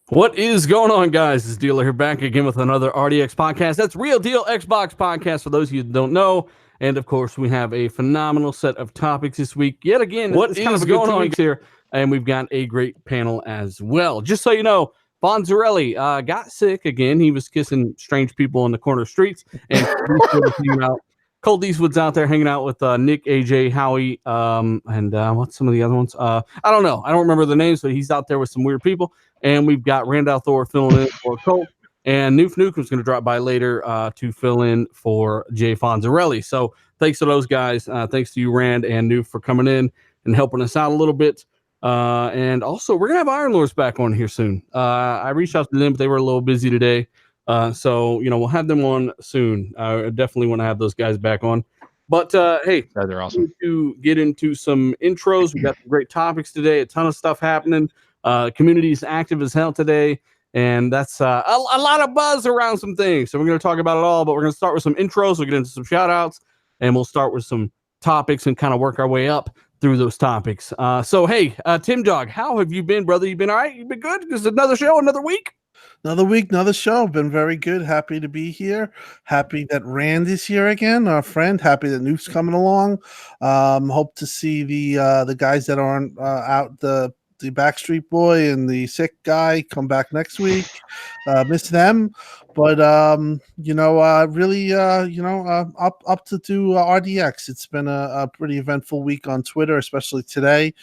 What is going on, guys? This Dealer here back again with another RDX podcast. That's Real Deal Xbox podcast for those of you that don't know. And of course, we have a phenomenal set of topics this week. Yet again, what is going on here? And we've got a great panel as well. Just so you know, Fonzarelli got sick again. He was kissing strange people in the corner streets. And Colt Eastwood's out there hanging out with Nick, AJ, Howie, and what's some of the other ones? I don't know. I don't remember the names, but he's out there with some weird people. And we've got Randall Thor filling in for Colt. And Noof Nukem's going to drop by later to fill in for Jay Fonzarelli. So thanks to those guys. Thanks to you, Rand and Noof, for coming in and helping us out a little bit. And also, we're going to have Iron Lords back on here soon. I reached out to them, but they were a little busy today. So, we'll have them on soon. I definitely want to have those guys back on. But, hey, they're awesome. To get into some intros, we got some great topics today, a ton of stuff happening. Community is active as hell today, and that's a lot of buzz around some things. So we're going to talk about it all, but we're going to start with some intros. We'll get into some shout outs, and we'll start with some topics and kind of work our way up through those topics. So, hey, Tim Dog, how have you been, brother? You been all right? You been good? This is another show, another week? Another week, another show. Been very good. Happy to be here. Happy that Rand is here again, our friend. Happy that Noof's coming along. Hope to see the guys that aren't out, the Backstreet Boy and the sick guy come back next week. Miss them, but really, up to do RDX. It's been a pretty eventful week on Twitter, especially today,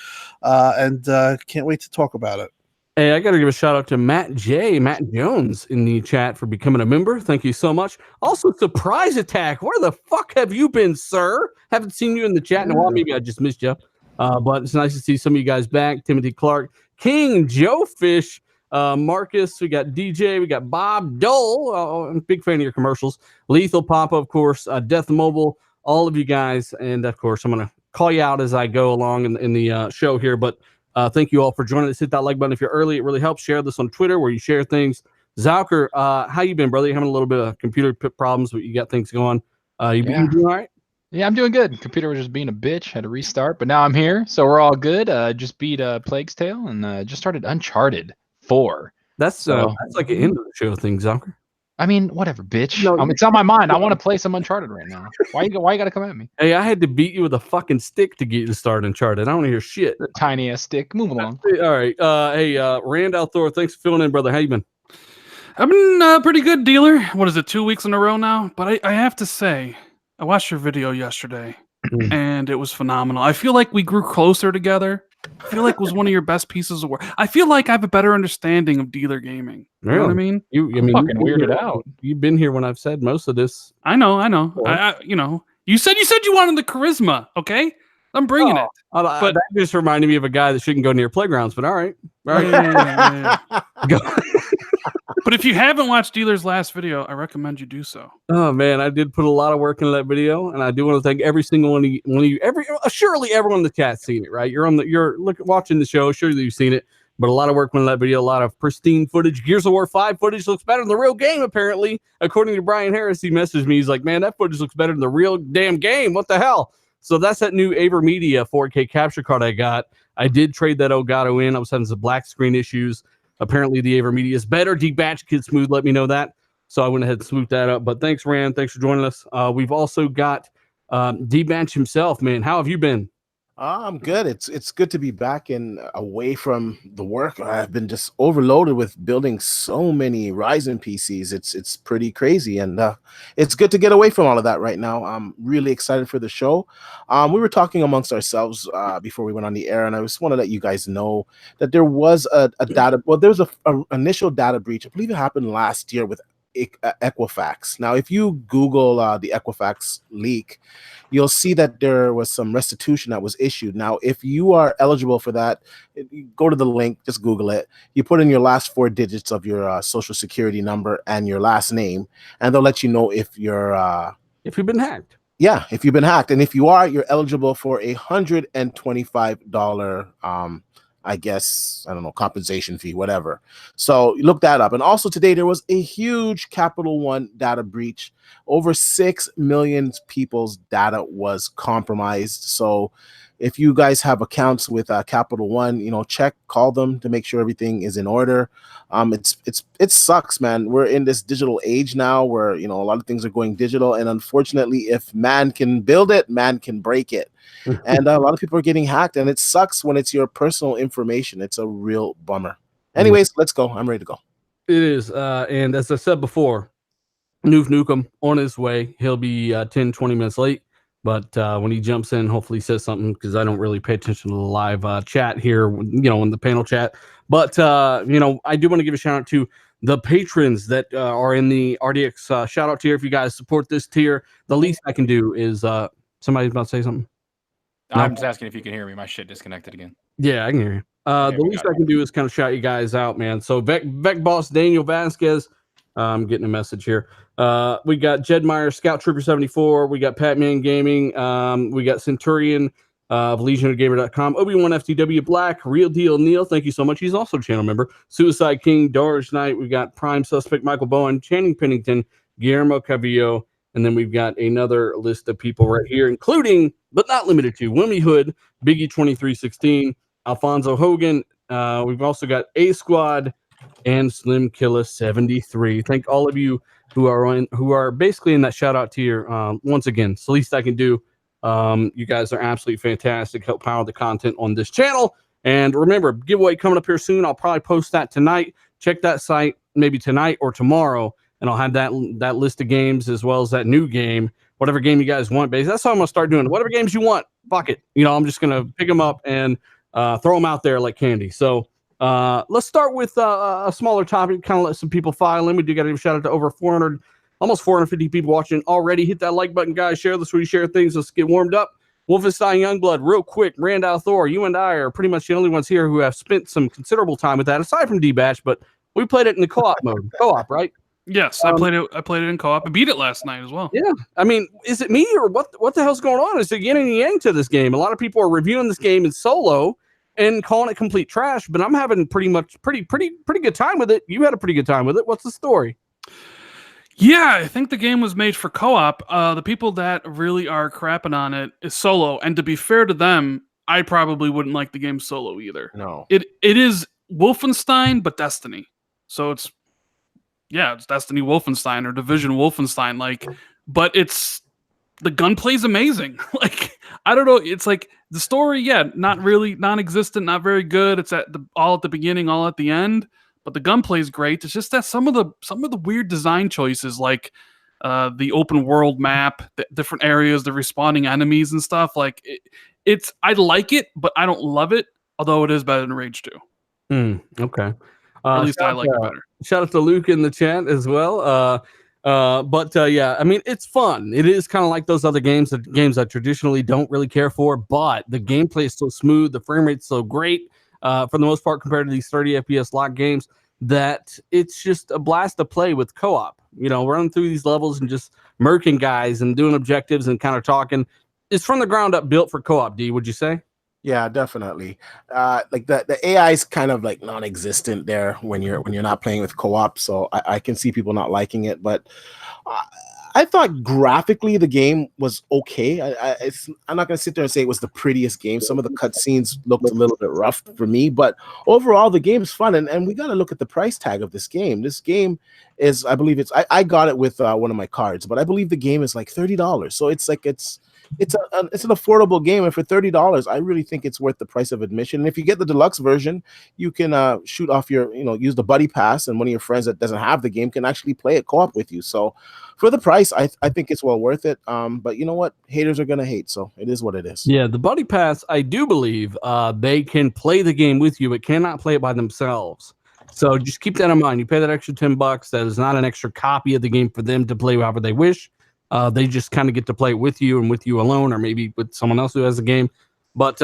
and can't wait to talk about it. Hey, I got to give a shout out to Matt Jones in the chat for becoming a member. Thank you so much. Also, Surprise Attack. Where the fuck have you been, sir? Haven't seen you in the chat in a while. Maybe I just missed you. But it's nice to see some of you guys back. Timothy Clark, King, Joe Fish, Marcus. We got DJ. We got Bob Dole. I'm a big fan of your commercials. Lethal Papa, of course. Death Mobile. All of you guys. And, of course, I'm going to call you out as I go along in the show here. But thank you all for joining us. Hit that like button if you're early. It really helps. Share this on Twitter where you share things. Zalker, how you been, brother? You having a little bit of computer problems, but you got things going. You doing all right? Yeah, I'm doing good. Computer was just being a bitch. Had to restart, but now I'm here, so we're all good. Just beat Plague's Tale and just started Uncharted 4. That's like an end of the show thing, Zalker. I mean, whatever, bitch. No, it's on my mind. I want to play some Uncharted right now. Why you got to come at me? Hey, I had to beat you with a fucking stick to get you to start Uncharted. I don't want to hear shit. The tiny ass stick. Move along. All right. Hey, Randall Thor, thanks for filling in, brother. How you been? I've been pretty good, dealer. What is it, 2 weeks in a row now? But I have to say, I watched your video yesterday, and it was phenomenal. I feel like we grew closer together. I feel like it was one of your best pieces of work. I feel like I have a better understanding of dealer gaming. You know what I mean? You fucking weirded out. You've been here when I've said most of this. I know. You said you wanted the charisma. Okay, I'm bringing it. But that just reminded me of a guy that shouldn't go near playgrounds. But all right. Yeah. But if you haven't watched Dealer's last video, I recommend you do so. Oh man, I did put a lot of work into that video, and I do want to thank every single one of you. Surely everyone in the chat's seen it, right? You're watching the show. Surely you've seen it. But a lot of work went into that video. A lot of pristine footage. Gears of War 5 footage looks better than the real game, apparently. According to Brian Harris, he messaged me. He's like, man, that footage looks better than the real damn game. What the hell? So that's that new AverMedia 4K capture card I got. I did trade that Elgato in. I was having some black screen issues. Apparently, the AverMedia is better. D-Batch Kid Smooth let me know that. So I went ahead and swooped that up. But thanks, Rand. Thanks for joining us. We've also got D-Batch himself, man. How have you been? I'm good. It's good to be back and away from the work. I've been just overloaded with building so many Ryzen PCs. It's pretty crazy, and it's good to get away from all of that right now. I'm really excited for the show. We were talking amongst ourselves before we went on the air, and I just want to let you guys know that there was a initial data breach. I believe it happened last year with Equifax. Now, if you Google the Equifax leak, you'll see that there was some restitution that was issued. Now, if you are eligible for that, you go to the link, just Google it. You put in your last 4 digits of your social security number and your last name, and they'll let you know if you've been hacked. Yeah, if you've been hacked, and if you are, you're eligible for $125 I guess, I don't know, compensation fee, whatever. So look that up. And also today, there was a huge Capital One data breach. Over 6 million people's data was compromised. So if you guys have accounts with Capital One, call them to make sure everything is in order. It sucks, man. We're in this digital age now where a lot of things are going digital, and unfortunately, if man can build it, man can break it. And a lot of people are getting hacked, and it sucks when it's your personal information. It's a real bummer. Anyways, let's go. I'm ready to go. It is, and as I said before, Nukem on his way. He'll be 10, 20 minutes late, but when he jumps in, hopefully he says something, because I don't really pay attention to the live chat here, in the panel chat. But, I do want to give a shout out to the patrons that are in the RDX shout out tier. If you guys support this tier, the least I can do is somebody's about to say something. I'm just asking if you can hear me. My shit disconnected again. Yeah, I can hear you. The least I can do is kind of shout you guys out, man. So Vec Boss Daniel Vasquez, I'm getting a message here. We got Jedmeyer, Scout Trooper 74. We got Patman Gaming. We got Centurion of LegionOfGamer.com. Obi-Wan FTW Black, Real Deal Neil. Thank you so much. He's also a channel member. Suicide King, Darge Knight. We got Prime Suspect Michael Bowen, Channing Pennington, Guillermo Cavillo. And then we've got another list of people right here, including, but not limited to, Wimmy Hood, Biggie 2316, Alfonso Hogan. We've also got A Squad and Slim Killer 73. Thank all of you who are basically in that shout out tier. Once again, it's the least I can do. You guys are absolutely fantastic. Help power the content on this channel. And remember, giveaway coming up here soon. I'll probably post that tonight. Check that site maybe tonight or tomorrow, and I'll have that list of games as well as that new game, whatever game you guys want. Basically, that's how I'm gonna start doing. Whatever games you want, fuck it. I'm just gonna pick them up and throw them out there like candy. So let's start with a smaller topic. Kind of let some people file in. We do got to give a shout out to over 400, almost 450 people watching already. Hit that like button, guys. Share this where you share things. Let's get warmed up. Wolfenstein Youngblood, real quick. Randall Thor, you and I are pretty much the only ones here who have spent some considerable time with that, aside from D-Batch, but we played it in the co-op mode. Co-op, right? Yes, I played it in co-op. I beat it last night as well. Yeah, I mean, is it me or what the hell's going on? Is it yin and yang to this game? A lot of people are reviewing this game in solo and calling it complete trash, but I'm having pretty good time with it. You had a pretty good time with it. What's the story? Yeah, I think the game was made for co-op. The people that really are crapping on it is solo, and to be fair to them, I probably wouldn't like the game solo either. No, it is Wolfenstein, but Destiny. So it's Destiny Wolfenstein or Division Wolfenstein, but it's the gunplay's amazing. I don't know, it's like the story, not really non-existent, not very good. It's all at the beginning, all at the end, but the gunplay is great. It's just that some of the weird design choices, like the open world map, the different areas, the respawning enemies and stuff, I like it, but I don't love it, although it is better than Rage 2. Okay. At least I like it better. Shout out to Luke in the chat as well. Yeah, I mean, it's fun. It is kind of like those other games I traditionally don't really care for, but the gameplay is so smooth, the frame rate's so great, for the most part, compared to these 30 FPS lock games, that it's just a blast to play with co-op. Running through these levels and just murking guys and doing objectives and kind of talking. It's from the ground up built for co-op, D, would you say? Yeah, definitely. The AI is kind of like non-existent there when you're not playing with co-op. So I can see people not liking it, but I thought graphically the game was okay. I'm not gonna sit there and say it was the prettiest game. Some of the cutscenes looked a little bit rough for me, but overall the game's fun. And we got to look at the price tag of this game. This game is, I believe I got it with one of my cards, but I believe the game is like $30. So it's an affordable game, and for $30, I really think it's worth the price of admission. And if you get the deluxe version, you can shoot off use the buddy pass, and one of your friends that doesn't have the game can actually play it co-op with you. So for the price, I think it's well worth it. But you know what? Haters are gonna hate, so it is what it is. Yeah, the buddy pass, I do believe they can play the game with you, but cannot play it by themselves. So just keep that in mind. You pay that extra $10. That is not an extra copy of the game for them to play however they wish. They just kind of get to play it with you and with you alone, or maybe with someone else who has a game. But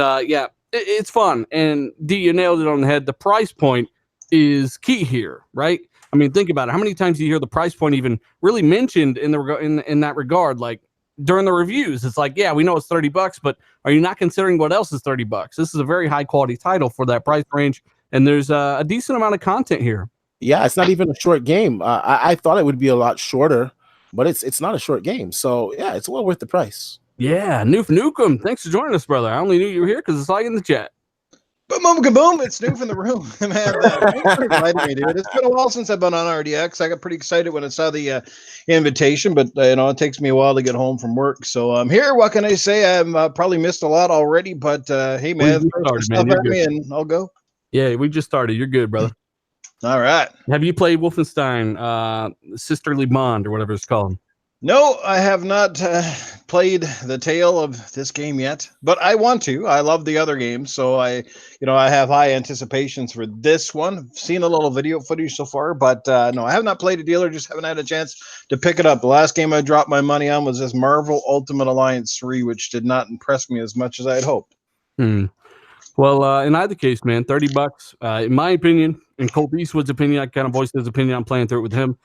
it's fun. And D, you nailed it on the head. The price point is key here, right? I mean, think about it. How many times do you hear the price point even really mentioned in that regard? Like during the reviews, it's like, yeah, we know it's $30, but are you not considering what else is $30? This is a very high quality title for that price range, and there's a decent amount of content here. Yeah, it's not even a short game. I thought it would be a lot shorter, but it's not a short game. So yeah, it's well worth the price. Yeah, Noof Nukem. Thanks for joining us, brother. I only knew you were here because I saw you in the chat. Boom, boom, kaboom. It's Noof in the room. Man, thanks for inviting me, dude. It's been a while since I've been on RDX. I got pretty excited when I saw the invitation, but it takes me a while to get home from work. So I'm here. What can I say? I've probably missed a lot already, but hey, man, throw some stuff at me and I'll go. Yeah, we just started. You're good, brother. All right. Have you played Wolfenstein Sisterly Bond or whatever it's called? No, I have not played the tale of this game yet, but I want to. I love the other games, so I have high anticipations for this one. I've seen a little video footage so far, but no, I have not played a dealer. Just haven't had a chance to pick it up. The last game I dropped my money on was this Marvel Ultimate Alliance 3, which did not impress me as much as I had hoped. Well, in either case, man, $30. In my opinion, in Colt Eastwood's opinion, I kind of voiced his opinion. I'm playing through it with him.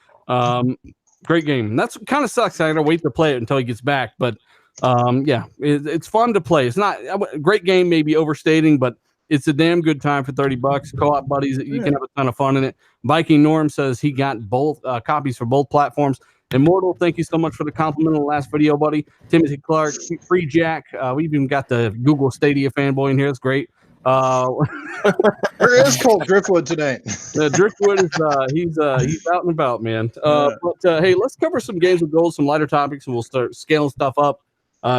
Great game. And that's kind of sucks. I gotta wait to play it until he gets back. But yeah, it's fun to play. It's not a great game, maybe overstating, but it's a damn good time for $30. Co-op buddies, you can have a ton of fun in it. Viking Norm says he got both copies for both platforms. Immortal, thank you so much for the compliment on the last video, buddy. Timothy Clark, Free Jack. We even got the Google Stadia fanboy in here. It's great. Where is Colt Driftwood tonight? Driftwood is he's out and about, man. But hey, let's cover some games with gold, some lighter topics, and we'll start scaling stuff up.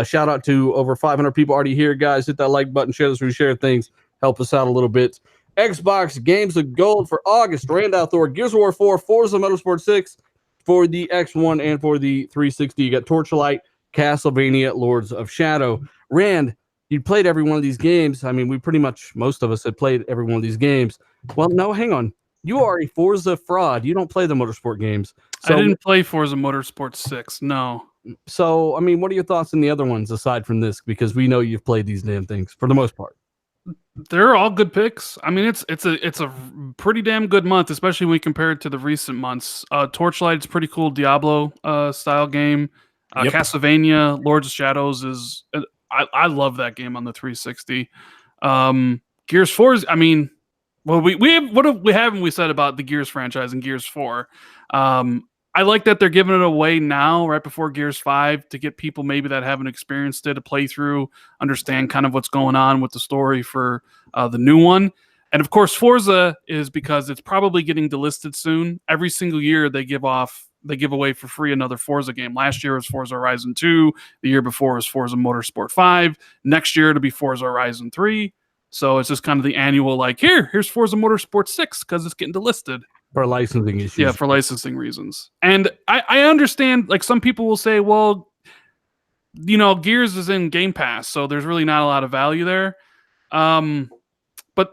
Shout out to over 500 people already here, guys. Hit that like button, share this, reshare things, help us out a little bit. Xbox games of gold for August: Randall Thor, Gears of War 4, Forza Motorsport 6 for the X1 and for the 360. You got Torchlight, Castlevania, Lords of Shadow. Rand, you played every one of these games. I mean, most of us had played every one of these games. Well, no, hang on. You are a Forza fraud. You don't play the motorsport games. So, I didn't play Forza Motorsport 6, no. So, I mean, what are your thoughts on the other ones aside from this? Because we know you've played these damn things for the most part. They're all good picks. I mean, it's a pretty damn good month, especially when we compare it to the recent months. Torchlight's pretty cool Diablo style game. Castlevania, Lords of Shadows is... I love that game on the 360. Gears 4 is, I mean, well, we haven't said about the Gears franchise and Gears 4. I like that they're giving it away now, right before Gears 5, to get people maybe that haven't experienced it to play through, understand kind of what's going on with the story for the new one. And of course, Forza is because it's probably getting delisted soon. Every single year they give away for free another Forza game. Last year was Forza Horizon 2. The year before was Forza Motorsport 5. Next year it'll be Forza Horizon 3. So it's just kind of the annual, like, here's Forza Motorsport 6 because it's getting delisted. For licensing issues. Yeah, for licensing reasons. And I understand, like, some people will say, well, Gears is in Game Pass, so there's really not a lot of value there. But,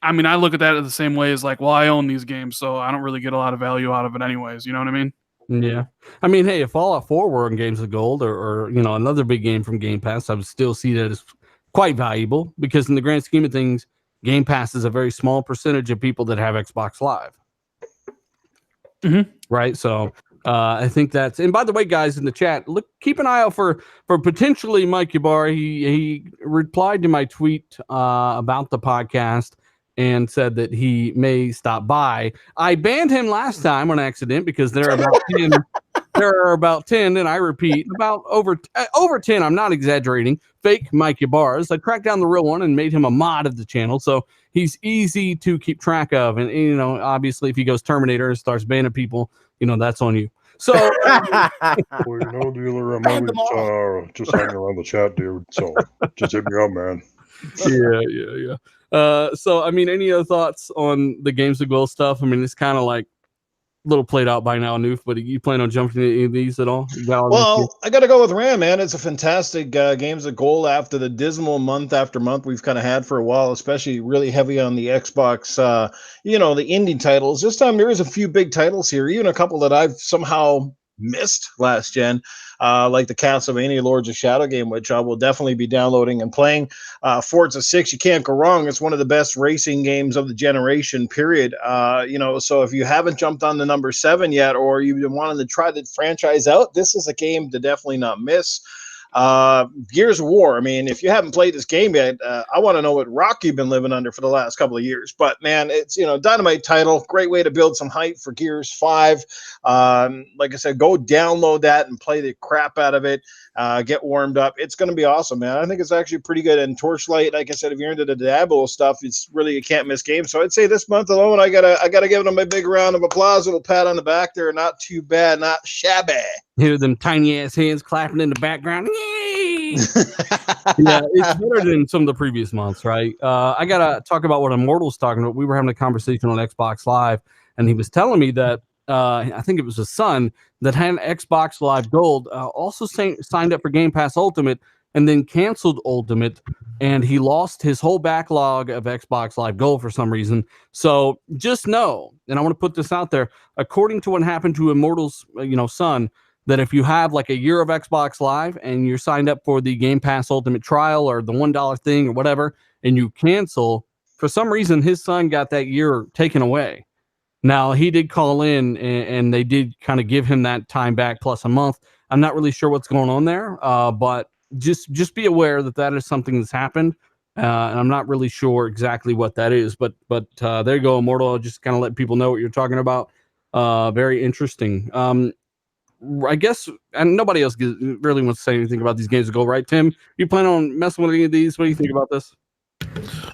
I mean, I look at that the same way as, like, well, I own these games, so I don't really get a lot of value out of it anyways. You know what I mean? Yeah. I mean, hey, if Fallout 4 were in Games of Gold or another big game from Game Pass, I would still see that as quite valuable because in the grand scheme of things, Game Pass is a very small percentage of people that have Xbox Live. Mm-hmm. Right. So I think that's, and by the way, guys in the chat, keep an eye out for potentially Mike Yabar. He replied to my tweet about the podcast and said that he may stop by. I banned him last time on accident because there are about 10. There are about 10, and I repeat, about over 10. I'm not exaggerating. Fake Mike Yabars. I tracked down the real one and made him a mod of the channel, so he's easy to keep track of. And obviously, if he goes Terminator and starts banning people, that's on you. So, well, dealer, I'm always just hanging around the chat, dude. So just hit me up, man. Yeah. So, I mean, any other thoughts on the Games of Gold stuff? I mean, it's kind of like a little played out by now, Noof, but you plan on jumping into any of these at all? Well, I got to go with Ram, man. It's a fantastic Games of Gold after the dismal month after month we've kind of had for a while, especially really heavy on the Xbox, the indie titles. This time there is a few big titles here, even a couple that I've somehow missed last gen, like the Castlevania Lords of Shadow game, which I will definitely be downloading and playing. Forza 6, you can't go wrong. It's one of the best racing games of the generation, period. So if you haven't jumped on the number 7 yet, or you've been wanting to try the franchise out, this is a game to definitely not miss. Gears of War. I mean, if you haven't played this game yet, I want to know what rock you've been living under for the last couple of years. But man, it's dynamite title, great way to build some hype for Gears 5. Like I said, go download that and play the crap out of it. Get warmed up. It's going to be awesome, man. I think it's actually pretty good. And Torchlight, like I said, if you're into the Diablo stuff, it's really a can't miss game. So I'd say this month alone, I gotta give them a big round of applause, a little pat on the back there. Not too bad, not shabby. Hear them tiny ass hands clapping in the background. Yay! Yeah, it's better than some of the previous months, right? I gotta talk about what Immortal's talking about. We were having a conversation on Xbox Live, and he was telling me that I think it was his son that had Xbox Live Gold, also signed up for Game Pass Ultimate, and then canceled Ultimate, and he lost his whole backlog of Xbox Live Gold for some reason. So just know, and I want to put this out there, according to what happened to Immortal's son, that if you have like a year of Xbox Live and you're signed up for the Game Pass Ultimate trial or the $1 thing or whatever, and you cancel, for some reason his son got that year taken away. Now, he did call in, and they did kind of give him that time back plus a month. I'm not really sure what's going on there, but just be aware that is something that's happened, and I'm not really sure exactly what that is. But there you go, Immortal. Just kind of let people know what you're talking about. Very interesting. I guess, and nobody else really wants to say anything about these games to go, right, Tim? You plan on messing with any of these? What do you think about this?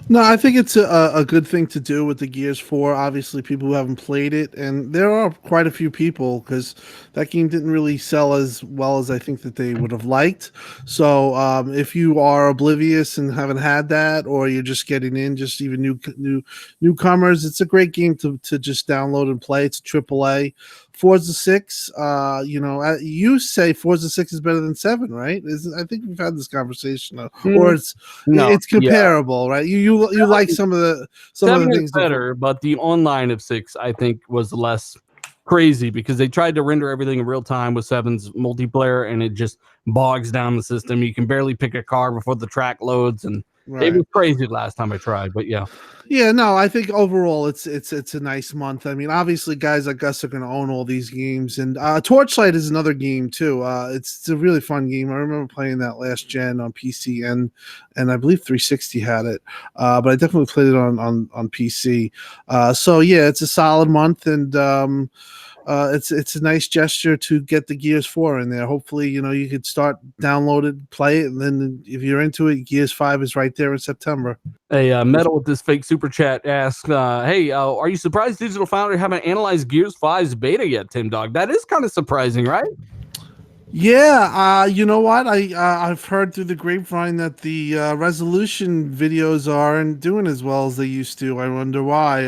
No, I think it's a good thing to do with the Gears 4. Obviously, people who haven't played it, and there are quite a few people because that game didn't really sell as well as I think that they would have liked. So if you are oblivious and haven't had that, or you're just getting in, just even newcomers, it's a great game to just download and play. It's a AAA. Forza 6, you say Forza 6 is better than 7, right? I think we've had this conversation, or it's comparable, right? You like some of the things better, but the online of 6 I think was less crazy because they tried to render everything in real time with 7's multiplayer, and it just bogs down the system. You can barely pick a car before the track loads, and it was crazy last time I tried. But yeah. Yeah, no, I think overall it's a nice month. I mean, obviously, guys like us are going to own all these games, and Torchlight is another game too. It's a really fun game. I remember playing that last gen on PC, and I believe 360 had it, but I definitely played it on PC. So yeah, it's a solid month, and it's a nice gesture to get the Gears 4 in there. Hopefully, you could start download it, play it, and then if you're into it, Gears 5 is right there in September. Hey, Metal with this fake super chat asks, hey, are you surprised Digital Foundry haven't analyzed Gears 5's beta yet, Tim Dog? That is kind of surprising, right? Yeah, you know what? I've heard through the grapevine that the resolution videos aren't doing as well as they used to. I wonder why.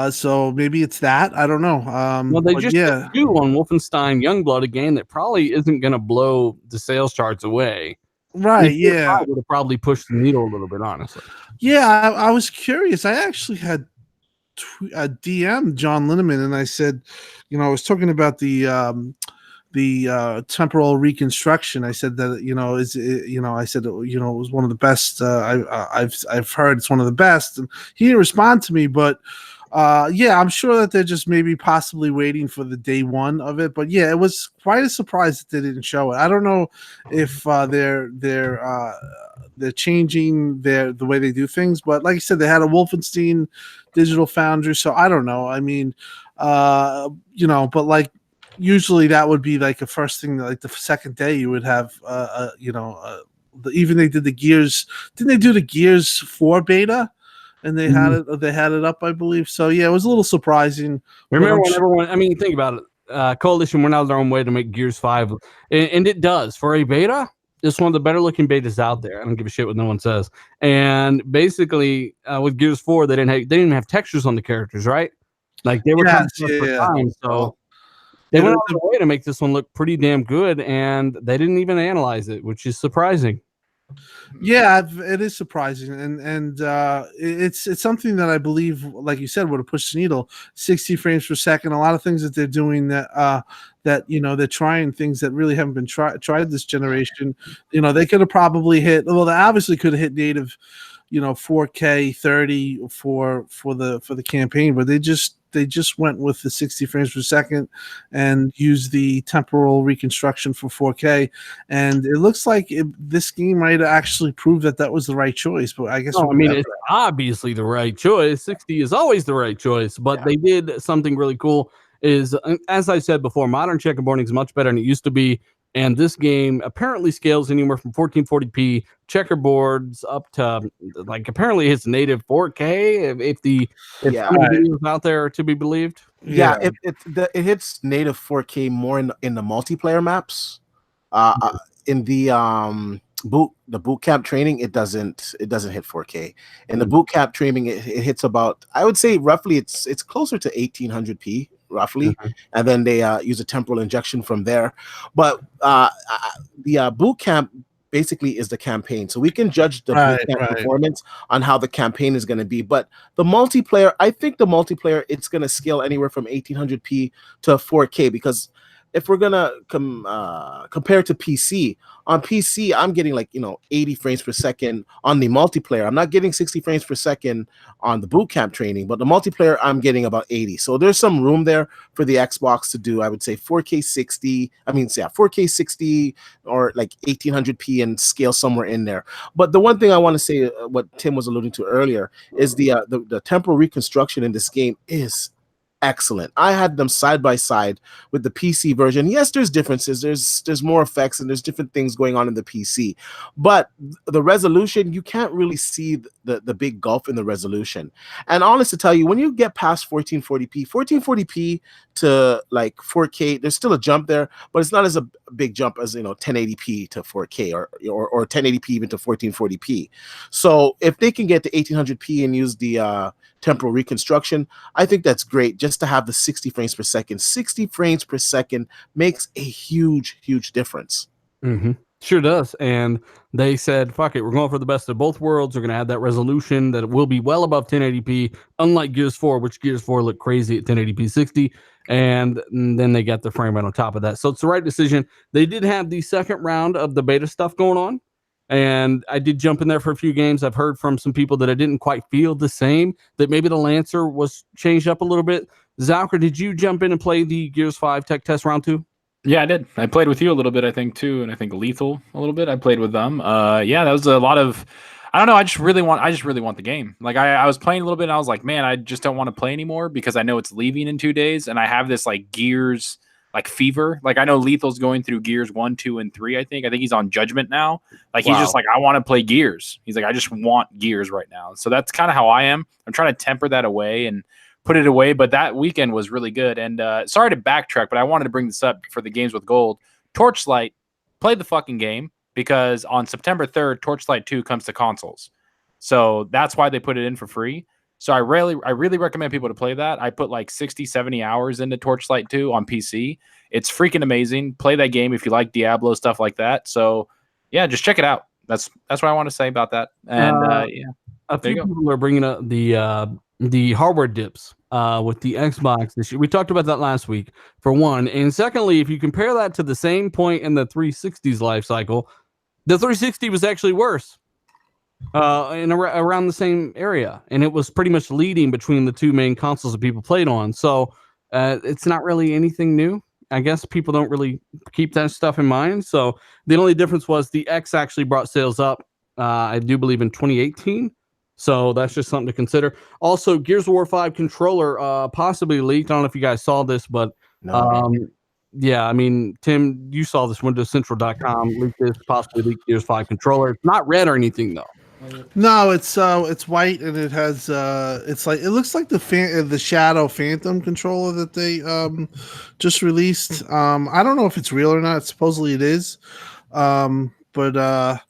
So maybe it's that. I don't know. Well, they just do on Wolfenstein Youngblood, a game that probably isn't going to blow the sales charts away. Right, yeah. I would have probably pushed the needle a little bit, honestly. Yeah, I was curious. I actually had a DM John Linneman, and I said, I was talking about the temporal reconstruction. I said that I said it was one of the best. I've heard it's one of the best, and he didn't respond to me, but I'm sure that they're just maybe possibly waiting for the day one of it. But yeah, it was quite a surprise that they didn't show it. I don't know if they're changing the way they do things, but like I said, they had a Wolfenstein Digital Foundry, so I don't know. I mean, but like usually that would be like the first thing, like the second day you would have, even they did the Gears. Didn't they do the Gears 4 beta? And they had it up, I believe. So yeah, it was a little surprising. Remember when everyone? I mean, think about it. Coalition went out of their own way to make Gears 5, and it does for a beta. It's one of the better looking betas out there. I don't give a shit what no one says. And basically, with Gears 4, they didn't even have textures on the characters, right? Like they were time, so they went out of their way to make this one look pretty damn good, and they didn't even analyze it, which is surprising. Yeah, it is surprising, and it's something that I believe, like you said, would have pushed the needle. 60 frames per second. A lot of things that they're doing that they're trying things that really haven't been tried this generation. They could have probably hit. Well, they obviously could have hit native 4K 30 for the campaign, but they just went with the 60 frames per second and used the temporal reconstruction for 4K, and it looks like this game might actually prove that was the right choice. But I guess it's obviously the right choice. 60 is always the right choice, but they did something really cool. Is, as I said before, modern checkerboarding is much better than it used to be. And this game apparently scales anywhere from 1440p checkerboards up to apparently hits native 4K if some of the videos out there are to be believed. It hits native 4K more in the multiplayer maps. In the boot camp training, it doesn't hit 4K. In the boot camp training, it hits about, I would say roughly it's closer to 1800p roughly, and then they use a temporal injection from there. But the boot camp basically is the campaign, so we can judge the boot camp performance on how the campaign is going to be. But the multiplayer, I think it's going to scale anywhere from 1800p to 4K, because if we're gonna compare to PC, on PC, I'm getting 80 frames per second on the multiplayer. I'm not getting 60 frames per second on the boot camp training, but the multiplayer, I'm getting about 80. So there's some room there for the Xbox to do, I would say 4K 60. 4K 60 or 1800p and scale somewhere in there. But the one thing I want to say, what Tim was alluding to earlier, is the temporal reconstruction in this game is excellent. I had them side by side with the PC version. Yes, there's differences. There's more effects and there's different things going on in the PC, but the resolution, you can't really see the big gulf in the resolution. And honest to tell you, when you get past 1440p to 4K, there's still a jump there, but it's not as a big jump as 1080p to 4K or 1080p even to 1440p. So if they can get to 1800p and use the temporal reconstruction, I think that's great, just to have the 60 frames per second. 60 frames per second makes a huge difference. Sure does. And they said, fuck it, we're going for the best of both worlds. We're going to have that resolution that will be well above 1080p, unlike Gears 4, which Gears 4 looked crazy at 1080p 60. And then they got the frame rate on top of that. So it's the right decision. They did have the second round of the beta stuff going on, and I did jump in there for a few games. I've heard from some people that I didn't quite feel the same, that maybe the Lancer was changed up a little bit. Zalker, did you jump in and play the Gears 5 tech test round 2? Yeah, I did. I played with you a little bit, I think, too, and I think Lethal a little bit. I played with them. Yeah, that was a lot of, I don't know, I just really want the game. I was playing a little bit and I was like, man, I just don't want to play anymore because I know it's leaving in 2 days, and I have this Gears fever. I know Lethal's going through Gears 1, 2, and 3. I think he's on Judgment now. He's just I want to play Gears. He's I just want Gears right now. So that's kind of how I am. I'm trying to temper that away and put it away. But that weekend was really good. And sorry to backtrack, but I wanted to bring this up for the Games with Gold. Torchlight, played the fucking game, because on September 3rd, Torchlight 2 comes to consoles. So that's why they put it in for free. So I really recommend people to play that. I put 60, 70 hours into Torchlight 2 on PC. It's freaking amazing. Play that game if you like Diablo, stuff like that. So yeah, just check it out. That's what I want to say about that. And yeah, a few people are bringing up the hardware dips with the Xbox this year. We talked about that last week, for one. And secondly, if you compare that to the same point in the 360's life cycle, the 360 was actually worse. In around the same area, and it was pretty much leading between the two main consoles that people played on. So it's not really anything new. I guess people don't really keep that stuff in mind. So the only difference was the X actually brought sales up, I do believe, in 2018. So that's just something to consider. Also, Gears of War 5 controller possibly leaked. I don't know if you guys saw this, but yeah, I mean, Tim, you saw this. WindowsCentral.com leaked this, possibly leaked Gears 5 controller. It's not red or anything, though. No, it's white, and it has it looks like the Shadow Phantom controller that they just released. I don't know if it's real or not. Supposedly it is, but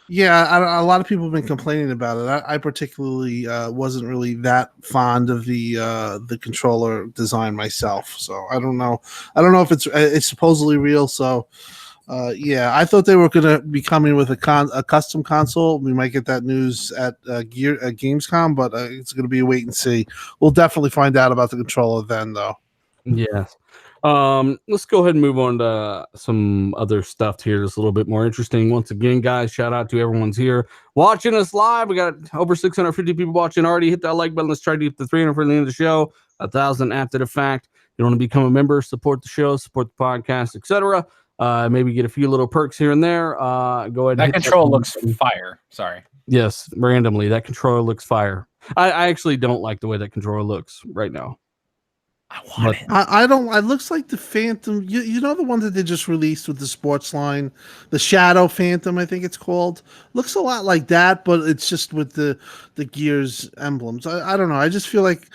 yeah, a lot of people have been complaining about it. I particularly wasn't really that fond of the controller design myself, so I don't know if it's supposedly real. So yeah, I thought they were going to be coming with a custom console. We might get that news at Gamescom, but it's going to be a wait and see. We'll definitely find out about the controller then, though. Yes. Let's go ahead and move on to some other stuff here that's a little bit more interesting. Once again, guys, shout out to everyone's here watching us live. We got over 650 people watching already. Hit that like button. Let's try to get to 300 for the end of the show. 1,000 after the fact. You want to become a member, support the show, support the podcast, etc. Maybe get a few little perks here and there. Go ahead. That control looks fire. Sorry. Yes, randomly that controller looks fire. I actually don't like the way that controller looks right now. I want it. I don't. It looks like the Phantom. You know the one that they just released with the sports line, the Shadow Phantom, I think it's called. Looks a lot like that, but it's just with the Gears emblems. I don't know. I just feel like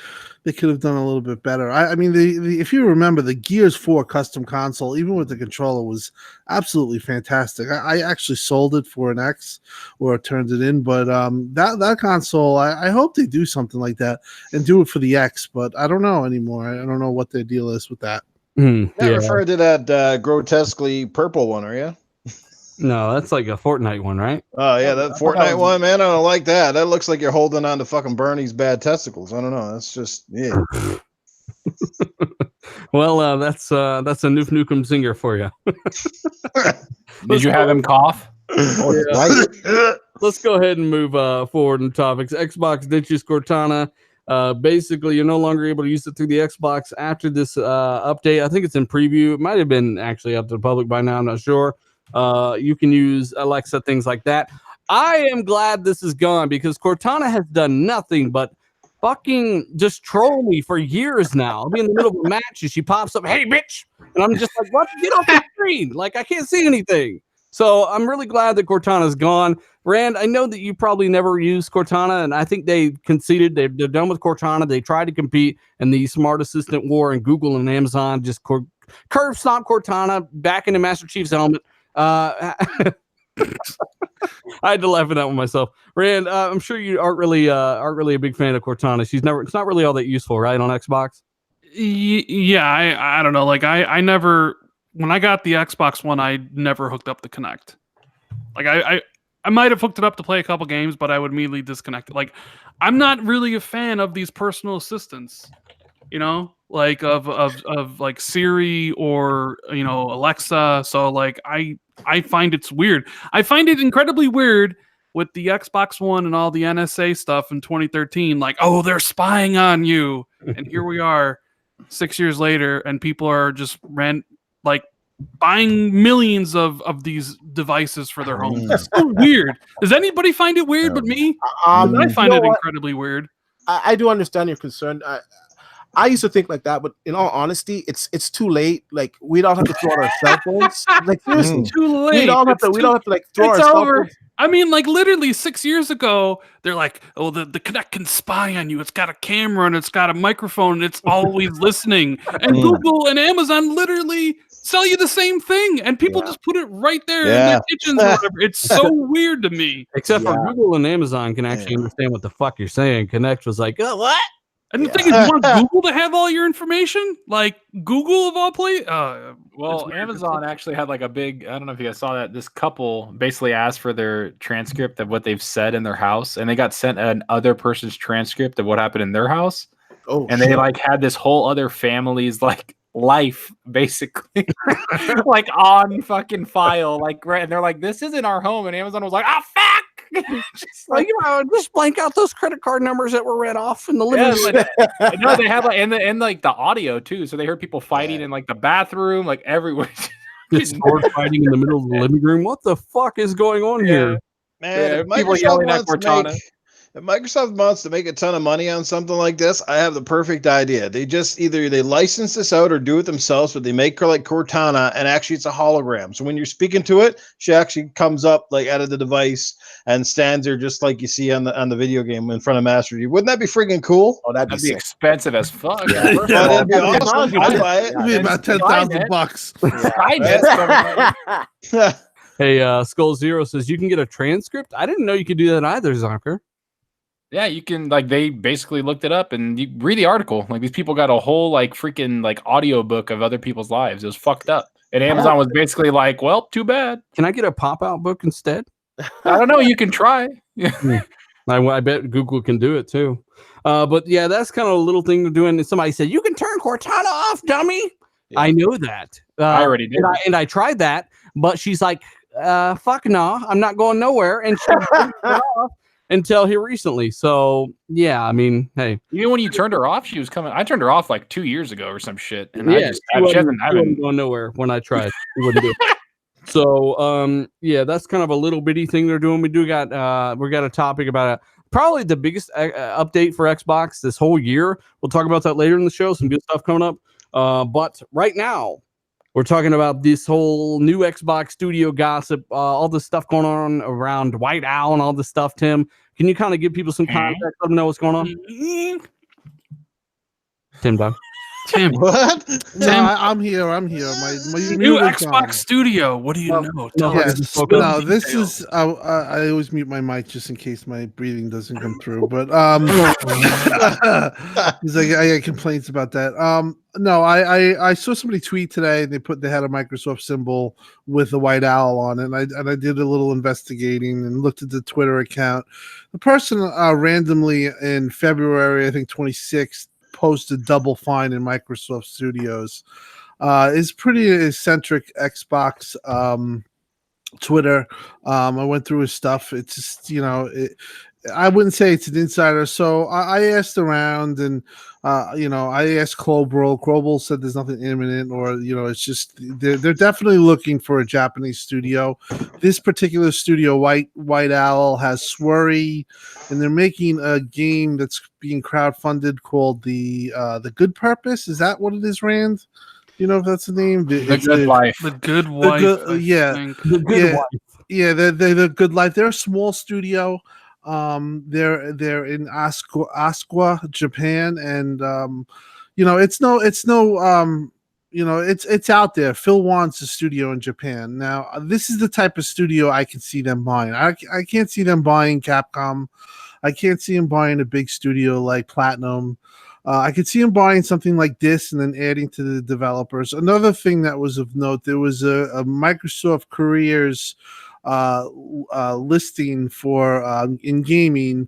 they could have done a little bit better. I mean, if you remember, the Gears 4 custom console, even with the controller, was absolutely fantastic. I actually sold it for an X or turned it in, but that console, I hope they do something like that and do it for the X, but I don't know anymore. I don't know what their deal is with that. Not referring to that grotesquely purple one, are you? No, that's like a Fortnite one, right? Oh yeah, that Fortnite one, man. I don't like that. That looks like you're holding on to fucking Bernie's bad testicles. I don't know. That's just Well, that's a Noof Nukem singer for you. Did you have him cough? Let's go ahead and move forward in topics. Xbox ditches Cortana. Basically, you're no longer able to use it through the Xbox after this update. I think it's in preview. It might have been actually up to the public by now. I'm not sure. You can use Alexa, things like that. I am glad this is gone because Cortana has done nothing but fucking just troll me for years now. I'll be in the middle of a match and she pops up, "Hey, bitch!" And I'm just like, "What? Get off the screen!" Like I can't see anything. So I'm really glad that Cortana's gone. Rand, I know that you probably never used Cortana, and I think they conceded. They're done with Cortana. They tried to compete in the smart assistant war, and Google and Amazon just curve stomp Cortana back into Master Chief's helmet. I had to laugh at that one myself. Rand, I'm sure you aren't really a big fan of Cortana. It's not really all that useful, right, on Xbox? Yeah, I don't know. Like I never, when I got the Xbox One, I never hooked up the Kinect. Like I might have hooked it up to play a couple games, but I would immediately disconnect it. Like I'm not really a fan of these personal assistants, you know, like of like Siri or, you know, Alexa. So like I find it's weird. I find it incredibly weird with the Xbox One and all the NSA stuff in 2013. Like, oh, they're spying on you, and here we are 6 years later, and people are just buying millions of these devices for their homes. It's so weird. Does anybody find it weird but me? I find it incredibly weird. I do understand your concern. I used to think like that, but in all honesty, it's too late. Like we don't have to throw out our cell phones. Like seriously, too late. We don't have to like throw our it's cell over. phones. I mean, like literally 6 years ago, they're like, "Oh, the Kinect can spy on you. It's got a camera and it's got a microphone and it's always listening." And Google and Amazon literally sell you the same thing, and people just put it right there in their kitchens or whatever. It's so weird to me. Except for Google and Amazon can actually understand what the fuck you're saying. Kinect was like, "Oh, what?" And the thing is, you want Google to have all your information? Like Google of all places? Well, Amazon actually had like a big, I don't know if you guys saw that. This couple basically asked for their transcript of what they've said in their house, and they got sent an other person's transcript of what happened in their house. Oh, and they like had this whole other family's like life basically like on fucking file, like right, and they're like, "This isn't our home," and Amazon was like, "Oh fuck." Just like, just blank out those credit card numbers that were read off in the living room. No, they have like and like the audio too, so they heard people fighting in like the bathroom, like everywhere. Just sword fighting in the middle of the living room. What the fuck is going on here, man? People yelling at Cortana. If Microsoft wants to make a ton of money on something like this, I have the perfect idea. They just either they license this out or do it themselves, but they make her like Cortana, and actually it's a hologram. So when you're speaking to it, she actually comes up like out of the device and stands there just like you see on the video game in front of Master Chief. Wouldn't that be freaking cool? Oh, that'd be expensive as fuck. Yeah. That'd be awesome. I'd buy it. It'd be about $10,000. Hey, Skull Zero says you can get a transcript. I didn't know you could do that either, Zonker. Yeah, you can, like, they basically looked it up and you read the article. Like, these people got a whole, like, freaking, like, audio book of other people's lives. It was fucked up. And Amazon was basically like, well, too bad. Can I get a pop-out book instead? I don't know. You can try. I bet Google can do it, too. But, yeah, that's kind of a little thing to do. And somebody said, you can turn Cortana off, dummy. Yeah. I know that. I already did. And I tried that, but she's like, fuck no, I'm not going nowhere. And she didn't get off until here recently. So, yeah, I mean, hey. Even when you turned her off, she was coming. I turned her off like 2 years ago or some shit. And Yeah, I wasn't going nowhere when I tried. She wouldn't do it. So, yeah, that's kind of a little bitty thing they're doing. We got a topic about probably the biggest update for Xbox this whole year. We'll talk about that later in the show. Some good stuff coming up. But right now, we're talking about this whole new Xbox studio gossip, all the stuff going on around White Owl and all this stuff. Tim, can you kind of give people some context? Let them know what's going on. Tim, Doug. Tim, What? No, I'm here. My new mute is Xbox on. Studio. What do you know? Tell Yeah, us. no, this is. I always mute my mic just in case my breathing doesn't come through. But because I get complaints about that. No, I saw somebody tweet today. They had a Microsoft symbol with a white owl on it, and I did a little investigating and looked at the Twitter account. The person randomly in February, I think 26th, posted Double Fine in Microsoft Studios. Is pretty eccentric Xbox Twitter. I went through his stuff. It's just, I wouldn't say it's an insider. So I asked around, and I asked Clobrel. Clobrel said there's nothing imminent, or it's just they're definitely looking for a Japanese studio. This particular studio, White Owl, has Swery, and they're making a game that's being crowdfunded called the Good Purpose. Is that what it is, Rand? You know if that's the name? The Good Life. The Good Wife. The Good Wife. Yeah, they're the Good Life. They're a small studio. They're in Asqua, Japan, and it's out there. Phil wants a studio in Japan. Now, this is the type of studio I can see them buying. I can't see them buying Capcom. I can't see them buying a big studio like Platinum. I could see them buying something like this and then adding to the developers. Another thing that was of note, there was a Microsoft Careers listing for in gaming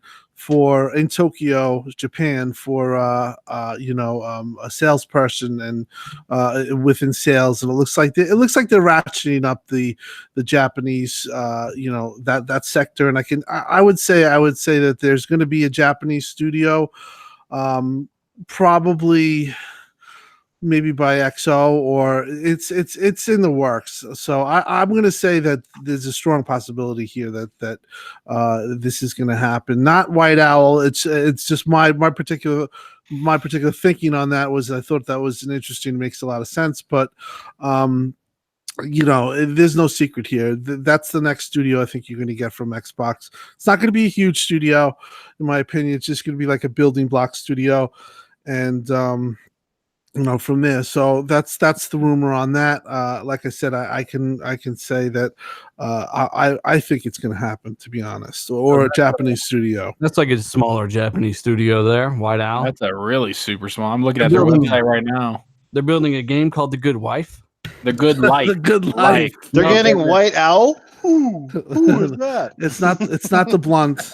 in Tokyo, Japan, for a salesperson and within sales, and it looks like they're ratcheting up the Japanese that sector. And I would say that there's going to be a Japanese studio, probably maybe by XO, or it's in the works. So I'm going to say that there's a strong possibility here that this is going to happen. Not White Owl. It's just my particular thinking on that was, I thought that was makes a lot of sense. But there's no secret here. That's the next studio I think you're going to get from Xbox. It's not going to be a huge studio, in my opinion. It's just going to be like a building block studio, and from there. So that's the rumor on that. Like I said, I can say that I think it's going to happen, to be honest, or a Japanese studio. That's like a smaller Japanese studio there, White Owl. That's a really super small. I'm looking at their website right now. They're building a game called The Good Wife. The Good Life. The Good Life. They're getting White Owl. Who is that? It's not the Blunt.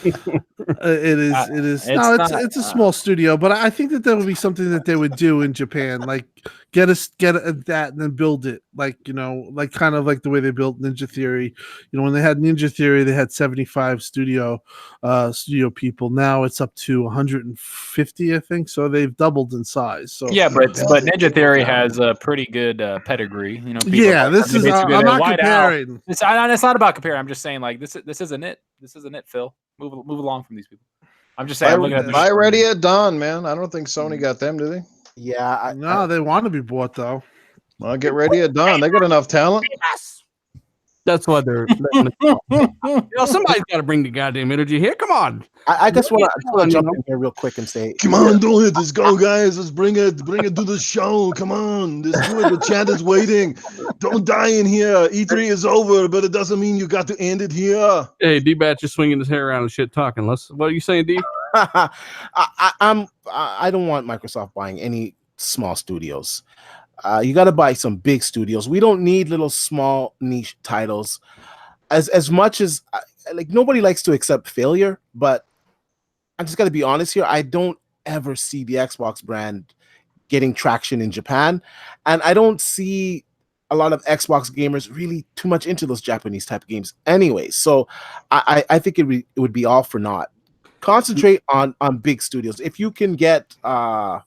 It is. It's a small studio, but I think that would be something that they would do in Japan, like get that and then build it, like kind of like the way they built Ninja Theory. When they had Ninja Theory, they had 75 studio people. Now it's up to 150, I think. So they've doubled in size. So yeah, but Ninja Theory has a pretty good pedigree. This is. I'm not comparing. It's not about comparing. I'm just saying, like, this isn't it. This isn't it, Phil. Move along from these people. I'm just saying. Buy Ready at Dawn, man. I don't think Sony got them, do they? Yeah. They want to be bought though. Well, get Ready at Dawn. They got enough talent. That's why they're. Somebody's got to bring the goddamn energy here. Come on. I just want to jump in here real quick and say, come on, don't let this go, guys. Let's bring it to the show. Come on, let's do it. The chat is waiting. Don't die in here. E3 is over, but it doesn't mean you got to end it here. Hey, D-Batch is swinging his hair around and shit talking. What are you saying, D? I don't want Microsoft buying any small studios. You got to buy some big studios. We don't need little small niche titles. As much as nobody likes to accept failure, but I just got to be honest here. I don't ever see the Xbox brand getting traction in Japan, and I don't see a lot of Xbox gamers really too much into those Japanese type of games anyway. So I think it would be all for naught. Concentrate on big studios. If you can get I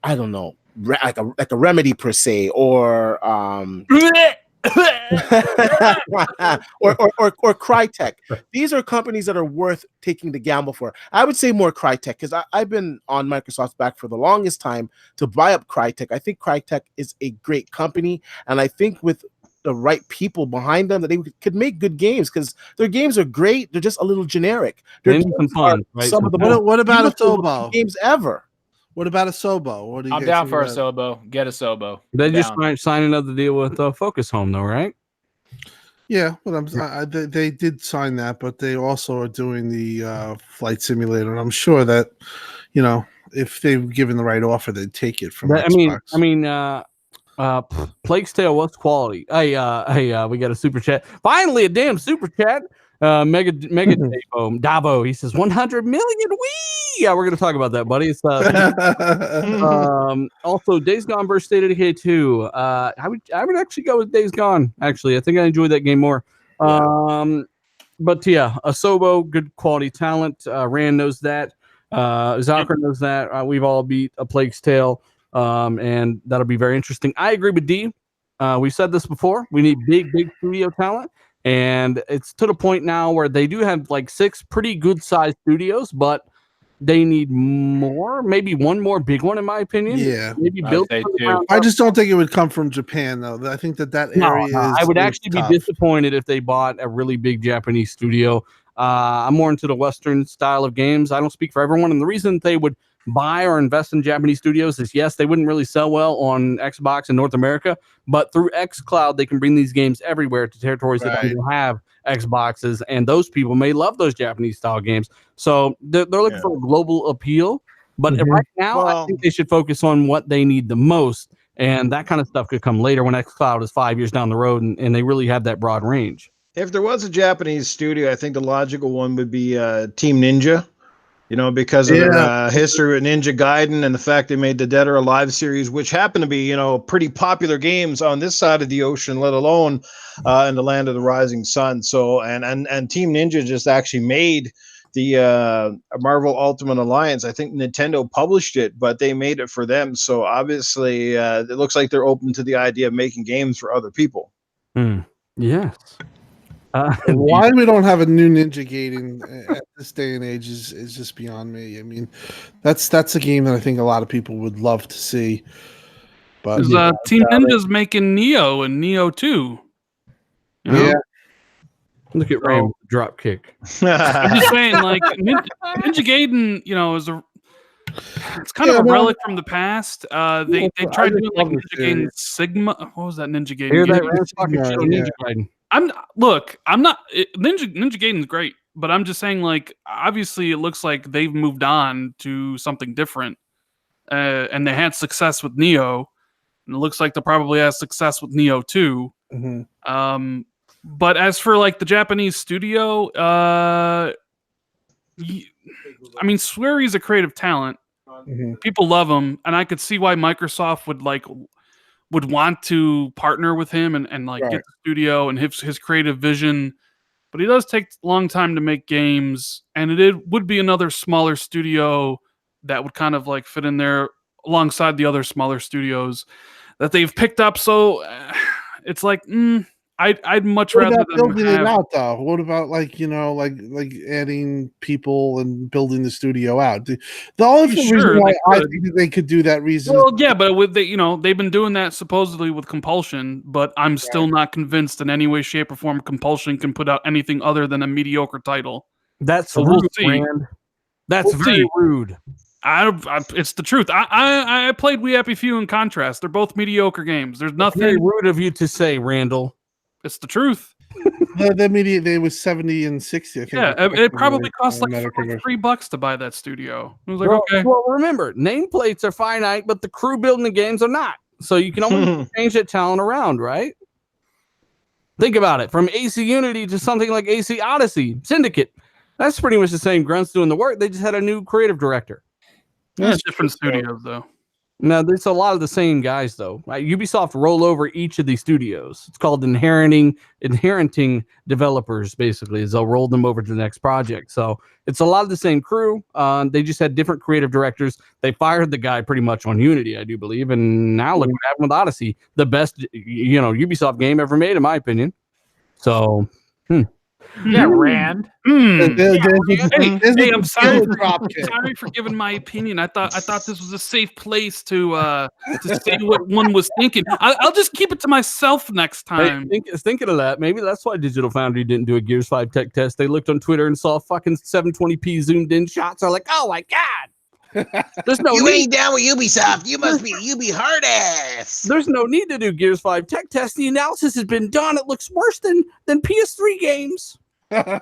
don't know, like a Remedy per se, or or Crytek. These are companies that are worth taking the gamble for. I would say more Crytek, because I've been on Microsoft's back for the longest time to buy up Crytek. I think Crytek is a great company, and I think with the right people behind them that they could make good games, because their games are great. They're just a little generic. They're some fun, right? Some of the what about a beautiful Sobo games ever. What about a Sobo? What do you I'm guys down think for a about Sobo. Get a Sobo. They I'm just down. might sign another deal with Focus Home, though, right? Yeah, but they did sign that, but they also are doing the flight simulator. And I'm sure that, you know, if they were given the right offer, they'd take it from Xbox. Plague's Tale was quality. Hey, we got a super chat. Finally, a damn super chat. Mega Davo. He says 100 million. Wee! Yeah, we're gonna talk about that, buddy. It's also Days Gone versus State of Decay 2. I would actually go with Days Gone. Actually, I think I enjoyed that game more. But yeah, Asobo, good quality talent. Rand knows that. Zalker knows that. We've all beat a Plague's Tale. And that'll be very interesting. I agree with D. We've said this before. We need big studio talent. And it's to the point now where they do have like 6 pretty good sized studios, but they need more, maybe one more big one, in my opinion. Yeah. Maybe build. I just don't think it would come from Japan, though. I think that area is. I would actually be disappointed if they bought a really big Japanese studio. I'm more into the Western style of games. I don't speak for everyone. And the reason they would buy or invest in Japanese studios is, yes, they wouldn't really sell well on Xbox in North America, but through xCloud, they can bring these games everywhere to territories that don't have Xboxes, and those people may love those Japanese style games. So they're looking for a global appeal, but right now, I think they should focus on what they need the most, and that kind of stuff could come later when xCloud is 5 years down the road, and they really have that broad range. If there was a Japanese studio, I think the logical one would be Team Ninja. You know, because of their history with Ninja Gaiden and the fact they made the Dead or Alive series, which happen to be, you know, pretty popular games on this side of the ocean, let alone in the land of the rising sun. So, and Team Ninja just actually made the Marvel Ultimate Alliance. I think Nintendo published it, but they made it for them. So obviously, it looks like they're open to the idea of making games for other people. Yes. Why we don't have a new Ninja Gaiden at this day and age is just beyond me. I mean, that's a game that I think a lot of people would love to see. But Team Ninja's making Neo and Neo 2. You know? Yeah. Look at Ram drop kick. I'm just saying, like Ninja Gaiden, you know, it's kind of a relic from the past. They tried doing like Ninja Gaiden Sigma. What was that Ninja Gaiden? Ninja Gaiden. I'm not Ninja Gaiden's great, but I'm just saying, like, obviously it looks like they've moved on to something different, and they had success with Neo, and it looks like they'll probably have success with Neo 2. But as for like the Japanese studio, I mean, Swery's a creative talent. People love him, and I could see why Microsoft would want to partner with him and like get the studio and his creative vision. But he does take a long time to make games, and it would be another smaller studio that would kind of like fit in there alongside the other smaller studios that they've picked up. So it's like, I'd much rather than building it out, though. What about like adding people and building the studio out? The only reason why I think they could do that reason. Well, yeah, but with they've been doing that supposedly with Compulsion, but I'm still not convinced in any way, shape, or form Compulsion can put out anything other than a mediocre title. That's rude, Rand. That's very rude. It's the truth. I played We Happy Few in contrast. They're both mediocre games. There's nothing very rude of you to say, Randall. It's the truth. They was 70 and 60. I think. Yeah, it probably cost like $3 to buy that studio. It was like, okay. Well, remember, nameplates are finite, but the crew building the games are not. So you can only change that talent around, right? Think about it. From AC Unity to something like AC Odyssey, Syndicate. That's pretty much the same grunts doing the work. They just had a new creative director. Yeah, different studios, though. Now, there's a lot of the same guys, though. Ubisoft roll over each of these studios. It's called inheriting developers, basically, is they'll roll them over to the next project. So it's a lot of the same crew. They just had different creative directors. They fired the guy pretty much on Unity, I do believe. And now look what happened with Odyssey, the best, Ubisoft game ever made, in my opinion. So, Yeah, Rand. Hey, There's I'm a sorry. drop kick. Sorry for giving my opinion. I thought this was a safe place to say what one was thinking. I'll just keep it to myself next time. Thinking of that, maybe that's why Digital Foundry didn't do a Gears 5 tech test. They looked on Twitter and saw fucking 720p zoomed in shots. Are like, oh my god, there's no You need. ain't down with Ubisoft. You be hard ass. There's no need to do Gears 5 tech test. The analysis has been done. It looks worse than PS3 games.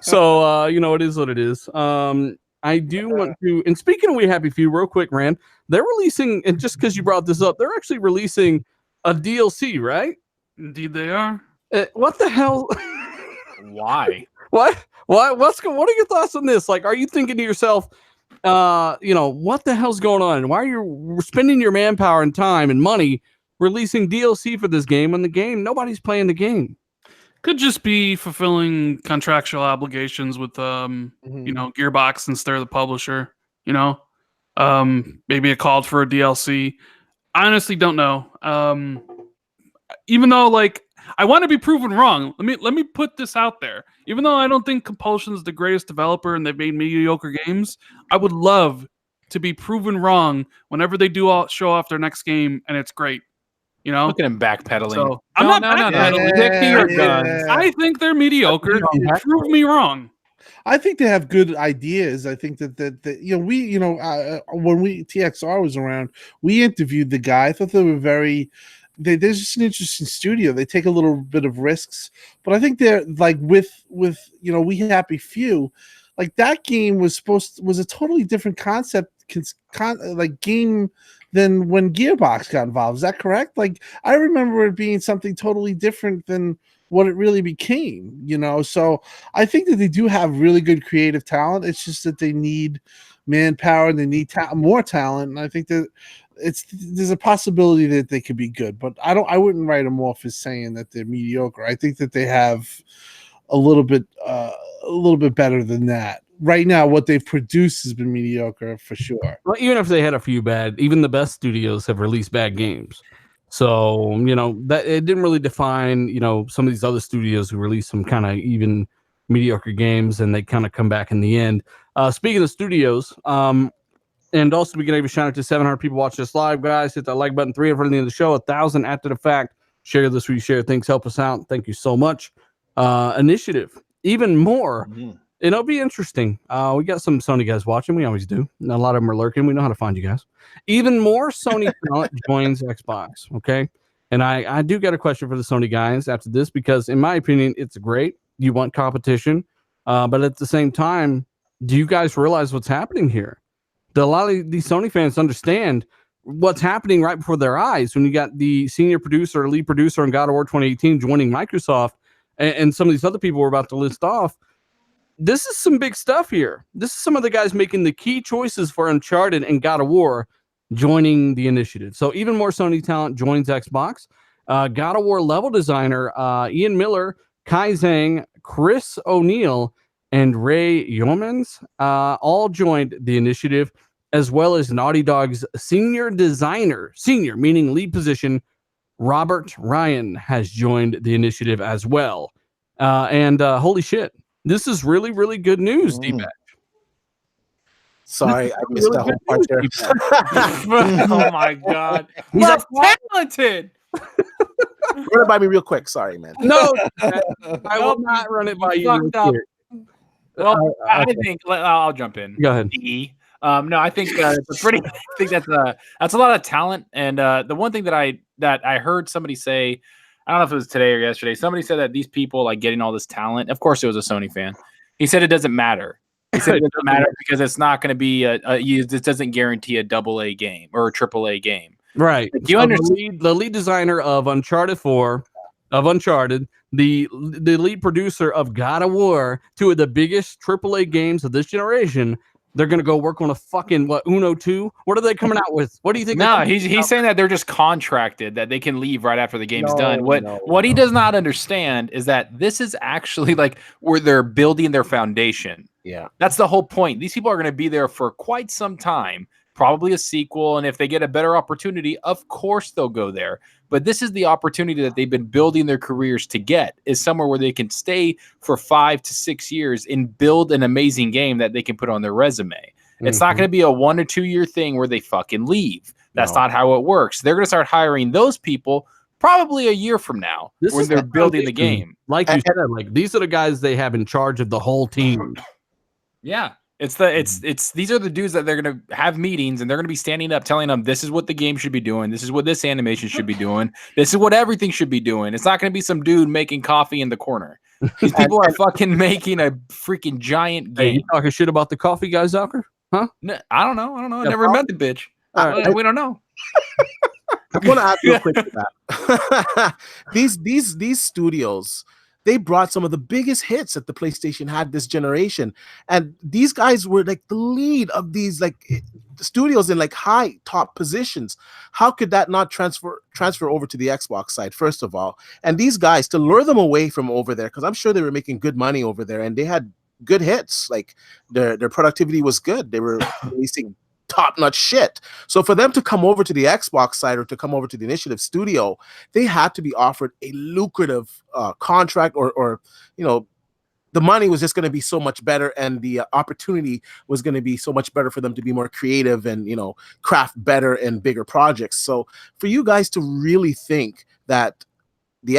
So it is what it is. I do want to, and speaking of We Happy Few, real quick, Rand, they're releasing, and just because you brought this up, they're actually releasing a DLC, right? Indeed, they are. What the hell? Why? What are your thoughts on this? Like, are you thinking to yourself, what the hell's going on? Why are you spending your manpower and time and money releasing DLC for this game when nobody's playing the game? Could just be fulfilling contractual obligations with Gearbox, since they're the publisher. Maybe it called for a DLC. I honestly don't know. Even though, I want to be proven wrong. Let me put this out there. Even though I don't think Compulsion is the greatest developer and they've made mediocre games, I would love to be proven wrong whenever they do show off their next game and it's great. Look at him backpedaling. So, I'm not backpedaling. Stick to your guns. I think they're mediocre. Prove me wrong. I think they have good ideas. I think that when TXR was around, we interviewed the guy. I thought they were they're just an interesting studio. They take a little bit of risks, but I think they're with We Happy Few, that game was a totally different concept, game than when Gearbox got involved. Is that correct? I remember it being something totally different than what it really became, So I think that they do have really good creative talent. It's just that they need manpower and they need more talent. And I think that there's a possibility that they could be good, but I wouldn't write them off as saying that they're mediocre. I think that they have a little bit better than that. Right now, what they've produced has been mediocre for sure. Well, even if they had a few bad, even the best studios have released bad games. So, that it didn't really define, some of these other studios who release some kind of even mediocre games and they kind of come back in the end. Speaking of studios, and also we can give a shout out to 700 people watching us live, guys. Hit that like button, 300 for the end of the show, 1,000 after the fact. Share this where you share things, help us out. Thank you so much. Initiative, even more. Mm-hmm. It'll be interesting. We got some Sony guys watching. We always do. A lot of them are lurking. We know how to find you guys. Even more Sony talent joins Xbox. Okay. And I do get a question for the Sony guys after this, because in my opinion, it's great. You want competition. But at the same time, do you guys realize what's happening here? A lot of these Sony fans understand what's happening right before their eyes when you got the senior producer, lead producer on God of War 2018 joining Microsoft, and some of these other people we're about to list off. This is some big stuff here. This is some of the guys making the key choices for Uncharted and God of War joining the initiative. So even more Sony talent joins Xbox. God of War level designer Ian Miller, Kai Zhang, Chris O'Neill, and Ray Yeomans all joined the initiative, as well as Naughty Dog's senior designer, senior meaning lead position, Robert Ryan has joined the initiative as well. And holy shit, this is really, really good news, D-Batch. Sorry, I missed that whole part there. Oh my god. He's talented. Run it by me real quick. Sorry, man. No, I will not run it by you. Well, I think I'll jump in. Go ahead. No, I think it's pretty. I think that's a lot of talent. And the one thing that I heard somebody say, I don't know if it was today or yesterday. Somebody said that these people getting all this talent. Of course, it was a Sony fan. He said it doesn't matter. He said it doesn't matter because it's not going to be it doesn't guarantee a AA game or a AAA game. Right. You understand? The lead designer of Uncharted 4, the lead producer of God of War, two of the biggest AAA games of this generation, they're going to go work on a fucking Uno 2. What are they coming out with? What do you think? No, he's saying that they're just contracted, that they can leave right after the game's done. What he does not understand is that this is actually like where they're building their foundation. Yeah, that's the whole point. These people are going to be there for quite some time, probably a sequel, and if they get a better opportunity, of course they'll go there. But this is the opportunity that they've been building their careers to get, is somewhere where they can stay for 5 to 6 years and build an amazing game that they can put on their resume. It's not going to be a 1 or 2 year thing where they fucking leave. That's not how it works. They're going to start hiring those people probably a year from now when they're building the game. Like you said, like these are the guys they have in charge of the whole team. Yeah. These are the dudes that they're going to have meetings, and they're going to be standing up telling them this is what the game should be doing. This is what this animation should be doing. This is what everything should be doing. It's not going to be some dude making coffee in the corner. These people are fucking making a freaking giant game. Hey, you talking shit about the coffee guy, Zucker? Huh? No, I don't know. I never met the bitch. We don't know. I want to add real quick to that. These studios, they brought some of the biggest hits that the PlayStation had this generation, and these guys were like the lead of these like studios in like high top positions. How could that not transfer over to the Xbox side, first of all? And these guys, to lure them away from over there, because I'm sure they were making good money over there, and they had good hits. Like their productivity was good. They were releasing top-notch shit. So for them to come over to the Xbox side or to come over to the Initiative Studio, they had to be offered a lucrative contract, or the money was just going to be so much better, and the opportunity was going to be so much better for them to be more creative and craft better and bigger projects. So for you guys to really think that the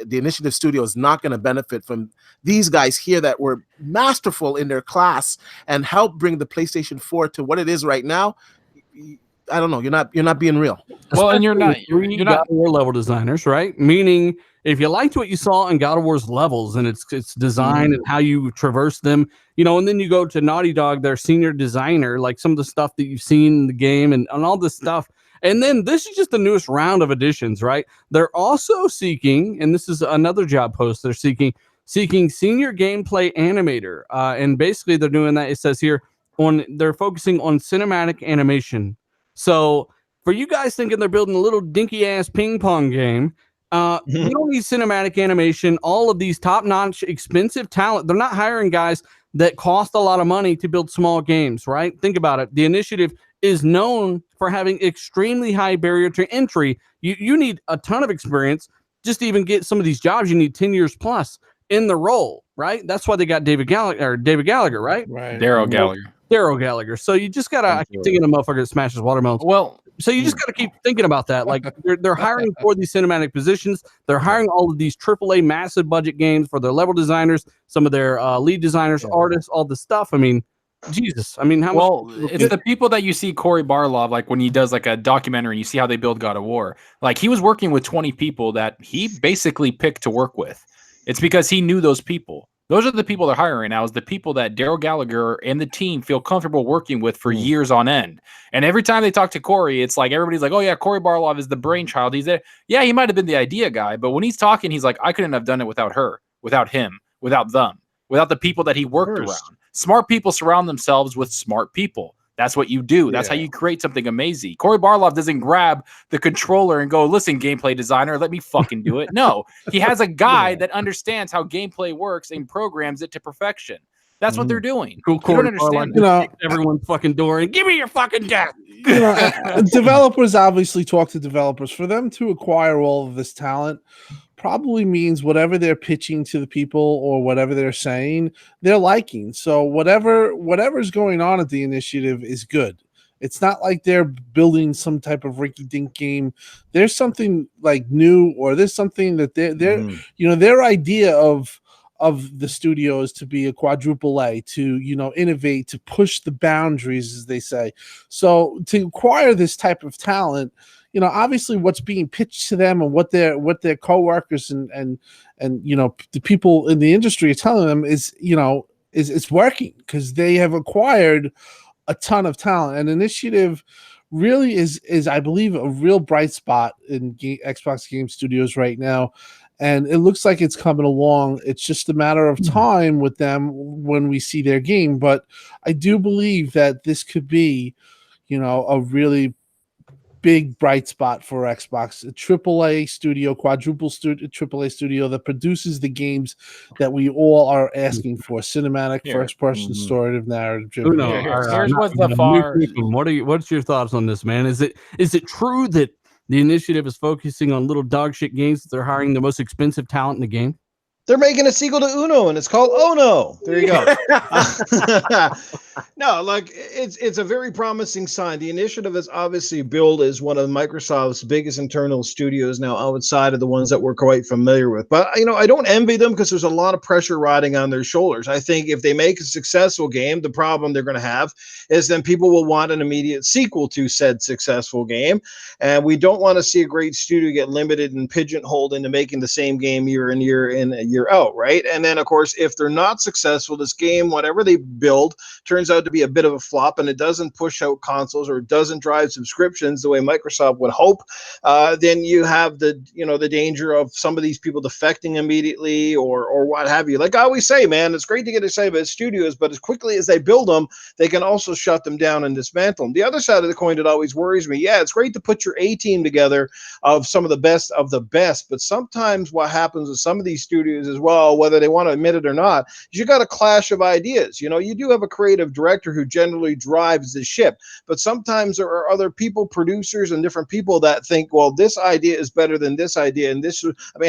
the Initiative Studio is not going to benefit from these guys here that were masterful in their class and help bring the PlayStation 4 to what it is right now, I don't know. You're not being real. Well, and you're not God of War level designers, right? Meaning, if you liked what you saw in God of War's levels and its design and how you traverse them, and then you go to Naughty Dog, their senior designer, like some of the stuff that you've seen in the game and all this stuff. And then this is just the newest round of additions, right? They're also seeking, and this is another job post, they're seeking senior gameplay animator. And basically they're doing that, it says here, they're focusing on cinematic animation. So for you guys thinking they're building a little dinky ass ping pong game, you don't need cinematic animation. All of these top-notch expensive talent, they're not hiring guys that cost a lot of money to build small games, right? Think about it. The Initiative is known for having extremely high barrier to entry. You need a ton of experience just to even get some of these jobs. You need 10 years plus in the role, right? That's why they got David Gallagher, right? Right. Daryl Gallagher. So you just gotta, I keep thinking of a motherfucker that smashes watermelons. Well, so you just gotta keep thinking about that. Like they're hiring for these cinematic positions. They're hiring all of these AAA massive budget games for their level designers, some of their lead designers, artists, all this stuff. I mean, Jesus. I mean, how much? It's the people that you see Corey Barlov, like when he does like a documentary and you see how they build God of War. Like he was working with 20 people that he basically picked to work with. It's because he knew those people. Those are the people they're hiring now, is the people that Daryl Gallagher and the team feel comfortable working with for years on end. And every time they talk to Corey, it's like everybody's like, oh yeah, Corey Barlov is the brainchild. He's there. Yeah, he might have been the idea guy, but when he's talking, he's like, I couldn't have done it without her, without him, without them, without the people that he worked around. Smart people surround themselves with smart people. That's what you do. That's how you create something amazing. Corey Barlov doesn't grab the controller and go, listen, gameplay designer, let me fucking do it. No, he has a guy that understands how gameplay works and programs it to perfection. That's what they're doing. Cool. You don't understand. Everyone's fucking door and give me your fucking death. Developers obviously talk to developers. For them to acquire all of this talent probably means whatever they're pitching to the people or whatever they're saying, they're liking. So whatever's going on at the Initiative is good. It's not like they're building some type of rinky-dink game. There's something like new, or there's something that they're their idea of the studio is to be a quadruple A, to innovate, to push the boundaries, as they say. So to acquire this type of talent, obviously what's being pitched to them and what their coworkers and the people in the industry are telling them is it's working, because they have acquired a ton of talent. And Initiative really is I believe a real bright spot in Xbox Game Studios right now. and it looks like it's coming along. It's just a matter of time with them when we see their game. But I do believe that this could be, a really big bright spot for Xbox, a AAA studio, AAA studio that produces the games that we all are asking for: cinematic, first-person story narrative. Here's what's the far. What's your thoughts on this, man? Is it true that the initiative is focusing on little dog shit games that they're hiring the most expensive talent in the game? They're making a sequel to Uno, and it's called Oh No. There you go. No, like it's a very promising sign. The initiative is obviously billed as one of Microsoft's biggest internal studios now, outside of the ones that we're quite familiar with. But I don't envy them because there's a lot of pressure riding on their shoulders. I think if they make a successful game, the problem they're going to have is then people will want an immediate sequel to said successful game, and we don't want to see a great studio get limited and pigeonholed into making the same game year in year out, right? And then, of course, if they're not successful, this game, whatever they build, turns out to be a bit of a flop, and it doesn't push out consoles or it doesn't drive subscriptions the way Microsoft would hope, then you have the danger of some of these people defecting immediately or what have you. Like I always say, man, it's great to get excited about studios, but as quickly as they build them, they can also shut them down and dismantle them. The other side of the coin that always worries me, it's great to put your A team together of some of the best, but sometimes what happens with some of these studios as well, whether they want to admit it or not, is you got a clash of ideas. You do have a creative director who generally drives the ship, but sometimes there are other people, producers and different people that think, well, this idea is better than this idea. And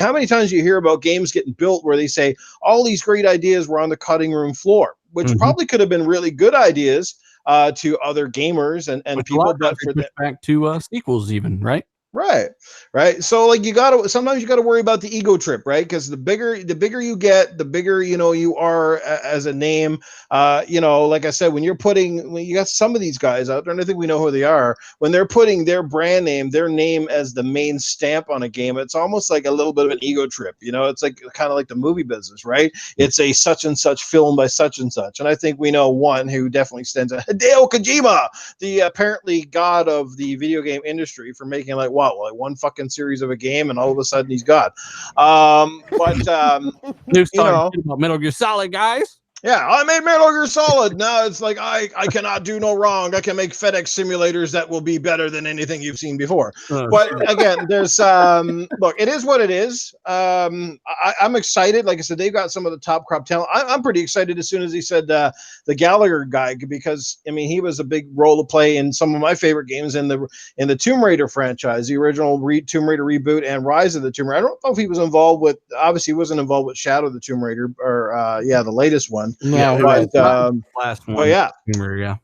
how many times you hear about games getting built where they say all these great ideas were on the cutting room floor, which probably could have been really good ideas to other gamers and people, but for back to sequels even, right? Right. So like sometimes you gotta worry about the ego trip, right? Because the bigger you get, the bigger you are as a name. Like I said, when you got some of these guys out there, and I think we know who they are, when they're putting their brand name, their name as the main stamp on a game, it's almost like a little bit of an ego trip. It's like kind of like the movie business, right? It's a such and such film by such and such, and I think we know one who definitely stands out: Hideo Kojima, the apparently god of the video game industry, for making like one fucking series of a game, and all of a sudden he's God. New about Metal Gear Solid, guys. Yeah, I made Metal Gear Solid. Now it's like I cannot do no wrong. I can make FedEx simulators that will be better than anything you've seen before. But again, there's look, it is what it is. I'm excited. Like I said, they've got some of the top crop talent. I'm pretty excited as soon as he said the Gallagher guy, because he was a big role to play in some of my favorite games in the Tomb Raider franchise, the original Tomb Raider reboot and Rise of the Tomb Raider. I don't know if he was involved with. Obviously, he wasn't involved with Shadow of the Tomb Raider or the latest one. No, but last one. Oh yeah. Yeah.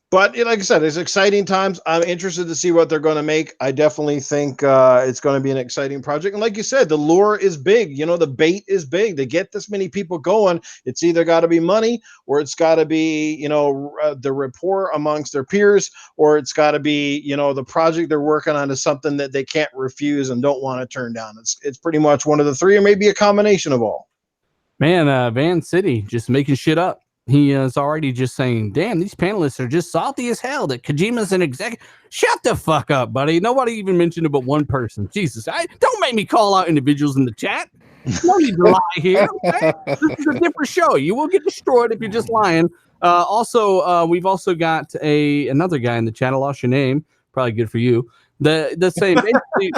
But like I said, it's exciting times. I'm interested to see what they're going to make. I definitely think it's going to be an exciting project. And like you said, the lure is big. The bait is big. To get this many people going, it's either got to be money, or it's got to be, the rapport amongst their peers, or it's got to be, the project they're working on is something that they can't refuse and don't want to turn down. It's pretty much one of the three, or maybe a combination of all. Man, Van City just making shit up. He is already just saying, damn, these panelists are just salty as hell that Kojima's an exec. Shut the fuck up, buddy. Nobody even mentioned it but one person. Jesus, don't make me call out individuals in the chat. No need to lie here. Okay? This is a different show. You will get destroyed if you're just lying. We've also got another guy in the chat. I lost your name. Probably good for you. The same.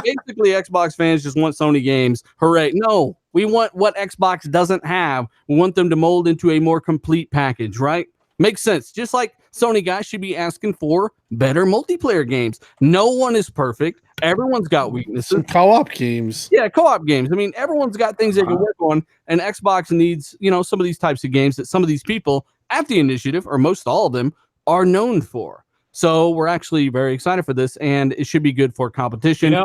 Basically, Xbox fans just want Sony games. Hooray. No, we want what Xbox doesn't have. We want them to mold into a more complete package, right? Makes sense. Just like Sony guys should be asking for better multiplayer games. No one is perfect. Everyone's got weaknesses. Some co-op games. Yeah, co-op games. Everyone's got things they can work on, and Xbox needs, some of these types of games that some of these people at the initiative, or most all of them, are known for. So we're actually very excited for this, and it should be good for competition.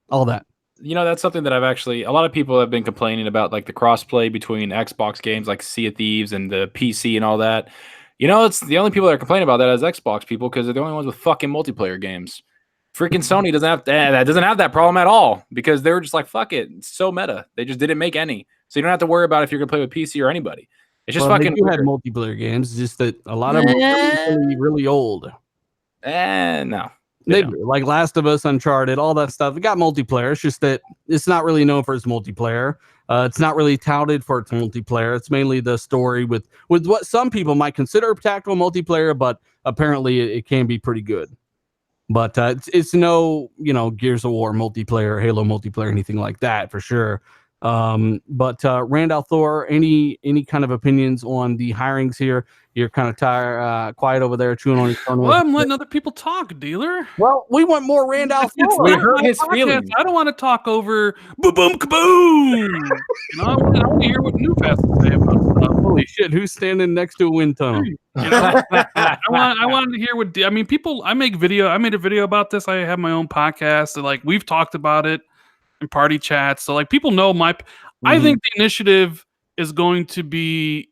All that. That's something that a lot of people have been complaining about, like the crossplay between Xbox games like Sea of Thieves and the PC and all that. It's the only people that are complaining about that as Xbox people, because they're the only ones with fucking multiplayer games. Freaking Sony doesn't have that problem at all, because they were just like, fuck it. It's so meta. They just didn't make any. So you don't have to worry about if you're going to play with PC or anybody. It's just fucking. You had multiplayer games, just that a lot of them are really, really old. No. They do. Like Last of Us, Uncharted, all that stuff. It got multiplayer. It's just that it's not really known for its multiplayer. It's not really touted for its multiplayer. It's mainly the story with what some people might consider tactical multiplayer, but apparently it can be pretty good. But it's no, Gears of War multiplayer, Halo multiplayer, anything like that for sure. But Randall Thor, any kind of opinions on the hirings here? You're kind of quiet over there, chewing on your phone. Well, I'm letting other people talk, dealer. Well, we want more Randall Thor. We hurt his feelings. I don't want to talk over boom, boom, kaboom. I want to hear what New Fast to say about stuff. Holy shit, who's standing next to a wind tunnel? I wanted to hear what. I mean, people. I made a video about this. I have my own podcast, and we've talked about it in party chats. So people know my. I think the initiative is going to be.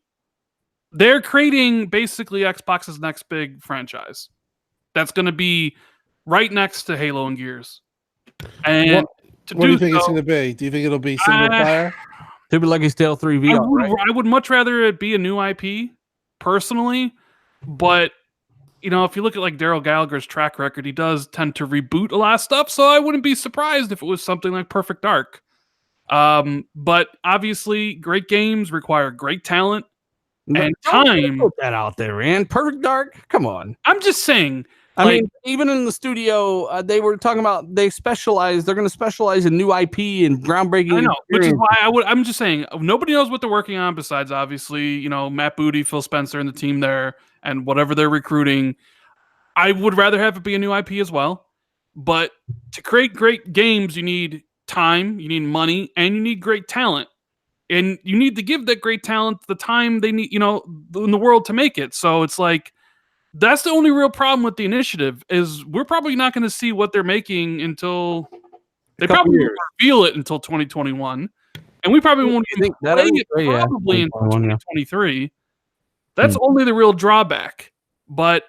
They're creating basically Xbox's next big franchise. That's going to be right next to Halo and Gears. And what do you think it's going to be? Do you think it'll be single player? It'll be Lucky's Tale 3 VR. I would much rather it be a new IP, personally. But if you look at Daryl Gallagher's track record, he does tend to reboot a lot of stuff. So I wouldn't be surprised if it was something like Perfect Dark. But obviously, great games require great talent. And time. Put that out there, man. Perfect Dark. Come on. I'm just saying. I mean, even in the studio, they were talking about they're going to specialize in new IP and groundbreaking. I know, which is why I'm just saying nobody knows what they're working on besides obviously, Matt Booty, Phil Spencer, and the team there, and whatever they're recruiting. I would rather have it be a new IP as well. But to create great games, you need time, you need money, and you need great talent. And you need to give that great talent the time they need, in the world to make it. So it's that's the only real problem with the initiative is we're probably not going to see what they're making until they probably won't reveal it until 2021. And we probably won't even play it probably until 2023. That's only the real drawback. But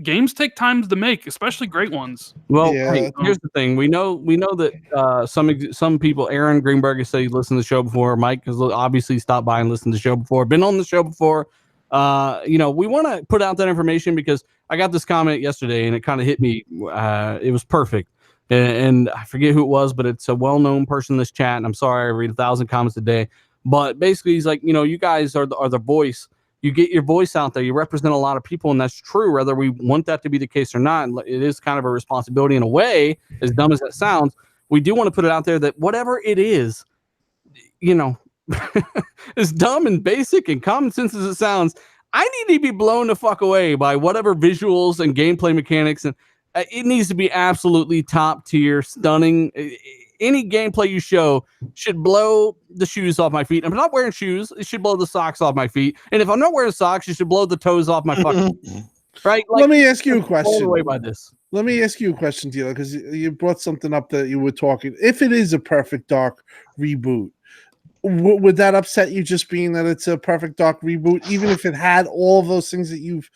games take time to make, especially great ones. Well, hey, here's the thing: we know that some people, Aaron Greenberg, has said he listened to the show before. Mike has obviously stopped by and listened to the show before. Been on the show before. We want to put out that information because I got this comment yesterday and it kind of hit me. It was perfect, and I forget who it was, but it's a well-known person in this chat. And I'm sorry, I read 1,000 comments a day, but basically he's like, you guys are the voice. You get your voice out there. You represent a lot of people, and that's true, whether we want that to be the case or not. It is kind of a responsibility in a way, as dumb as that sounds. We do want to put it out there that whatever it is, as dumb and basic and common sense as it sounds, I need to be blown the fuck away by whatever visuals and gameplay mechanics, and it needs to be absolutely top tier, stunning. Any gameplay you show should blow the shoes off my feet. If I'm not wearing shoes, it should blow the socks off my feet. And if I'm not wearing socks, it should blow the toes off my fucking feet. Right? Let me ask you a question. Away by this. Let me ask you a question, Dealer, because you brought something up that you were talking. If it is a Perfect Dark reboot, would that upset you just being that it's a Perfect Dark reboot, even if it had all of those things that you've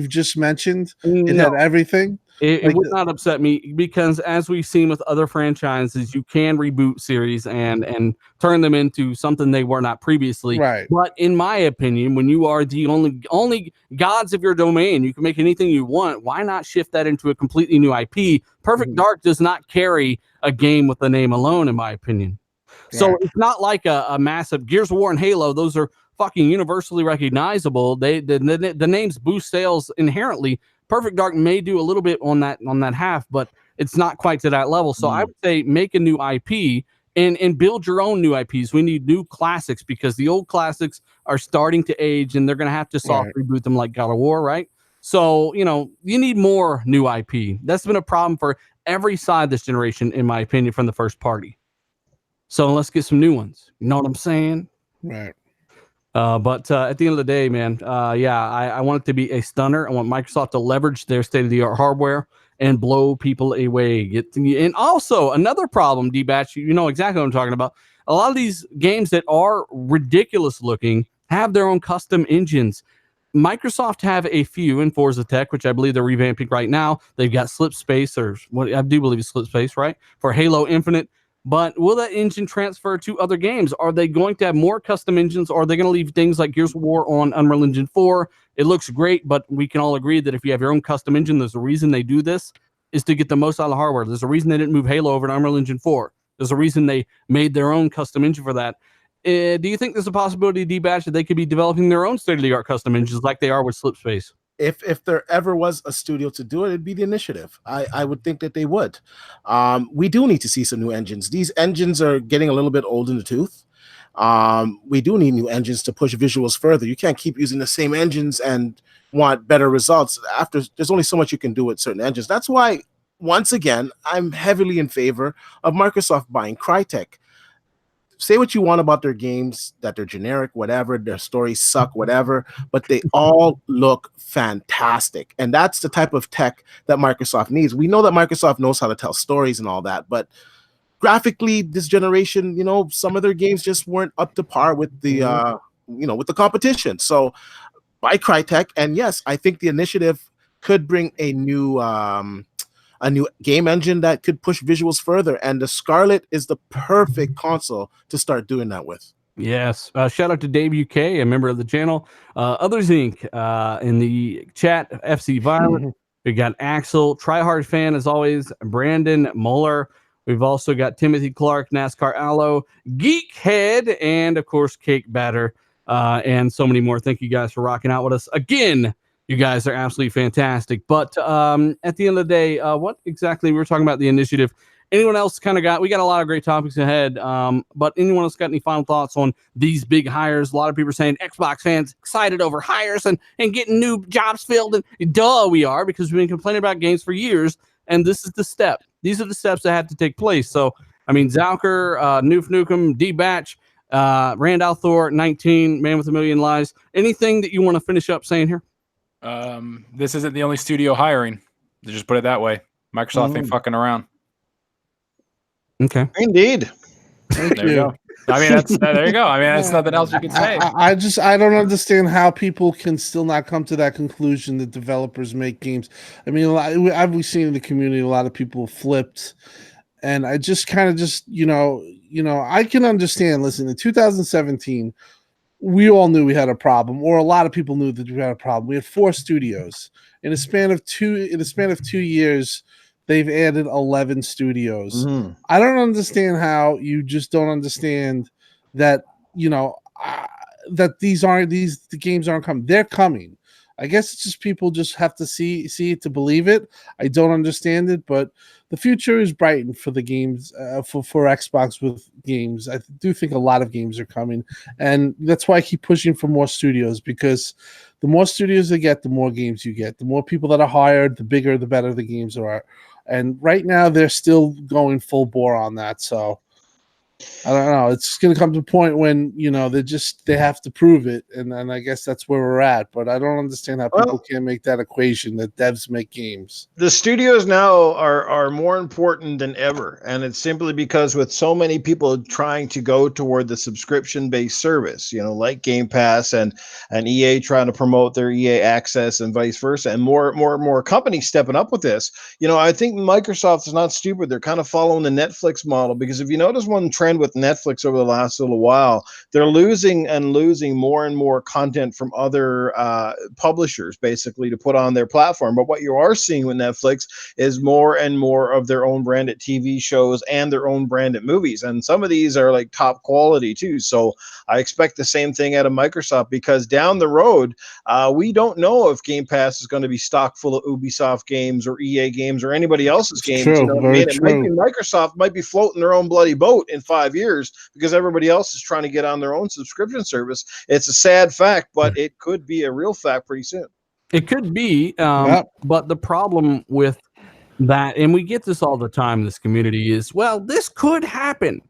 just mentioned? It had everything. It would not upset me because, as we've seen with other franchises, you can reboot series and turn them into something they were not previously. Right. But in my opinion, when you are the only gods of your domain, you can make anything you want. Why not shift that into a completely new IP? Perfect Dark does not carry a game with the name alone, in my opinion. Yeah. So it's not like a massive Gears of War and Halo. Those are fucking universally recognizable. The names boost sales inherently. Perfect Dark may do a little bit on that half, but it's not quite to that level. So I would say make a new IP and build your own new IPs. We need new classics because the old classics are starting to age and they're going to have to soft reboot them like God of War, right? So, you need more new IP. That's been a problem for every side this generation, in my opinion, from the first party. So let's get some new ones. You know what I'm saying? Right. But at the end of the day, man, I want it to be a stunner. I want Microsoft to leverage their state-of-the-art hardware and blow people away. And also, another problem, D-Batch, you know exactly what I'm talking about. A lot of these games that are ridiculous looking have their own custom engines. Microsoft have a few in Forza Tech, which I believe they're revamping right now. They've got Slip Space, or what I do believe is Slip Space, right? For Halo Infinite. But will that engine transfer to other games? Are they going to have more custom engines, or are they going to leave things like Gears of War on Unreal Engine 4? It looks great, but we can all agree that if you have your own custom engine, there's a reason they do this. is to get the most out of the hardware. There's a reason they didn't move Halo over to Unreal Engine 4. There's a reason they made their own custom engine for that. Do you think there's a possibility, D-Batch, that they could be developing their own state-of-the-art custom engines like they are with Slipspace? If there ever was a studio to do it, it'd be the Initiative. I would think that they would. We do need to see some new engines. These engines are getting a little bit old in the tooth. We do need new engines to push visuals further. You can't keep using the same engines and want better results. After there's only so much you can do with certain engines. That's why, once again, I'm heavily in favor of Microsoft buying Crytek. Say what you want about their games, that they're generic, whatever, their stories suck, whatever, but they all look fantastic. And that's the type of tech that Microsoft needs. We know that Microsoft knows how to tell stories and all that, but graphically, this generation, some of their games just weren't up to par with the, with the competition. So by Crytek, and yes, I think the Initiative could bring a new game engine that could push visuals further, and the Scarlett is the perfect console to start doing that with. Yes. Shout out to Dave UK, a member of the channel. Others Inc. In the chat, FC Violent. We got Axel, Tryhard Fan as always, Brandon Muller. We've also got Timothy Clark, NASCAR Aloe, Geekhead, and of course Cake Batter, and so many more. Thank you guys for rocking out with us again. You guys are absolutely fantastic. But at the end of the day, what exactly we were talking about the Initiative? Anyone else we got a lot of great topics ahead. But anyone else got any final thoughts on these big hires? A lot of people are saying Xbox fans excited over hires and getting new jobs filled. And duh, we are, because we've been complaining about games for years. And this is the step. These are the steps that have to take place. So, I mean, Zalker, Noof Nukem, D-Batch, Randall Thor, 19, Man with a Million Lies. Anything that you want to finish up saying here? This isn't the only studio hiring. Just put it that way. Microsoft ain't fucking around. Okay. Indeed. Thank There you go. I mean, there you go. I mean, that's nothing else you can say. I don't understand how people can still not come to that conclusion that developers make games. I mean, we've seen in the community a lot of people flipped, and I just kind of I can understand. Listen, in 2017, we all knew we had a problem, or a lot of people knew that we had a problem. We had 4 studios in a span of 2 years. They've added 11 studios. Mm-hmm. I don't understand how you just don't understand that, that the games aren't coming. They're coming. I guess it's just people just have to see it to believe it. I don't understand it, but the future is brightened for the games, for Xbox with games. I do think a lot of games are coming, and that's why I keep pushing for more studios, because the more studios they get, the more games you get. The more people that are hired, the bigger, the better the games are. And right now, they're still going full bore on that. So I don't know. It's going to come to a point when they have to prove it, and I guess that's where we're at. But I don't understand how people can't make that equation that devs make games. The studios now are more important than ever, and it's simply because with so many people trying to go toward the subscription-based service, like Game Pass and EA trying to promote their EA Access and vice versa, and more companies stepping up with this. I think Microsoft is not stupid. They're kind of following the Netflix model, because if you notice one trend with Netflix over the last little while, they're losing more and more content from other publishers, basically, to put on their platform. But what you are seeing with Netflix is more and more of their own branded TV shows and their own branded movies, and some of these are like top quality too. So I expect the same thing out of Microsoft, because down the road, we don't know if Game Pass is going to be stocked full of Ubisoft games or EA games or anybody else's games. True, Microsoft might be floating their own bloody boat in 5 years because everybody else is trying to get on their own subscription service. It's a sad fact, but it could be a real fact pretty soon. It could be, but the problem with that, and we get this all the time in this community, is, well, this could happen.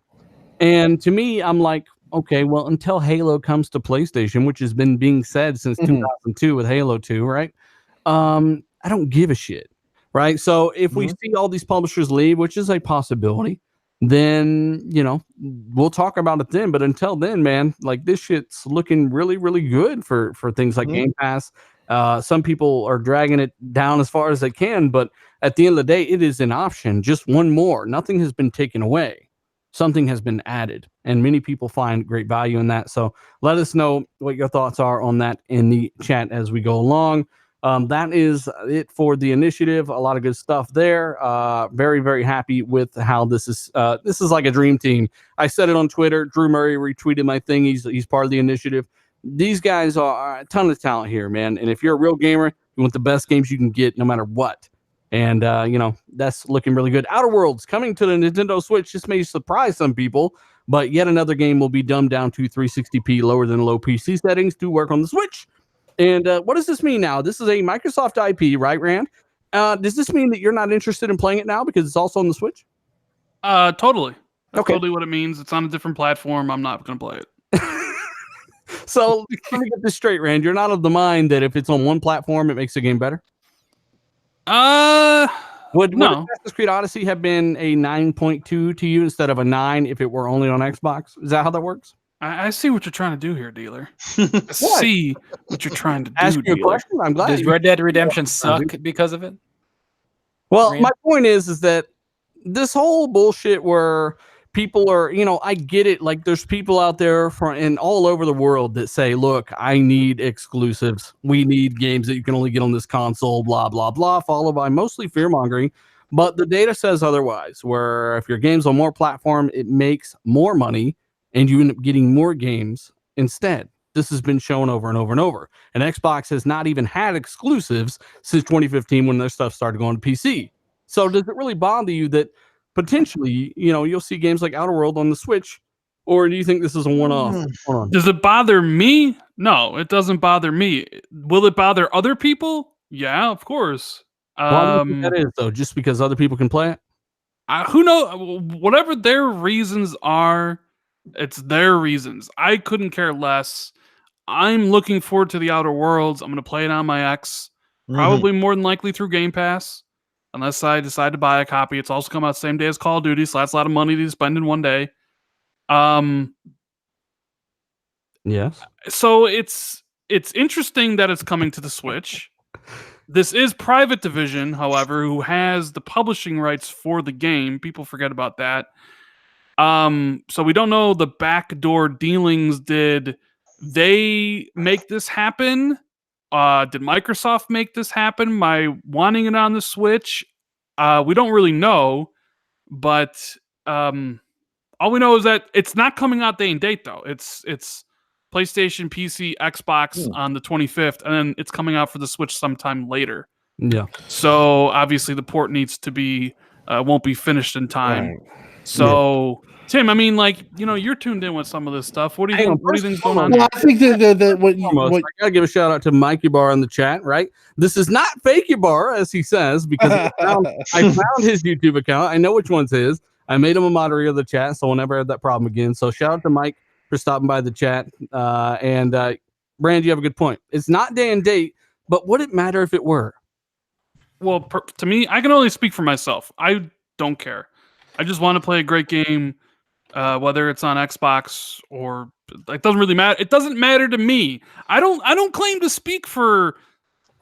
And to me, I'm like, okay, well, until Halo comes to PlayStation, which has been being said since 2002 with Halo 2, right? I don't give a shit, right? So if we see all these publishers leave, which is a possibility, then we'll talk about it then. But until then, man, like, this shit's looking really, really good for things like Game Pass. Some people are dragging it down as far as they can, but at the end of the day, it is an option. Just one more. Nothing has been taken away. Something has been added, and many people find great value in that. So let us know what your thoughts are on that in the chat as we go along. That is it for the initiative. A lot of good stuff there. Very, very happy with how this is. This is like a dream team. I said it on Twitter. Drew Murray retweeted my thing. He's part of the initiative. These guys are a ton of talent here, man. And if you're a real gamer, you want the best games you can get no matter what. And, that's looking really good. Outer Worlds coming to the Nintendo Switch. This may surprise some people, but yet another game will be dumbed down to 360p, lower than low PC settings to work on the Switch. And what does this mean now? This is a Microsoft IP, right, Rand? Does this mean that you're not interested in playing it now because it's also on the Switch? Totally. That's Okay. totally what it means. It's on a different platform. I'm not going to play it. So let me get this straight, Rand. You're not of the mind that if it's on one platform, it makes the game better? Would no. Assassin's Creed Odyssey have been a 9.2 to you instead of a 9 if it were only on Xbox? Is that how that works? I see what you're trying to do here, dealer. I see what you're trying to do, Ask you a dealer. question. I'm glad. Does Red Dead Redemption suck because of it? Well, Rand? my point is that this whole bullshit where people are, I get it. Like there's people out there and all over the world that say, look, I need exclusives. We need games that you can only get on this console, blah, blah, blah, followed by mostly fear mongering. But the data says otherwise, where if your game's on more platform, it makes more money and you end up getting more games instead. This has been shown over and over and over. And Xbox has not even had exclusives since 2015 when their stuff started going to PC. So does it really bother you that potentially, you'll see games like Outer World on the Switch, or do you think this is a one-off? Hold on. Does it bother me? No, it doesn't bother me. Will it bother other people? Yeah, of course. Why do you think that is, though? Just because other people can play it? Who knows? Whatever their reasons are, it's their reasons. I couldn't care less. I'm looking forward to the Outer Worlds. I'm going to play it on my X, probably more than likely through Game Pass. Unless I decide to buy a copy. It's also come out the same day as Call of Duty, so that's a lot of money to spend in one day. Yes. So it's interesting that it's coming to the Switch. This is Private Division, however, who has the publishing rights for the game. People forget about that. So we don't know the backdoor dealings. Did they make this happen? Did Microsoft make this happen by wanting it on the Switch? We don't really know, but all we know is that it's not coming out day and date, though. It's PlayStation, PC, Xbox on the 25th, and then it's coming out for the Switch sometime later. Yeah. So obviously the port needs to be won't be finished in time. Right. So. Yeah. Tim, I mean, you're tuned in with some of this stuff. What do you think? What do you think's going on? Well, I think that what I gotta give a shout out to Mikey Bar in the chat, right? This is not Fakey Bar, as he says, because I found his YouTube account. I know which one's his. I made him a moderator of the chat, so we'll never have that problem again. So shout out to Mike for stopping by the chat. And Brand, you have a good point. It's not day and date, but would it matter if it were? Well, to me, I can only speak for myself. I don't care. I just want to play a great game. Whether it's on Xbox or it doesn't really matter. It doesn't matter to me. I don't claim to speak for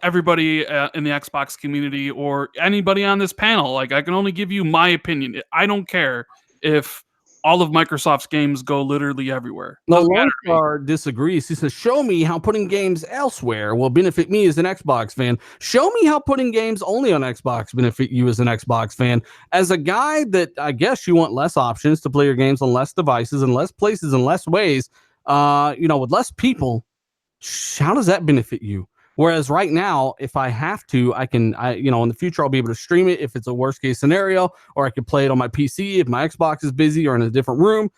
everybody in the Xbox community or anybody on this panel. I can only give you my opinion. I don't care if all of Microsoft's games go literally everywhere. No, Longcar disagrees. He says, show me how putting games elsewhere will benefit me as an Xbox fan. Show me how putting games only on Xbox benefit you as an Xbox fan. As a guy that I guess you want less options to play your games on less devices and less places and less ways, with less people, how does that benefit you? Whereas right now, if I have to, I can, in the future, I'll be able to stream it if it's a worst case scenario, or I can play it on my PC if my Xbox is busy or in a different room.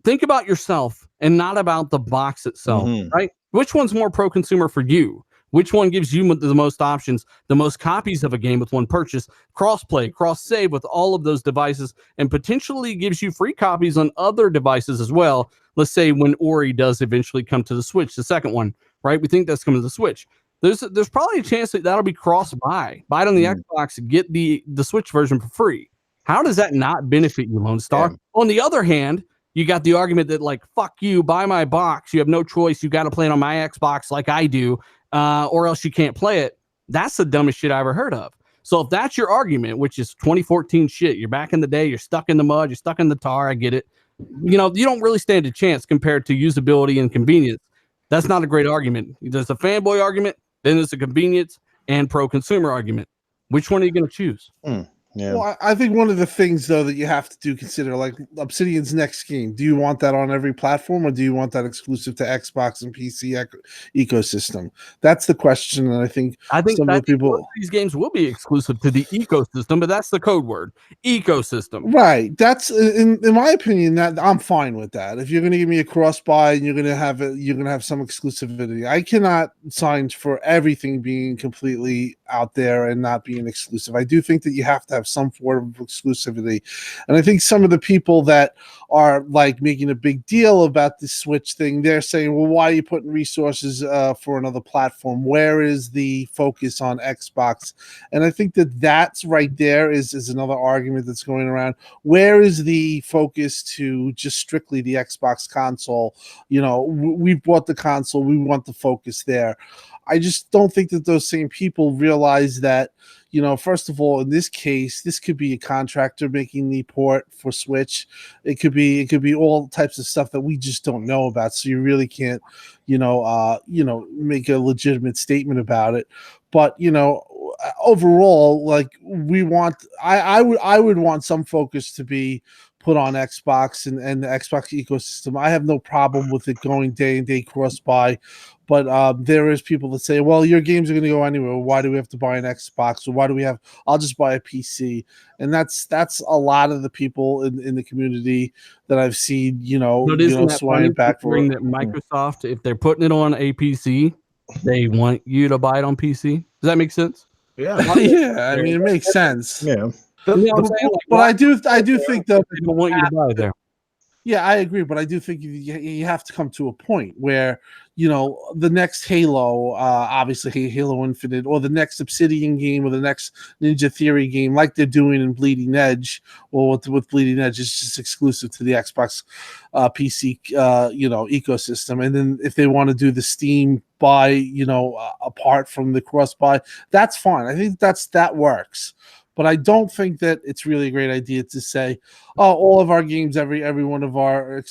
Think about yourself and not about the box itself, right? Which one's more pro-consumer for you? Which one gives you the most options, the most copies of a game with one purchase, cross-play, cross-save with all of those devices, and potentially gives you free copies on other devices as well? Let's say when Ori does eventually come to the Switch, the second one, right? We think that's coming to the Switch. There's probably a chance that that'll be cross-buy. Buy it on the Xbox, get the Switch version for free. How does that not benefit you, Lone Star? Yeah. On the other hand, you got the argument that, fuck you, buy my box. You have no choice. You got to play it on my Xbox like I do, or else you can't play it. That's the dumbest shit I ever heard of. So if that's your argument, which is 2014 shit, you're back in the day, you're stuck in the mud, you're stuck in the tar, I get it. You don't really stand a chance compared to usability and convenience. That's not a great argument. There's a fanboy argument. Then there's a convenience, and pro-consumer argument. Which one are you going to choose? Yeah. Well, I think one of the things though that you have to consider, like Obsidian's next game, do you want that on every platform or do you want that exclusive to Xbox and PC ecosystem? That's the question, and I think some of the people, these games will be exclusive to the ecosystem, but that's the code word, ecosystem. right? That's in my opinion that I'm fine with that. If you're going to give me a cross buy and you're going to have some exclusivity, I cannot sign for everything being completely out there and not being exclusive. I do think that you have to have some form of exclusivity, and I think some of the people that are like making a big deal about the Switch thing, they're saying, well, why are you putting resources for another platform? Where is the focus on Xbox? And I think that that's right there is another argument that's going around. Where is the focus to just strictly the Xbox console? You know, we bought the console, we want the focus there. I just don't think that those same people realize that, you know, first of all, in this case, this could be a contractor making the port for Switch. It could be all types of stuff that we just don't know about. So you really can't, make a legitimate statement about it. But, you know, overall, like I would want some focus to be put on Xbox and the Xbox ecosystem. I have no problem with it going day and day cross buy, but there is people that say, well, your games are going to go anywhere. Why do we have to buy an Xbox? Or why do we have? I'll just buy a PC. And that's a lot of the people in the community that I've seen, swaying back for that Microsoft, if they're putting it on a PC, they want you to buy it on PC. Does that make sense? Yeah, yeah. I mean, it makes sense. Yeah. But I do think though they don't want you to buy it there. Yeah, I agree, but I do think you have to come to a point where, you know, the next Halo, obviously Halo Infinite, or the next Obsidian game, or the next Ninja Theory game, like they're doing in Bleeding Edge, or with Bleeding Edge, it's just exclusive to the Xbox PC, ecosystem. And then if they want to do the Steam buy, apart from the cross buy, that's fine. I think that works. But I don't think that it's really a great idea to say, oh, all of our games, every one of our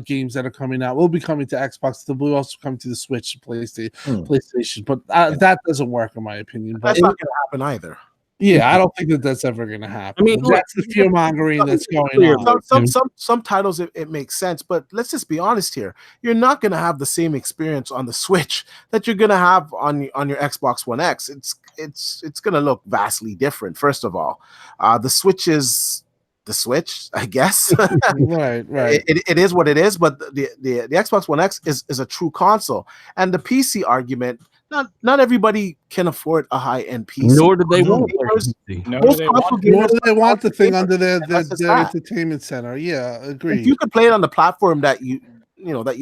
games that are coming out will be coming to Xbox. They'll be also coming to the Switch, PlayStation. But that doesn't work, in my opinion. But that's not going to happen either. Yeah, I don't think that's ever going to happen. I mean, that's the fear mongering that's going on. Some titles it makes sense, but let's just be honest here. You're not going to have the same experience on the Switch that you're going to have on your Xbox One X. It's going to look vastly different. First of all, the Switch is the Switch, I guess. Right. It is what it is, but the Xbox One X is a true console, and the PC argument. Not everybody can afford a high-end PC. Nor do they want it. Nor do they want the thing under their entertainment center. Yeah, agreed. If you could play it on the platform that you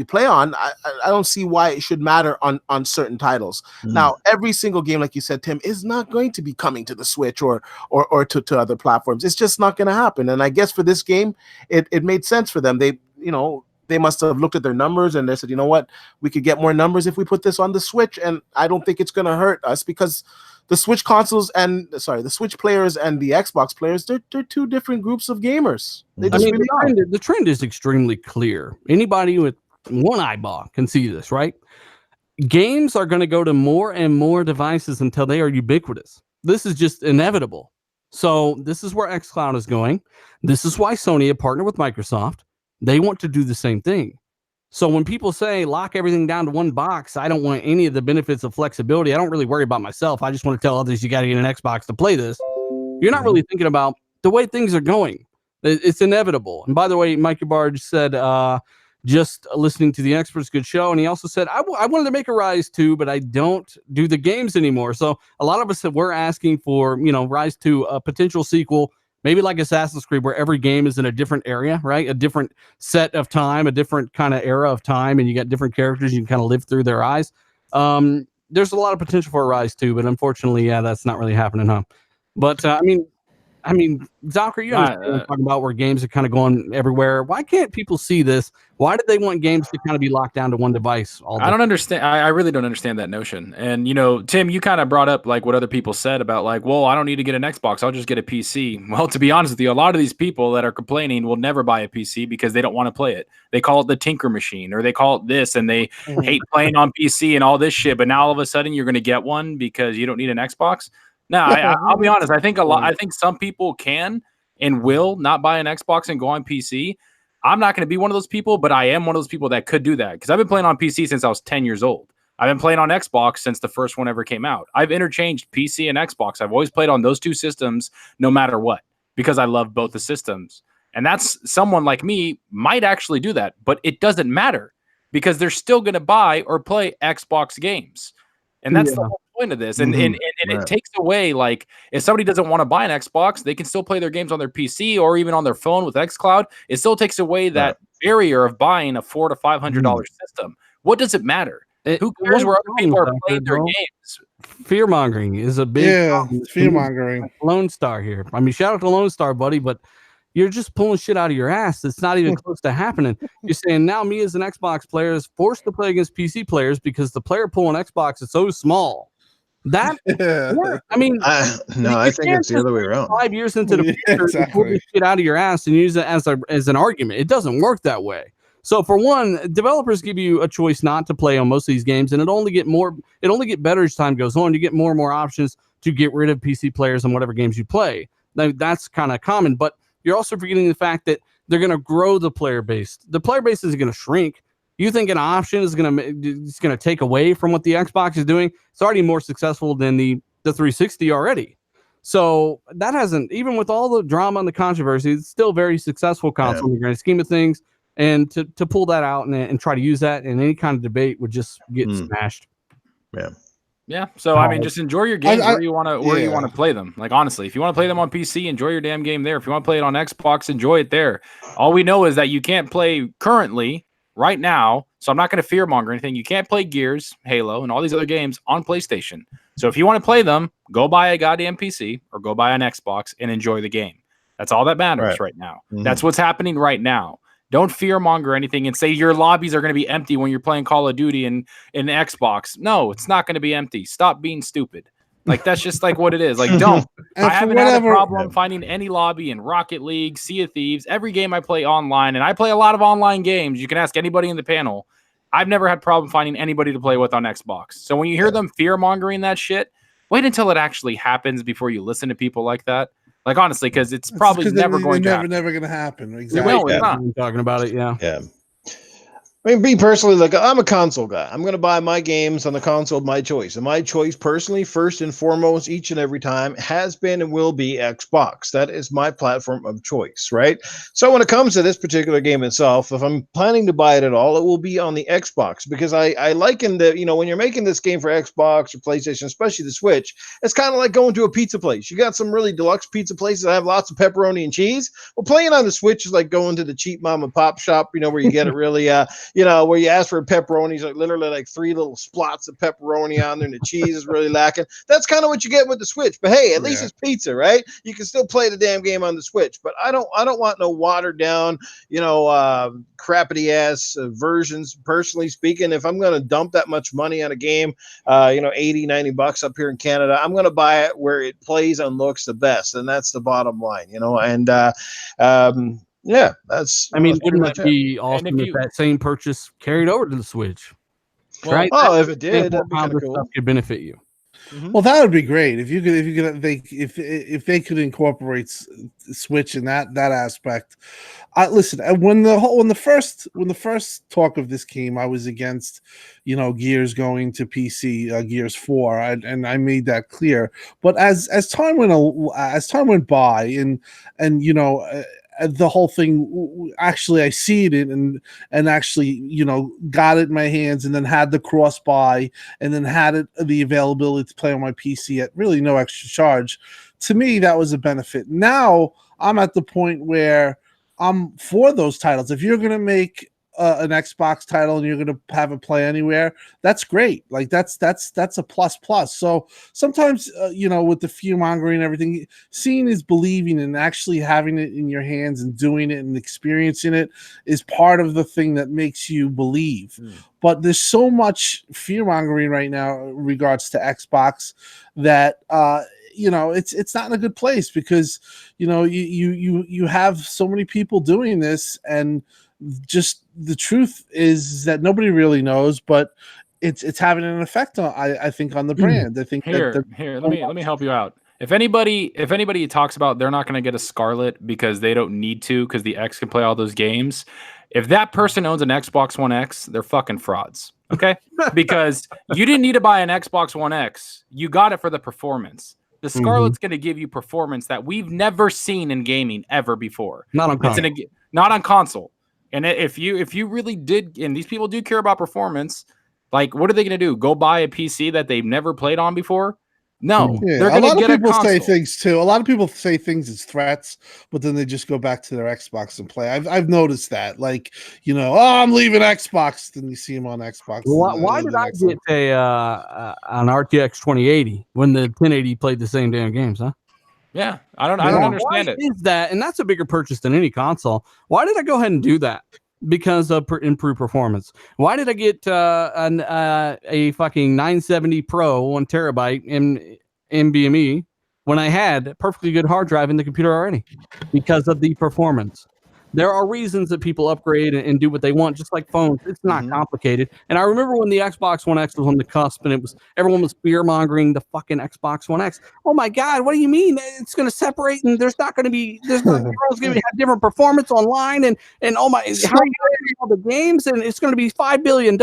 play on, I don't see why it should matter on certain titles. Now, every single game, like you said, Tim, is not going to be coming to the Switch or to other platforms. It's just not going to happen. And I guess for this game, it made sense for them. They must have looked at their numbers and they said, you know what, we could get more numbers if we put this on the Switch. And I don't think it's going to hurt us because the Switch the Switch players and the Xbox players, they're two different groups of gamers. The trend is extremely clear. Anybody with one eyeball can see this, right? Games are going to go to more and more devices until they are ubiquitous. This is just inevitable. So this is where xCloud is going. This is why Sony had partnered with Microsoft. They want to do the same thing. So when people say lock everything down to one box, I don't want any of the benefits of flexibility. I don't really worry about myself. I just want to tell others you got to get an Xbox to play this. You're not really thinking about the way things are going. It's inevitable. And by the way, Mike Barge said, just listening to the experts, good show. And he also said, I wanted to make a Rise 2, but I don't do the games anymore. So a lot of us that we're asking for, Rise 2, a potential sequel, maybe like Assassin's Creed, where every game is in a different area, right? A different set of time, a different kind of era of time, and you got different characters you can kind of live through their eyes. There's a lot of potential for a Rise 2, but unfortunately, that's not really happening, huh? But, I mean, Zocker, you understand what I'm talking about where games are kind of going everywhere. Why can't people see this? Why do they want games to kind of be locked down to one device all day? I don't understand. I really don't understand that notion. And, you know, Tim, you kind of brought up like what other people said about like, well, I don't need to get an Xbox. I'll just get a PC. Well, to be honest with you, a lot of these people that are complaining will never buy a PC because they don't want to play it. They call it the tinker machine or they call it this and they hate playing on PC and all this shit. But now all of a sudden you're going to get one because you don't need an Xbox. No, I'll be honest. I think I think some people can and will not buy an Xbox and go on PC. I'm not going to be one of those people, but I am one of those people that could do that because I've been playing on PC since I was 10 years old. I've been playing on Xbox since the first one ever came out. I've interchanged PC and Xbox. I've always played on those two systems no matter what because I love both the systems. And that's someone like me might actually do that, but it doesn't matter because they're still going to buy or play Xbox games. And that's the whole point of this. And it takes away, like, if somebody doesn't want to buy an Xbox, they can still play their games on their PC or even on their phone with xCloud. It still takes away that barrier of buying a $400 to $500 system. What does it matter? Who cares where other people are playing their games? Fear mongering is a big fear mongering. Lone Star here. I mean, shout out to Lone Star, buddy, but you're just pulling shit out of your ass. It's not even close to happening. You're saying now me as an Xbox player is forced to play against PC players because the player pool on Xbox is so small. That I mean, no, I think it's the other way around. 5 years into the future, you pull this shit out of your ass and use it as an argument. It doesn't work that way. So for one, developers give you a choice not to play on most of these games, and it only get better as time goes on. You get more and more options to get rid of PC players on whatever games you play. Now, that's kind of common, but you're also forgetting the fact that they're going to grow the player base. The player base is going to shrink. You think an option is going to take away from what the Xbox is doing? It's already more successful than the 360 already. So that hasn't, even with all the drama and the controversy, it's still a very successful console in the grand scheme of things. And to pull that out and try to use that in any kind of debate would just get smashed. Yeah. So I mean, just enjoy your games where you want to play them. Like honestly, if you want to play them on PC, enjoy your damn game there. If you want to play it on Xbox, enjoy it there. All we know is that you can't play currently right now. So I'm not going to fearmonger anything. You can't play Gears, Halo, and all these other games on PlayStation. So if you want to play them, go buy a goddamn PC or go buy an Xbox and enjoy the game. That's all that matters right now. That's what's happening right now. Don't fearmonger anything and say your lobbies are going to be empty when you're playing Call of Duty and Xbox. No, it's not going to be empty. Stop being stupid. Like, that's just like what it is. Like, don't. I haven't had a problem finding any lobby in Rocket League, Sea of Thieves, every game I play online, and I play a lot of online games. You can ask anybody in the panel. I've never had a problem finding anybody to play with on Xbox. So when you hear them fear-mongering that shit, wait until it actually happens before you listen to people like that. Like, honestly, because it's probably never going to happen. Never going to happen. Exactly. No, it's not. Talking about it, yeah. I mean, me personally, like, I'm a console guy. I'm going to buy my games on the console of my choice. And my choice, personally, first and foremost, each and every time, has been and will be Xbox. That is my platform of choice, right? So when it comes to this particular game itself, if I'm planning to buy it at all, it will be on the Xbox. Because I liken the, you know, when you're making this game for Xbox or PlayStation, especially the Switch, it's kind of like going to a pizza place. You got some really deluxe pizza places that have lots of pepperoni and cheese. Well, playing on the Switch is like going to the cheap mom and pop shop, you know, where you get it really, you know, where you ask for pepperonis, like literally like 3 little splots of pepperoni on there, and the cheese is really lacking. That's kind of what you get with the Switch. But hey, at least it's pizza, right? You can still play the damn game on the Switch. But I don't want no watered down, you know, crappity ass versions. Personally speaking, if I'm going to dump that much money on a game, you know, $80-$90 up here in Canada, I'm going to buy it where it plays and looks the best, and that's the bottom line, you know. And yeah, that's. I mean, wouldn't that be awesome if that same purchase carried over to the Switch? Well, right? Oh, if it did, that'd be how kind this of cool. stuff could benefit you. Well, that would be great if they could incorporate Switch in that aspect. Listen, when the first talk of this came, I was against, you know, Gears going to PC, Gears 4, and I made that clear. But as time went by, and you know. The whole thing, actually, I see it and actually, you know, got it in my hands, and then had the cross buy, and then had the availability to play on my PC at really no extra charge. To me, that was a benefit. Now I'm at the point where I'm for those titles. If you're going to make an Xbox title and you're going to have it play anywhere, that's great. Like that's a plus. So sometimes with the fear mongering and everything, seeing is believing, and actually having it in your hands and doing it and experiencing it is part of the thing that makes you believe. But there's so much fear mongering right now in regards to Xbox that it's not in a good place, because you have so many people doing this, and just the truth is that nobody really knows, but it's having an effect on, I think, on the brand. I think here let me help you out. If anybody talks about they're not going to get a Scarlett because they don't need to, because the X can play all those games, if that person owns an Xbox One X, they're fucking frauds. Okay? Because you didn't need to buy an Xbox One X. You got it for the performance. The Scarlett's going to give you performance that we've never seen in gaming ever before. Not on console. Not on console. And if you really did, and these people do care about performance, like, what are they going to do? Go buy a PC that they've never played on before? No, they're going to get a console. A lot of people say things too. A lot of people say things as threats, but then they just go back to their Xbox and play. I've noticed that. Like, I'm leaving Xbox. Then you see them on Xbox. Why did I get an RTX 2080 when the 1080 played the same damn games, huh? Yeah, I don't understand Why it. is that? And that's a bigger purchase than any console. Why did I go ahead and do that? Because of improved performance. Why did I get a fucking 970 Pro 1 terabyte in NVMe when I had a perfectly good hard drive in the computer already? Because of the performance. There are reasons that people upgrade and do what they want, just like phones. It's not complicated. And I remember when the Xbox One X was on the cusp, and everyone was fear mongering the fucking Xbox One X. Oh my God, what do you mean? It's going to separate, and everyone's going to have different performance online, and oh my, how are you going to all the games, and it's going to be $5 billion.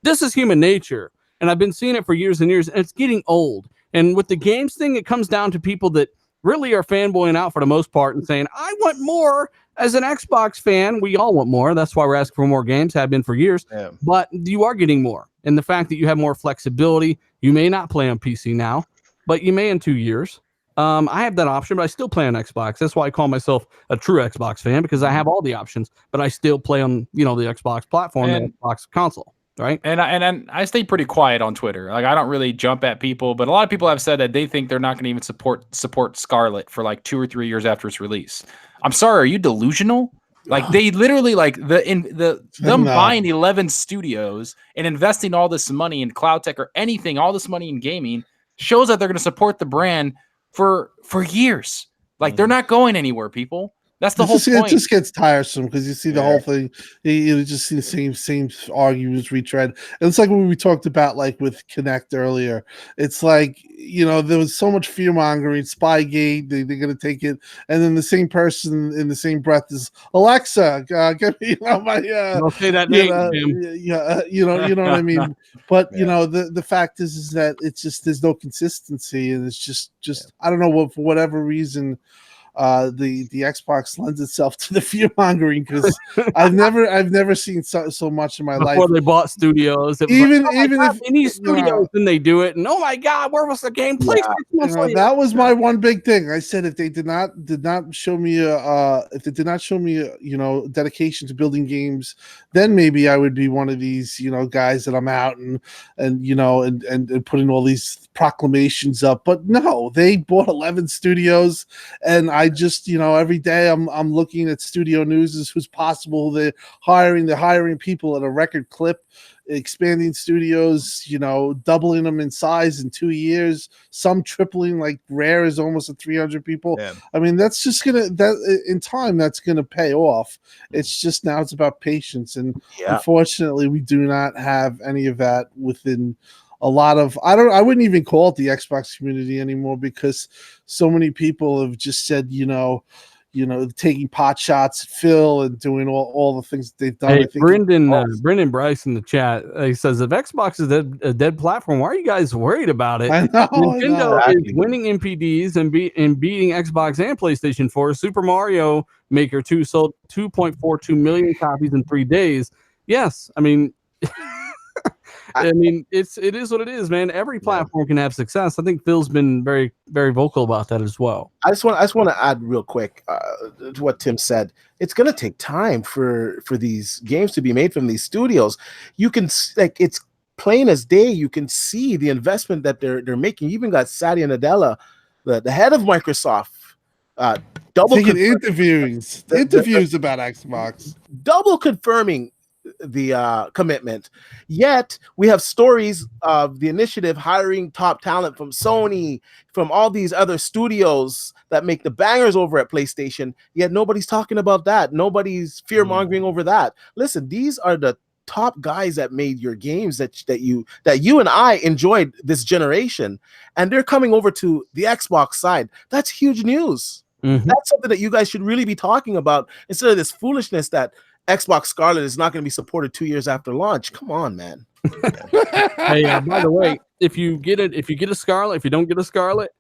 This is human nature, and I've been seeing it for years and years, and it's getting old. And with the games thing, it comes down to people that really are fanboying out for the most part and saying, I want more. As an Xbox fan, we all want more. That's why we're asking for more games, have been for years. Yeah. But you are getting more. And the fact that you have more flexibility, you may not play on PC now, but you may in 2 years. I have that option, but I still play on Xbox. That's why I call myself a true Xbox fan, because I have all the options, but I still play on the Xbox platform, the Xbox console. Right. And I stay pretty quiet on Twitter. Like, I don't really jump at people, but a lot of people have said that they think they're not going to even support Scarlett for like 2 or 3 years after its release. I'm sorry, are you delusional? Like, they literally, like, them buying 11 studios and investing all this money in cloud tech or anything, all this money in gaming, shows that they're going to support the brand for years. Like, they're not going anywhere, people. That's the whole point. It just gets tiresome, because you see the whole thing. You just see the same arguments retread. And it's like when we talked about, like, with Kinect earlier. It's like, there was so much fear mongering, Spygate. They're going to take it, and then the same person in the same breath is Alexa. Get me, my. Don't say that name. You know what I mean. But the fact is that it's just, there's no consistency, and it's just I don't know what, for whatever reason. The Xbox lends itself to the fear mongering, because I've never seen so much in my life. Before they bought studios, even if in these studios, then they do it, and oh my God, where was the gameplay? That was my one big thing. I said, if they did not show me dedication to building games, then maybe I would be one of these guys that I'm out and putting all these proclamations up. But no, they bought 11 studios, and I just every day I'm looking at studio news as who's possible. They're hiring people at a record clip, expanding studios, doubling them in size in 2 years, some tripling. Like Rare is almost at 300 people. Yeah. I mean, that's just in time that's gonna pay off. It's just, now it's about patience, and unfortunately we do not have any of that within a lot of, I wouldn't even call it the Xbox community anymore, because so many people have just said, taking pot shots at Phil and doing all the things that they've done. Hey, Brendan Bryce in the chat, he says, if Xbox is a dead platform, why are you guys worried about it? I know, Nintendo is winning NPDs and beating Xbox and PlayStation 4. Super Mario Maker 2 sold 2.42 million copies in 3 days. Yes, I mean, I mean, it is what it is, man. Every platform can have success. I think Phil's been very, very vocal about that as well. I just want to add real quick to what Tim said. It's going to take time for these games to be made from these studios. You can it's plain as day. You can see the investment that they're making. You even got Satya Nadella, the head of Microsoft, taking interviews about Xbox, double confirming the commitment. Yet we have stories of the initiative hiring top talent from Sony, from all these other studios that make the bangers over at PlayStation. Yet nobody's talking about that. Nobody's fear-mongering over that. Listen, these are the top guys that made your games that you and I enjoyed this generation, and they're coming over to the Xbox side. That's huge news. That's something that you guys should really be talking about instead of this foolishness that Xbox Scarlett is not going to be supported 2 years after launch. Come on, man. Hey, by the way, if you get a Scarlett, if you don't get a Scarlett,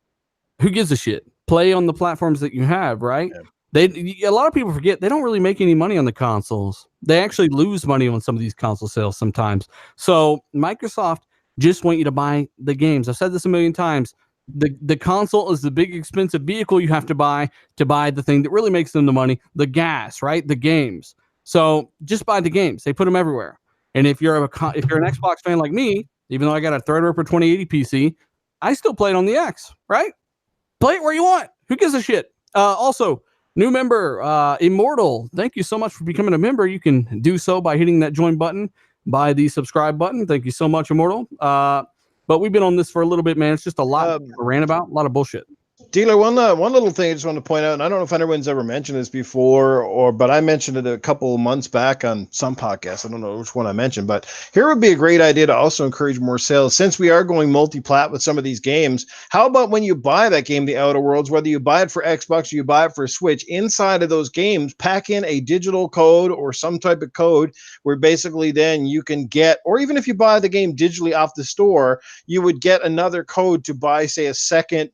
who gives a shit? Play on the platforms that you have, right? A lot of people forget they don't really make any money on the consoles. They actually lose money on some of these console sales sometimes. So Microsoft just want you to buy the games. I've said this a million times. The console is the big expensive vehicle you have to buy the thing that really makes them the money, the gas, right? The games. So just buy the games. They put them everywhere. And if you're an Xbox fan like me, even though I got a Threadripper 2080 PC, I still play it on the X, right? Play it where you want. Who gives a shit? Also, new member, Immortal. Thank you so much for becoming a member. You can do so by hitting that join button, by the subscribe button. Thank you so much, Immortal. But we've been on this for a little bit, man. It's just a lot to rant about, a lot of bullshit. Dealer, one little thing I just want to point out, and I don't know if anyone's ever mentioned this before, but I mentioned it a couple of months back on some podcast. I don't know which one I mentioned, but here would be a great idea to also encourage more sales. Since we are going multi-plat with some of these games, how about when you buy that game, The Outer Worlds, whether you buy it for Xbox or you buy it for Switch, inside of those games, pack in a digital code or some type of code where basically then you can get, or even if you buy the game digitally off the store, you would get another code to buy, say, a second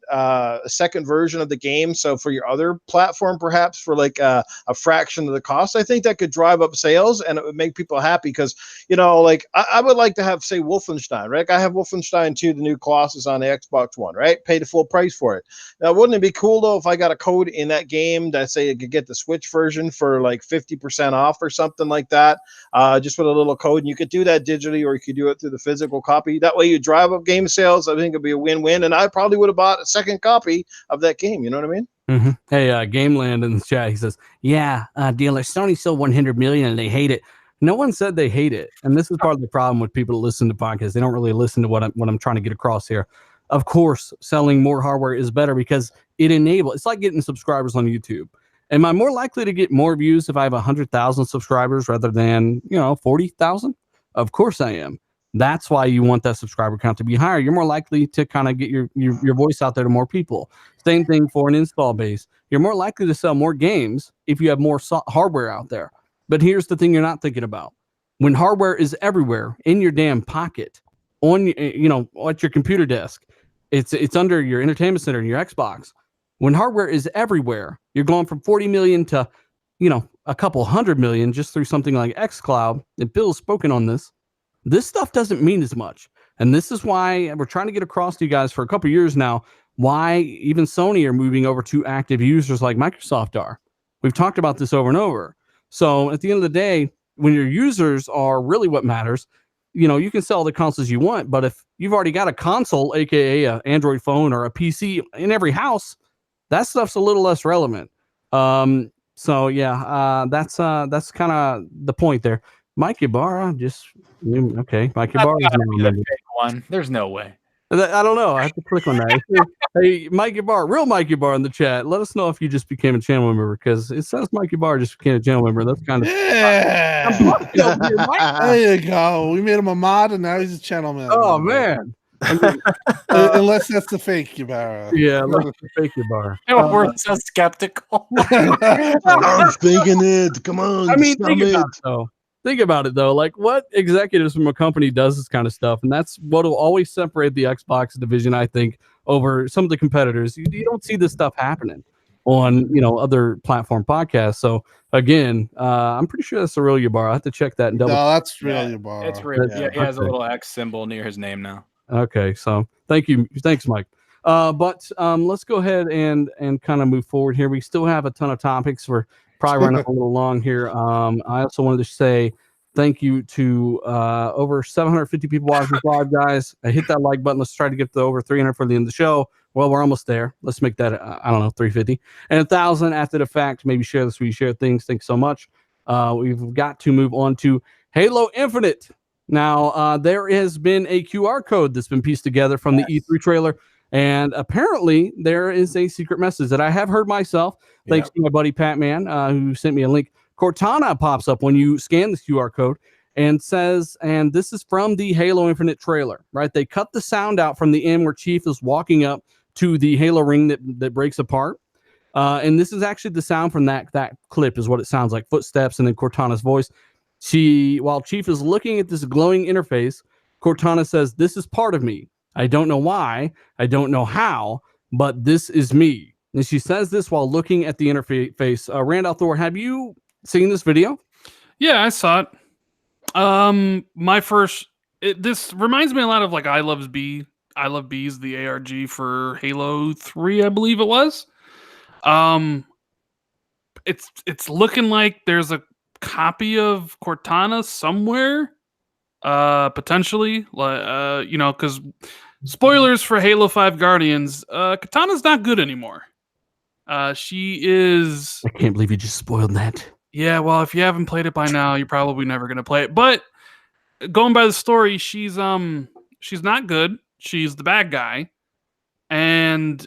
version of the game. So for your other platform, perhaps for like a fraction of the cost, I think that could drive up sales and it would make people happy because, like I would like to have, say, Wolfenstein, right? I have Wolfenstein 2, the new Colossus on the Xbox One, right? Pay the full price for it. Now, wouldn't it be cool though if I got a code in that game that say I could get the Switch version for like 50% off or something like that, just with a little code, and you could do that digitally or you could do it through the physical copy. That way you drive up game sales. I think it'd be a win-win, and I probably would have bought a second copy of that game. You know what I mean? Hey, Gameland in the chat, he says, yeah, dealer, Sony sold 100 million and they hate it. No one said they hate it. And this is part of the problem with people that listen to podcasts. They don't really listen to what I'm trying to get across here. Of course, selling more hardware is better because it's like getting subscribers on YouTube. Am I more likely to get more views if I have 100,000 subscribers rather than, 40,000? Of course I am. That's why you want that subscriber count to be higher. You're more likely to kind of get your voice out there to more people. Same thing for an install base. You're more likely to sell more games if you have more hardware out there. But here's the thing you're not thinking about. When hardware is everywhere in your damn pocket, on at your computer desk, it's under your entertainment center and your Xbox. When hardware is everywhere, you're going from 40 million to, a couple 100 million just through something like xCloud. And Bill's spoken on this. This stuff doesn't mean as much. And this is why we're trying to get across to you guys for a couple of years now, why even Sony are moving over to active users like Microsoft are. We've talked about this over and over. So at the end of the day, when your users are really what matters, you can sell the consoles you want, but if you've already got a console, aka an Android phone or a PC in every house, that stuff's a little less relevant. So yeah, that's kind of the point there. Mike Ibarra, Mike Ibarra is now one. There's no way. I don't know. I have to click on that. Hey, Mike Ibarra, real Mike Ibarra in the chat. Let us know if you just became a channel member because it says Mike Ibarra just became a channel member. That's kind of There you go. We made him a mod and now he's a channel member. Oh man. Unless that's the fake Ibarra. Yeah, unless it's the fake Ibarra. We're so skeptical. I'm thinking it. Come on. I mean, think about it though. Like, what executives from a company does this kind of stuff, and that's what will always separate the Xbox division, I think, over some of the competitors. You don't see this stuff happening. on other platform podcasts. So again, I'm pretty sure that's Aurelio Bar. I have to check that and double. No, that's Yeah, really bar. It's real. Yeah, he has a Okay. little X symbol near his name now. Okay, so thanks, Mike. But let's go ahead and kind of move forward here. We still have a ton of topics. We're probably running a little long here. I also wanted to say thank you to over 750 people watching this live, guys. Hit that like button. Let's try to get to over 300 for the end of the show. Well, we're almost there. Let's make that, 350. And 1,000 after the fact. Maybe share this where you share things. Thanks so much. We've got to move on to Halo Infinite. Now, there has been a QR code that's been pieced together from the E3 trailer. And apparently there is a secret message that I have heard myself. Thanks to my buddy Pat Man, who sent me a link. Cortana pops up when you scan the QR code and says, and this is from the Halo Infinite trailer, right? They cut the sound out from the end where Chief is walking up to the Halo ring that breaks apart. And this is actually the sound from that clip is what it sounds like. Footsteps and then Cortana's voice. While Chief is looking at this glowing interface, Cortana says, "This is part of me. I don't know why, I don't know how, but this is me." And she says this while looking at the interface. Randolph Thor, have you seen this video? Yeah, I saw it. This reminds me a lot of like I Love Bees, the ARG for Halo 3, I believe it was. It's looking like there's a copy of Cortana somewhere, potentially, because spoilers for Halo 5 Guardians, Cortana's not good anymore. She is. I can't believe you just spoiled that. Yeah, well, if you haven't played it by now, you're probably never gonna play it. But going by the story, she's not good. She's the bad guy, and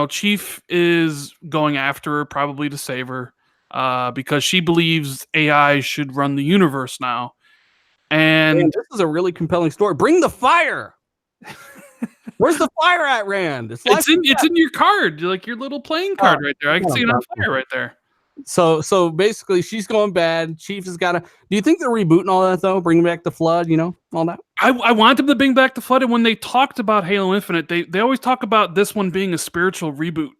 Chief is going after her probably to save her, because she believes AI should run the universe now. And man, this is a really compelling story. Bring the fire. Where's the fire at, Rand? It's in your card, like your little playing card right there. I can see it on fire right there. So basically, she's going bad. Chief has got to. Do you think they're rebooting all that though? Bringing back the Flood, all that. I want them to bring back the Flood. And when they talked about Halo Infinite, they always talk about this one being a spiritual reboot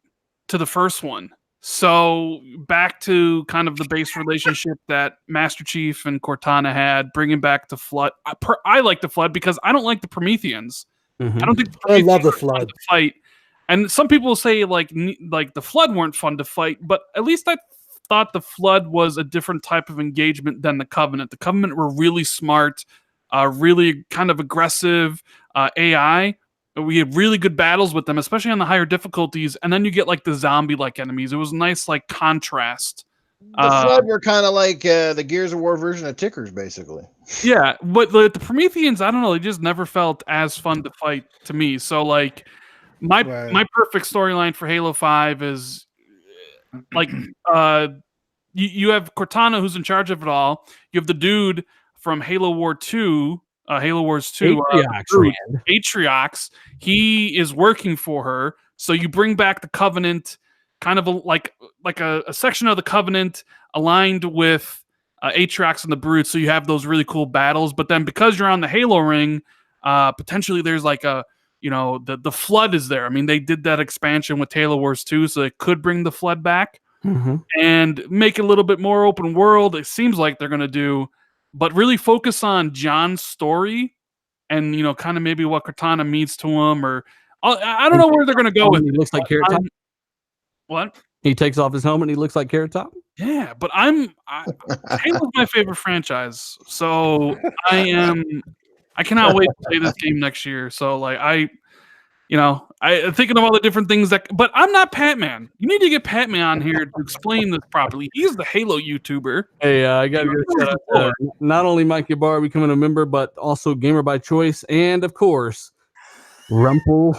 to the first one. So back to kind of the base relationship that Master Chief and Cortana had, bringing back the Flood. I like the Flood because I don't like the Prometheans. Mm-hmm. I don't think I love the Flood to fight. And some people say like the Flood weren't fun to fight, but at least I thought the Flood was a different type of engagement than the Covenant. The Covenant were really smart, really kind of aggressive AI. We had really good battles with them, especially on the higher difficulties. And then you get like the zombie-like enemies. It was a nice like contrast. The Flood were kind of like the Gears of War version of Tickers, basically. Yeah, but the Prometheans, I don't know, they just never felt as fun to fight to me. So like my perfect storyline for Halo 5 is like you have Cortana who's in charge of it all. You have the dude from Halo Wars 2, Atriox. He is working for her. So you bring back the Covenant, kind of like a section of the Covenant aligned with Atriox and the Brute. So you have those really cool battles. But then because you're on the Halo ring, potentially there's like the Flood is there. I mean, they did that expansion with Halo Wars 2, so it could bring the Flood back and make it a little bit more open world. It seems like they're going to do, but really focus on John's story and, kind of maybe what Cortana means to him, or I don't know where they're going to go with it. He looks like Carrot Top. What? He takes off his helmet and he looks like Carrot Top? Yeah, but Halo's my favorite franchise. So I cannot wait to play this game next year. So like I'm thinking of all the different things but I'm not Pat-Man. You need to get Pat-Man on here to explain this properly. He's the Halo YouTuber. Hey, I got to give a shout out to not only Mike Ybarra becoming a member, but also Gamer by Choice, and of course, Rumple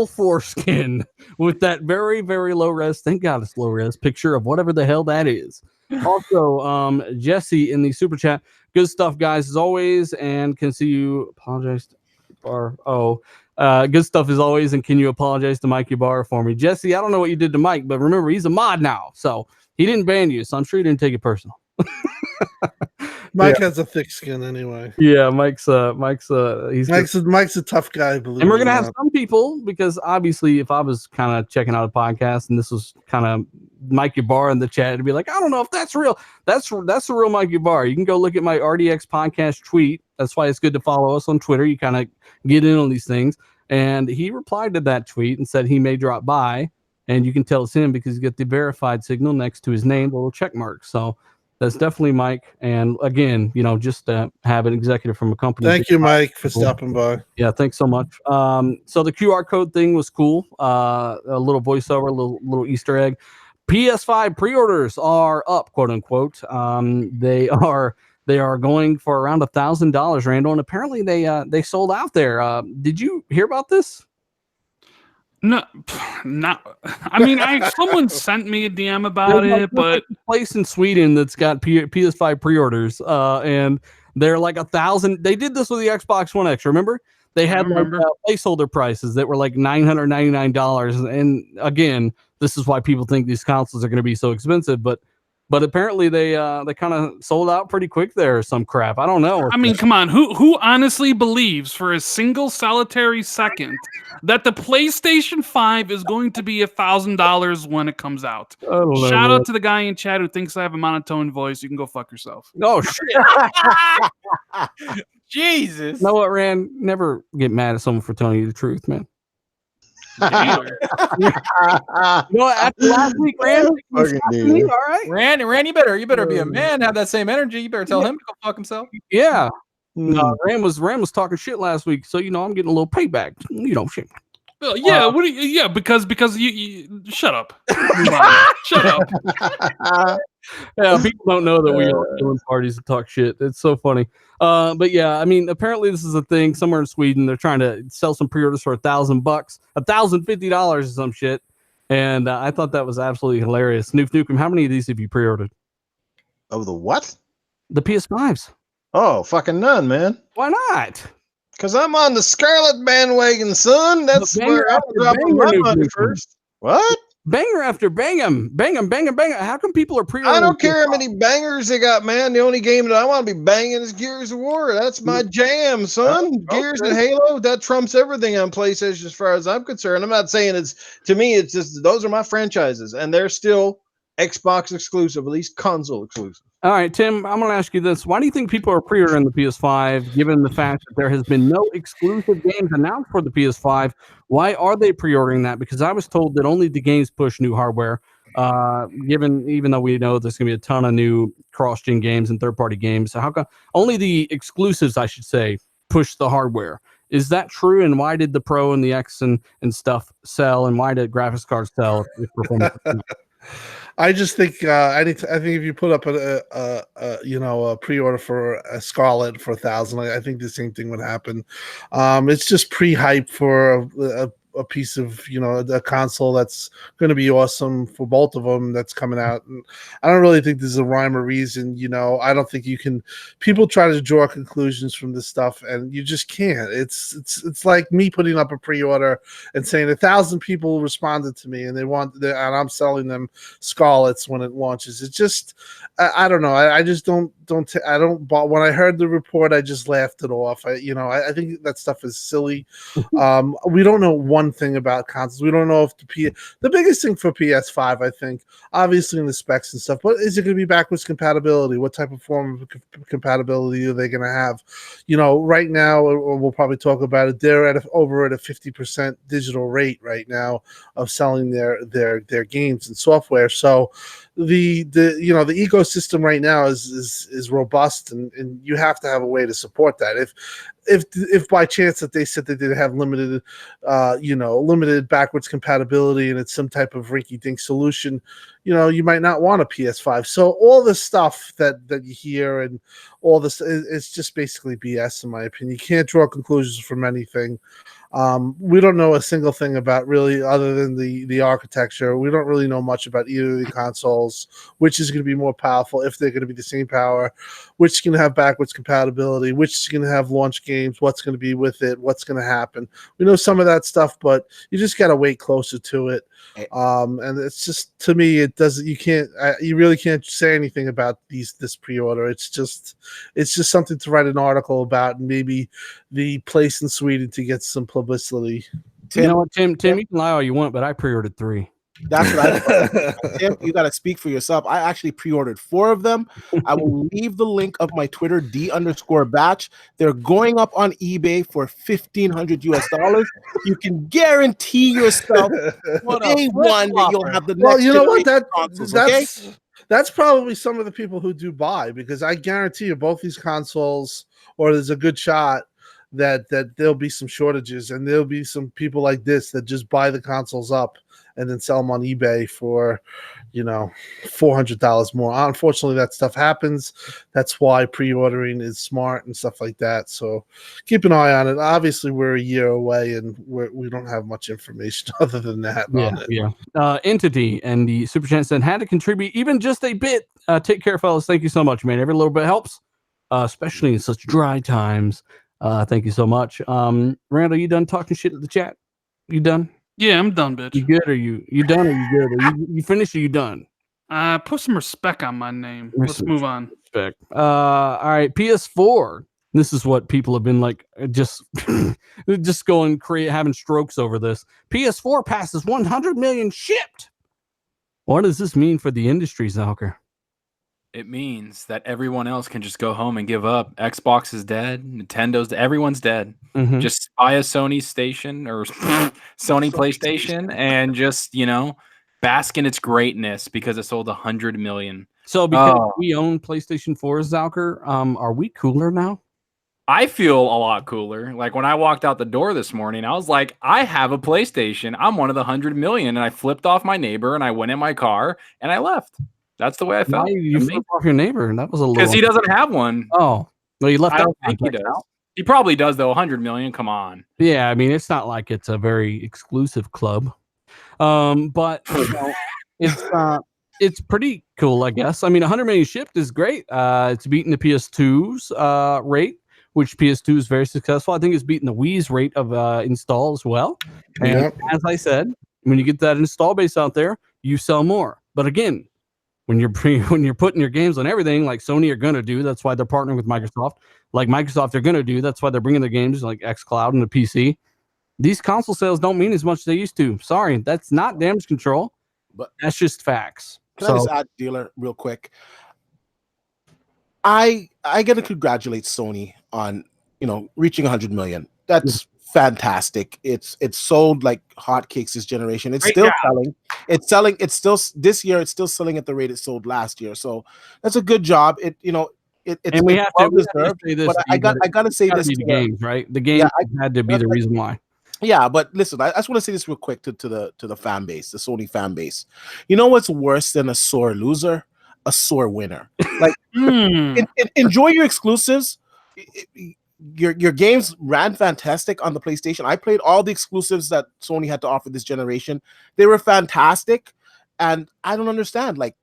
Foreskin with that very, very low res. Thank God it's low res picture of whatever the hell that is. Also, Jesse in the super chat. Good stuff, guys, as always. And can see you apologize. Good stuff as always. And can you apologize to Mike Ybarra for me? Jesse, I don't know what you did to Mike, but remember, he's a mod now. So he didn't ban you. So I'm sure you didn't take it personal. Mike has a thick skin anyway. Yeah, Mike's Mike's a tough guy, believe and we're it or gonna have not. some people, because obviously if I was kind of checking out a podcast and this was kind of Mike Yabar in the chat, it'd be like, I don't know if that's real. That's the real Mike Yabar. You can go look at my RDX podcast tweet. That's why it's good to follow us on Twitter. You kind of get in on these things. And he replied to that tweet and said he may drop by, and you can tell it's him because he's got the verified signal next to his name, the little check mark. So that's definitely Mike. And again, just to have an executive from a company. Thank you, Mike, for stopping by. Yeah, thanks so much. So the QR code thing was cool. A little voiceover, a little Easter egg. PS5 pre-orders are up, quote unquote. They are going for around $1,000, Randall, and apparently they sold out there. Did you hear about this? No, not. I mean, someone sent me a DM about it, but place in Sweden that's got PS5 pre-orders, and they're like 1,000. They did this with the Xbox One X. Remember? They had placeholder prices that were like $999, and again, this is why people think these consoles are going to be so expensive. But apparently they kind of sold out pretty quick there or some crap. I don't know. I mean, come on. Who honestly believes for a single solitary second that the PlayStation 5 is going to be $1,000 when it comes out? Shout out to the guy in chat who thinks I have a monotone voice. You can go fuck yourself. Oh, shit. Jesus. You know what, Rand? Never get mad at someone for telling you the truth, man. After last week, Rand, all right. Rand, you better be a man. Have that same energy. You better tell him to go fuck himself. Yeah. No, Rand was talking shit last week, so I'm getting a little payback. Shit. Well, yeah, because you shut up. Shut up. Yeah, people don't know that we are doing parties and talk shit. It's so funny. But yeah, I mean, apparently this is a thing somewhere in Sweden. They're trying to sell some pre-orders for $1,000, $1,050 or some shit. And I thought that was absolutely hilarious. Noof Nukem, how many of these have you pre-ordered? Of the what? The PS5s. Oh, fucking none, man. Why not? Because I'm on the Scarlett bandwagon, son. That's where I'm dropping my money first. What? Banger after bang'em. Bang'em. How come people are pre-ordering? I don't care how many bangers they got, man. The only game that I want to be banging is Gears of War. That's my jam, son. Gears and Halo, that trumps everything on PlayStation as far as I'm concerned. I'm not saying to me, it's just those are my franchises, and they're still Xbox exclusive, at least console exclusive. All right, Tim, I'm going to ask you this. Why do you think people are pre-ordering the PS5, given the fact that there has been no exclusive games announced for the PS5? Why are they pre-ordering that? Because I was told that only the games push new hardware, even though we know there's going to be a ton of new cross-gen games and third-party games. So how come only the exclusives, I should say, push the hardware? Is that true? And why did the Pro and the X and stuff sell? And why did graphics cards sell? I just think I think if you put up a pre-order for a Scarlett for $1,000, I think the same thing would happen. It's just pre-hype for a piece of a console that's going to be awesome for both of them that's coming out, and I don't really think there's a rhyme or reason. I don't think you can. People try to draw conclusions from this stuff, and you just can't. It's like me putting up a pre-order and saying 1,000 people responded to me and and I'm selling them Scarletts when it launches. It's just I don't know. I just don't. When I heard the report, I just laughed it off. I think that stuff is silly. We don't know one thing about consoles. We don't know if the biggest thing for PS5, I think, obviously in the specs and stuff, but is it going to be backwards compatibility? What type of form of compatibility are they going to have? Right now, or we'll probably talk about it. They're over at a 50% digital rate right now of selling their games and software. So the ecosystem right now is robust, and you have to have a way to support that. If by chance that they said that they have limited backwards compatibility and it's some type of rinky-dink solution, you might not want a PS5. So all the stuff that you hear and all this, it's just basically BS in my opinion. You can't draw conclusions from anything. We don't know a single thing about really other than the architecture. We don't really know much about either of the consoles, which is going to be more powerful, if they're going to be the same power, which is going to have backwards compatibility, which is going to have launch games, what's going to be with it, what's going to happen. We know some of that stuff, but you just got to wait closer to it. And it's just, to me, it doesn't. You really can't say anything about this pre-order. It's just something to write an article about, and maybe the place in Sweden to get some publicity. Tim, you know what, Tim, you can lie all you want, but I pre-ordered 3. That's what I Tim, you got to speak for yourself. I actually pre-ordered 4 of them. I will leave the link of my Twitter, D_batch. They're going up on eBay for $1,500 US. You can guarantee yourself day one that you'll have the next. Well, you know what? Consoles, that's probably some of the people who do buy, because I guarantee you both these consoles, or there's a good shot that there'll be some shortages, and there'll be some people like this that just buy the consoles up and then sell them on eBay for, $400 more. Unfortunately, that stuff happens. That's why pre-ordering is smart and stuff like that. So keep an eye on it. Obviously, we're a year away, and we don't have much information other than that. Entity and the Super Chat said, had to contribute even just a bit. Take care, fellas. Thank you so much, man. Every little bit helps, especially in such dry times. Thank you so much. Randall, you done talking shit to the chat? You done? Yeah, I'm done, bitch. You good? Or you done? Or you good? Or you finished? Or you done? Put some respect on my name. Let's move on. Respect. All right, PS4. This is what people have been like, just going crazy, having strokes over this. PS4 passes 100 million shipped. What does this mean for the industry, Zalker? It means that everyone else can just go home and give up. Xbox is dead. Nintendo's dead. Everyone's dead. Mm-hmm. Just buy a Sony station or Sony PlayStation and just, bask in its greatness because it sold 100 million. So because we own PlayStation 4, Zalker, are we cooler now? I feel a lot cooler. Like when I walked out the door this morning, I was like, I have a PlayStation. I'm one of the 100 million. And I flipped off my neighbor and I went in my car and I left. That's the way I felt. Why you flipped off your neighbor? That was a little. Because he doesn't have one. Oh, well, you left. I don't think he does. He probably does though. 100 million. Come on. Yeah, I mean, it's not like it's a very exclusive club, but it's pretty cool, I guess. I mean, 100 million shipped is great. It's beating the PS2's rate, which PS2 is very successful. I think it's beating the Wii's rate of install as well. And as I said, when you get that install base out there, you sell more. But again, when you're putting your games on everything, like Sony are gonna do, that's why they're partnering with Microsoft. Like Microsoft, they're gonna do, that's why they're bringing their games like xCloud and the PC. These console sales don't mean as much as they used to. Sorry, that's not damage control, but that's just facts. Can I just add, dealer, real quick? I gotta congratulate Sony on reaching 100 million. That's fantastic. It's sold like hotcakes this generation. It's still selling. It's selling. It's still this year. It's still selling at the rate it sold last year. So that's a good job. It's and we have to say this. But I gotta say this. The games, right? The game had to be the reason why. Yeah, but listen, I just want to say this real quick to the fan base, the Sony fan base. You know what's worse than a sore loser? A sore winner. Like, enjoy your exclusives. Your games ran fantastic on the PlayStation. I played all the exclusives that Sony had to offer this generation. They were fantastic, and I don't understand. Like,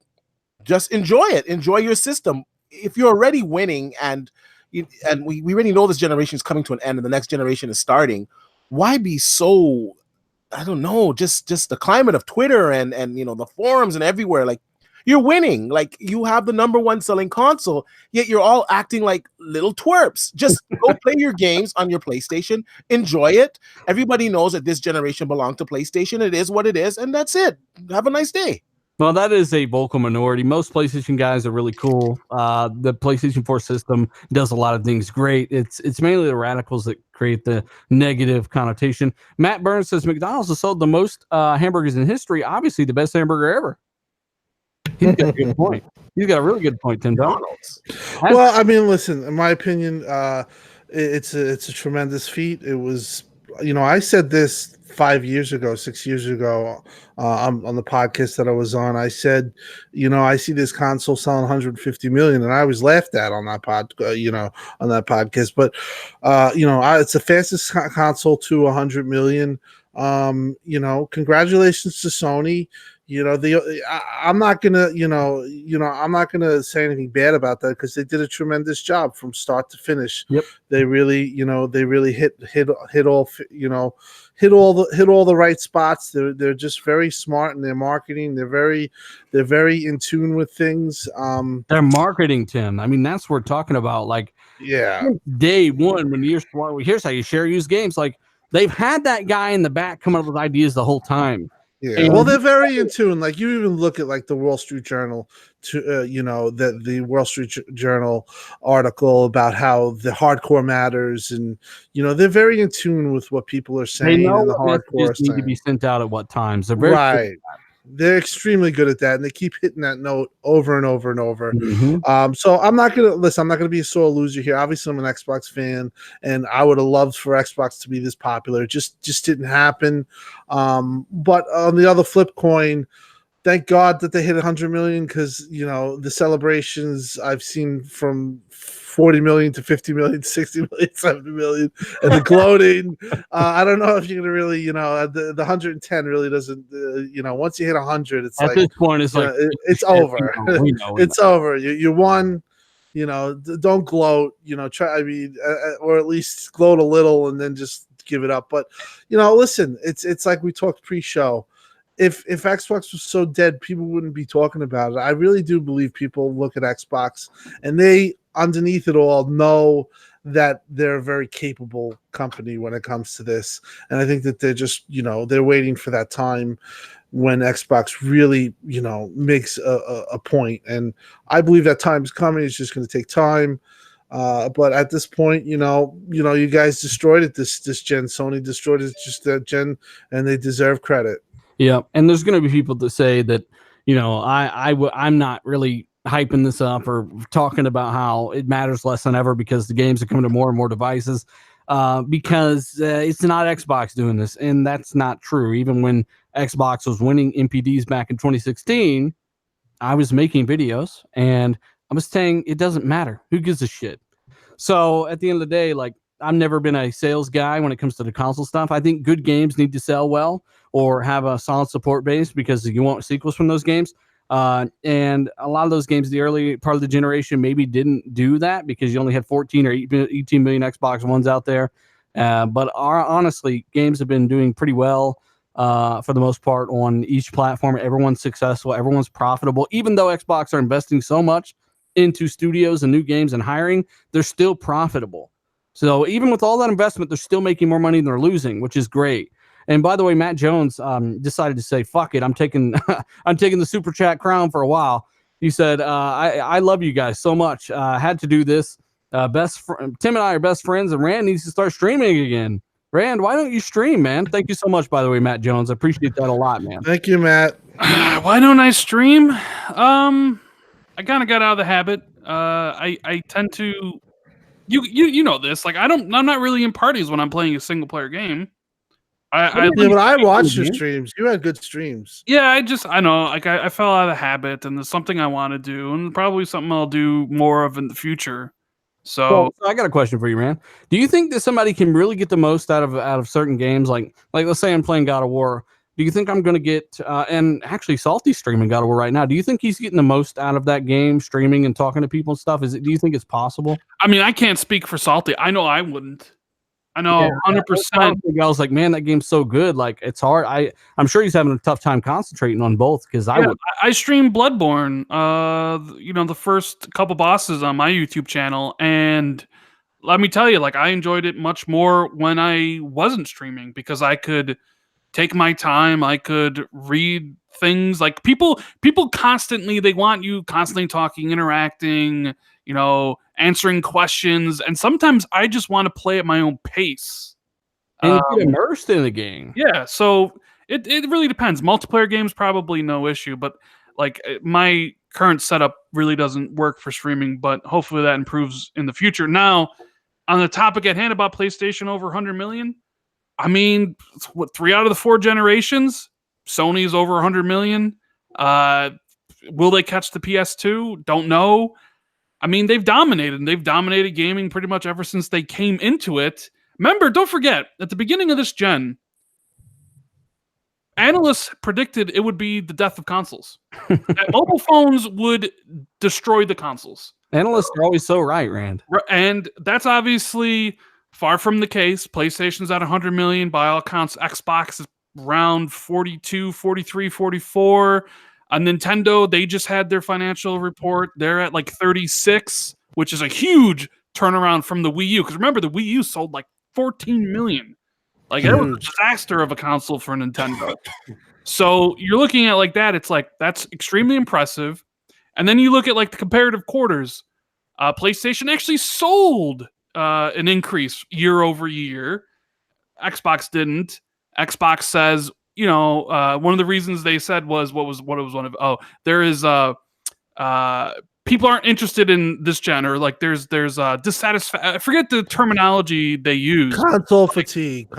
just enjoy it. Enjoy your system. If you're already winning, and we already know this generation is coming to an end, and the next generation is starting. Why be so? I don't know. Just the climate of Twitter and the forums and everywhere. Like, you're winning. Like, you have the #1 selling console, yet you're all acting like little twerps. Just go play your games on your PlayStation. Enjoy it. Everybody knows that this generation belongs to PlayStation. It is what it is, and that's it. Have a nice day. Well, that is a vocal minority. Most PlayStation guys are really cool. The PlayStation 4 system does a lot of things great. It's mainly the radicals that create the negative connotation. Matt Burns says McDonald's has sold the most hamburgers in history. Obviously, the best hamburger ever. He's got a good point. He's got a really good point, Tim Donalds. Well, I mean, listen, in my opinion, it's a tremendous feat. It was I said this 5 years ago, 6 years ago, on the podcast that I was on. I said, I see this console selling 150 million, and I was laughed at on that on that podcast. But it's the fastest console to 100 million. Congratulations to Sony. I'm not gonna, I'm not gonna say anything bad about that because they did a tremendous job from start to finish. Yep. They really, hit all the right spots. They're just very smart in their marketing. They're very in tune with things. Their marketing, Tim. I mean, that's what we're talking about. Like, yeah, day one when here's how you share used games. Like, they've had that guy in the back coming up with ideas the whole time. Yeah, well, they're very in tune. Like, you even look at like the Wall Street Journal, the Wall Street Journal article about how the hardcore matters, and they're very in tune with what people are saying. They know and the what hardcore messages need to be sent out at what times. They're very right. They're extremely good at that, and they keep hitting that note over and over and over. Mm-hmm. So I'm not gonna be a sore loser here. Obviously, I'm an Xbox fan, and I would have loved for Xbox to be this popular. It just didn't happen. But on the other flip coin, thank God that they hit 100 million, because the celebrations I've seen from 40 million to 50 million, 60 million, 70 million, and the gloating. I don't know if you're gonna really, the 110 really doesn't. Once you hit 100, it's at like this point, it's like it's over. We know. It's over. You won. Don't gloat. Try. I mean, or at least gloat a little, and then just give it up. But listen, it's like we talked pre-show. If Xbox was so dead, people wouldn't be talking about it. I really do believe people look at Xbox and they, underneath it all, know that they're a very capable company when it comes to this. And I think that they're just, they're waiting for that time when Xbox really, makes a point. And I believe that time is coming. It's just going to take time. But at this point, you guys destroyed it this gen. Sony destroyed it just that gen, and they deserve credit. Yeah, and there's going to be people that say that, I'm not really hyping this up or talking about how it matters less than ever because the games are coming to more and more devices, because it's not Xbox doing this, and that's not true. Even when Xbox was winning MPDs back in 2016, I was making videos, and I was saying it doesn't matter. Who gives a shit? So at the end of the day, like, I've never been a sales guy when it comes to the console stuff. I think good games need to sell well or have a solid support base because you want sequels from those games. And a lot of those games, the early part of the generation, maybe didn't do that because you only had 14 or 18 million Xbox Ones out there. But honestly, games have been doing pretty well for the most part on each platform. Everyone's successful. Everyone's profitable. Even though Xbox are investing so much into studios and new games and hiring, they're still profitable. So even with all that investment, they're still making more money than they're losing, which is great. And by the way, Matt Jones decided to say, "Fuck it, I'm taking I'm taking the super chat crown for a while." He said, "I love you guys so much. I had to do this. Tim and I are best friends, and Rand needs to start streaming again. Rand, why don't you stream, man?" Thank you so much, by the way, Matt Jones. I appreciate that a lot, man. Thank you, Matt. Why don't I stream? I kind of got out of the habit. I tend to. You know this. Like, I'm not really in parties when I'm playing a single player game. But I watched your streams. You had good streams. Yeah, I know. Like, I fell out of the habit, and there's something I want to do, and probably something I'll do more of in the future. So I got a question for you, man. Do you think that somebody can really get the most out of certain games? Like let's say I'm playing God of War. Do you think I'm going to get, and actually Salty's streaming God of War right now. Do you think he's getting the most out of that game, streaming and talking to people and stuff? Do you think it's possible? I mean, I can't speak for Salty. I know I wouldn't. I know 100%. I was like, man, that game's so good. Like, it's hard. I'm sure he's having a tough time concentrating on both because I streamed Bloodborne, the first couple bosses on my YouTube channel. And let me tell you, like, I enjoyed it much more when I wasn't streaming because I could take my time. I could read things. Like, people constantly, they want you constantly talking, interacting, answering questions. And sometimes I just want to play at my own pace. And get immersed in the game. Yeah. So it really depends. Multiplayer games, probably no issue. But like, my current setup really doesn't work for streaming, but hopefully that improves in the future. Now, on the topic at hand about PlayStation over 100 million, I mean, what 3 out of the 4 generations? Sony's over 100 million. Will they catch the PS2? Don't know. I mean, they've dominated. And they've dominated gaming pretty much ever since they came into it. Remember, don't forget, at the beginning of this gen, analysts predicted it would be the death of consoles. That mobile phones would destroy the consoles. Analysts are always so right, Rand. And that's obviously far from the case. PlayStation's at 100 million. By all accounts, Xbox is around 42, 43, 44. Nintendo, they just had their financial report. They're at like 36, which is a huge turnaround from the Wii U. Because remember, the Wii U sold like 14 million. Like, that was a disaster of a console for Nintendo. So you're looking at like that. It's like, that's extremely impressive. And then you look at like the comparative quarters. PlayStation actually sold an increase year over year. Xbox didn't. Xbox says, you know, one of the reasons they said was there is people aren't interested in this gen, or like there's dissatisfaction. I forget the terminology they use. Console fatigue.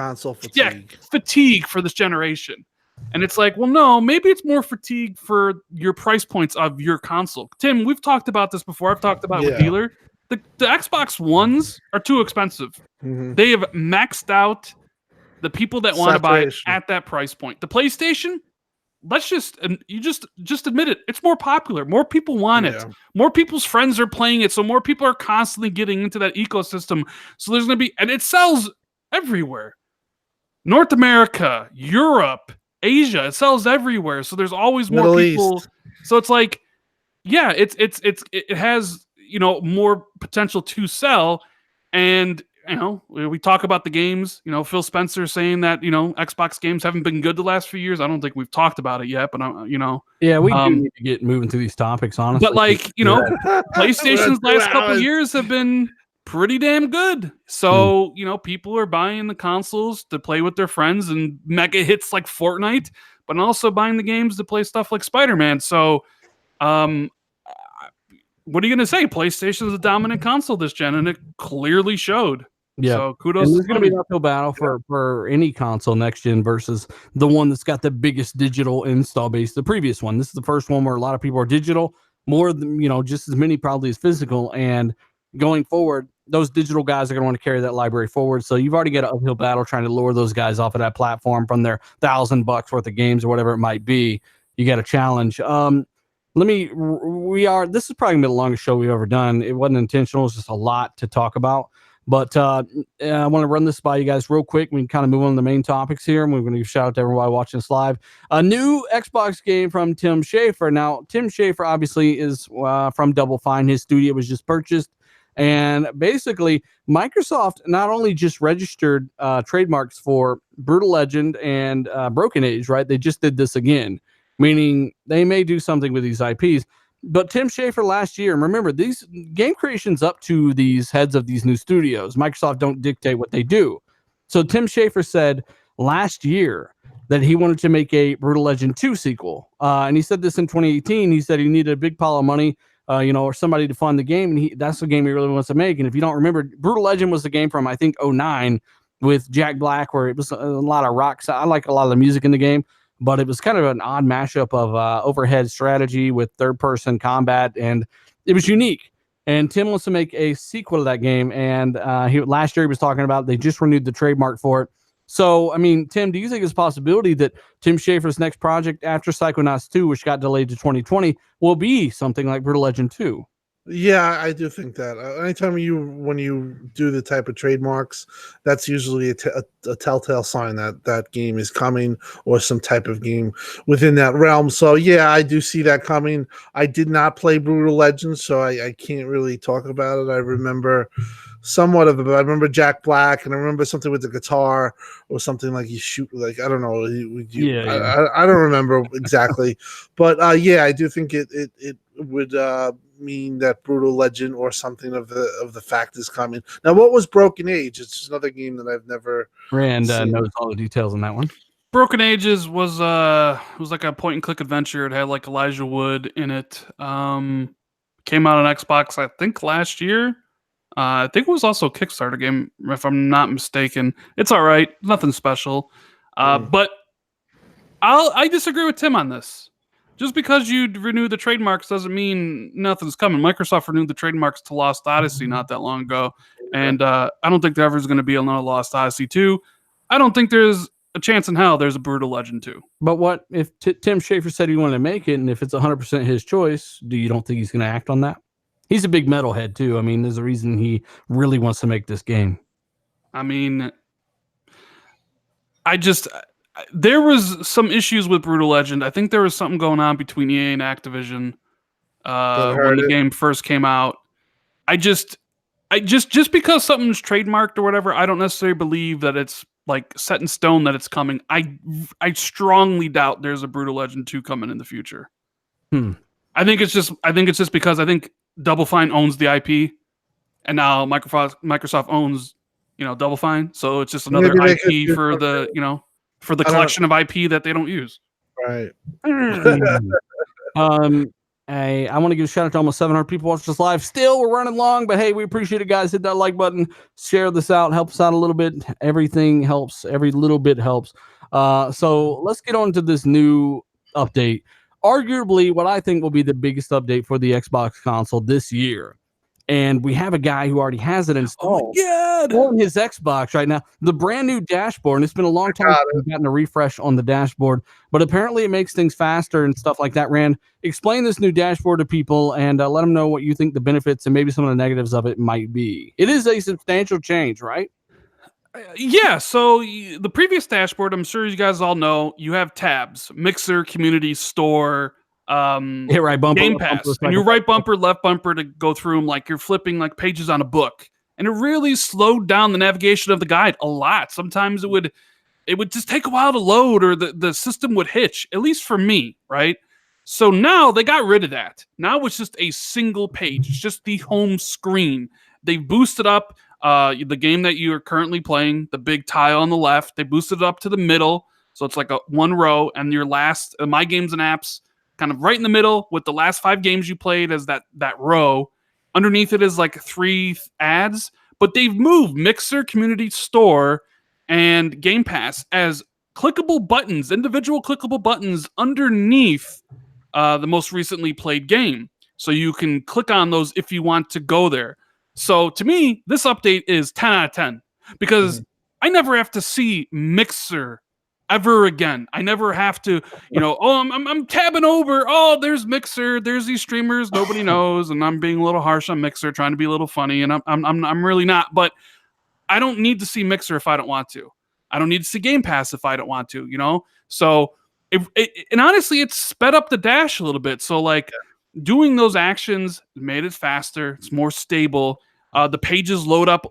Yeah, fatigue for this generation. And it's like, well, no, maybe it's more fatigue for your price points of your console. Tim, we've talked about this before. I've talked about it with Dealer. The Xbox Ones are too expensive. Mm-hmm. They have maxed out the people that want to buy it at that price point. The PlayStation, let's just admit it. It's more popular. More people want it. More people's friends are playing it. So more people are constantly getting into that ecosystem. So there's going to be, and it sells everywhere. North America, Europe, Asia, it sells everywhere. So there's always more Middle people. East. So it's like, yeah, it has, you know, more potential to sell. And, you know, we talk about the games, you know, Phil Spencer saying that, you know, Xbox games haven't been good the last few years. I don't think we've talked about it yet, but you know, yeah, we do need to get moving through these topics, honestly. But like, you know, PlayStation's last couple of years have been pretty damn good. So, you know, people are buying the consoles to play with their friends and mega hits like Fortnite, but also buying the games to play stuff like Spider-Man. So, what are you going to say? PlayStation is a dominant console this gen, and it clearly showed. Yeah. So kudos. And there's going to be an uphill battle for any console next gen versus the one that's got the biggest digital install base, the previous one. This is the first one where a lot of people are digital, more than, you know, just as many probably as physical. And going forward, those digital guys are going to want to carry that library forward. So you've already got an uphill battle trying to lure those guys off of that platform from their $1,000 worth of games or whatever it might be. You got a challenge. This is probably gonna be the longest show we've ever done. It wasn't intentional. It's just a lot to talk about. But I want to run this by you guys real quick. We can kind of move on to the main topics here. And we're going to give a shout out to everybody watching this live. A new Xbox game from Tim Schafer. Now, Tim Schafer obviously is from Double Fine. His studio was just purchased. And basically, Microsoft not only just registered trademarks for Brutal Legend and Broken Age, right? They just did this again, meaning they may do something with these IPs. But Tim Schafer last year, and remember, these game creation's up to these heads of these new studios. Microsoft don't dictate what they do. So Tim Schafer said last year that he wanted to make a Brutal Legend 2 sequel. And he said this in 2018. He said he needed a big pile of money, or somebody to fund the game. And that's the game he really wants to make. And if you don't remember, Brutal Legend was the game from, I think, 2009 with Jack Black, where it was a lot of rock. I like a lot of the music in the game. But it was kind of an odd mashup of overhead strategy with third-person combat, and it was unique. And Tim wants to make a sequel to that game, and last year he was talking about they just renewed the trademark for it. So, I mean, Tim, do you think it's a possibility that Tim Schafer's next project after Psychonauts 2, which got delayed to 2020, will be something like Brutal Legend 2? Yeah, I do think that. Anytime when you do the type of trademarks, that's usually a telltale sign that that game is coming, or some type of game within that realm. So yeah, I do see that coming. I did not play Brutal Legends, so I can't really talk about it. I remember somewhat of it, but I remember Jack Black, and I remember something with the guitar or something like you shoot, like, I don't know. I don't remember exactly, but yeah, I do think it would mean that Brutal Legend or something of the fact is coming. Now, what was Broken Age? It's just another game that I've never Rand knows all the details on that one. Broken Ages was like a point and click adventure. It had like Elijah Wood in it. Came out on Xbox, I think, last year. I think it was also a Kickstarter game, if I'm not mistaken. It's all right, nothing special. But I disagree with Tim on this. Just because you renew the trademarks doesn't mean nothing's coming. Microsoft renewed the trademarks to Lost Odyssey not that long ago, and I don't think there ever is going to be another Lost Odyssey 2. I don't think there's a chance in hell there's a Brutal Legend 2. But what if Tim Schafer said he wanted to make it, and if it's 100% his choice, you don't think he's going to act on that? He's a big metalhead too. I mean, there's a reason he really wants to make this game. I mean, there was some issues with Brutal Legend. I think there was something going on between EA and Activision when the game first came out. Just because something's trademarked or whatever, I don't necessarily believe that it's like set in stone that it's coming. I strongly doubt there's a Brutal Legend 2 coming in the future. I think it's just because I think Double Fine owns the IP, and now Microsoft owns Double Fine, so it's just another IP for the for the collection of IP that they don't use. Right. I want to give a shout out to almost 700 people watching this live. Still, we're running long, but hey, we appreciate it, guys. Hit that like button, share this out, help us out a little bit. Everything helps. Every little bit helps. So let's get on to this new update. Arguably, what I think will be the biggest update for the Xbox console this year. And we have a guy who already has it installed on his Xbox right now. The brand new dashboard. And it's been a long time since we've gotten a refresh on the dashboard, but apparently it makes things faster and stuff like that. Rand, explain this new dashboard to people and let them know what you think the benefits and maybe some of the negatives of it might be. It is a substantial change, right? Yeah, so the previous dashboard, I'm sure you guys all know, you have tabs: Mixer, Community, Store, hit right bumper, Game Pass, and your right bumper, left bumper to go through them like you're flipping like pages on a book. And it really slowed down the navigation of the guide a lot. Sometimes it would just take a while to load, or the system would hitch, at least for me, right? So now they got rid of that. Now it's just a single page. It's just the home screen. They boosted up the game that you are currently playing, the big tile on the left. They boosted it up to the middle, so it's like a one row, and your last My Games and Apps kind of right in the middle with the last 5 games you played as that row. Underneath it is like 3 ads, but they've moved Mixer, Community, Store, and Game Pass as clickable buttons, individual clickable buttons underneath the most recently played game. So you can click on those if you want to go there. So to me, this update is 10 out of 10 because I never have to see Mixer ever again. I never have to, I'm tabbing over. Oh, there's Mixer. There's these streamers nobody knows, and I'm being a little harsh on Mixer, trying to be a little funny, and I'm really not. But I don't need to see Mixer if I don't want to. I don't need to see Game Pass if I don't want to. So and honestly, it's sped up the dash a little bit. So like doing those actions made it faster. It's more stable. The pages load up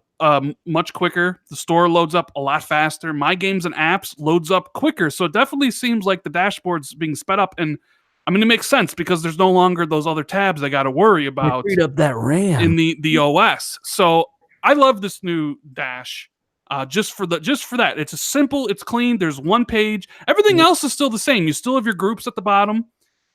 much quicker. The store loads up a lot faster. My Games and Apps loads up quicker. So it definitely seems like the dashboard's being sped up. And I mean, it makes sense because there's no longer those other tabs I got to worry about. Freed up that RAM in the OS. So I love this new dash. Just for that. It's simple. It's clean. There's one page. Everything else is still the same. You still have your groups at the bottom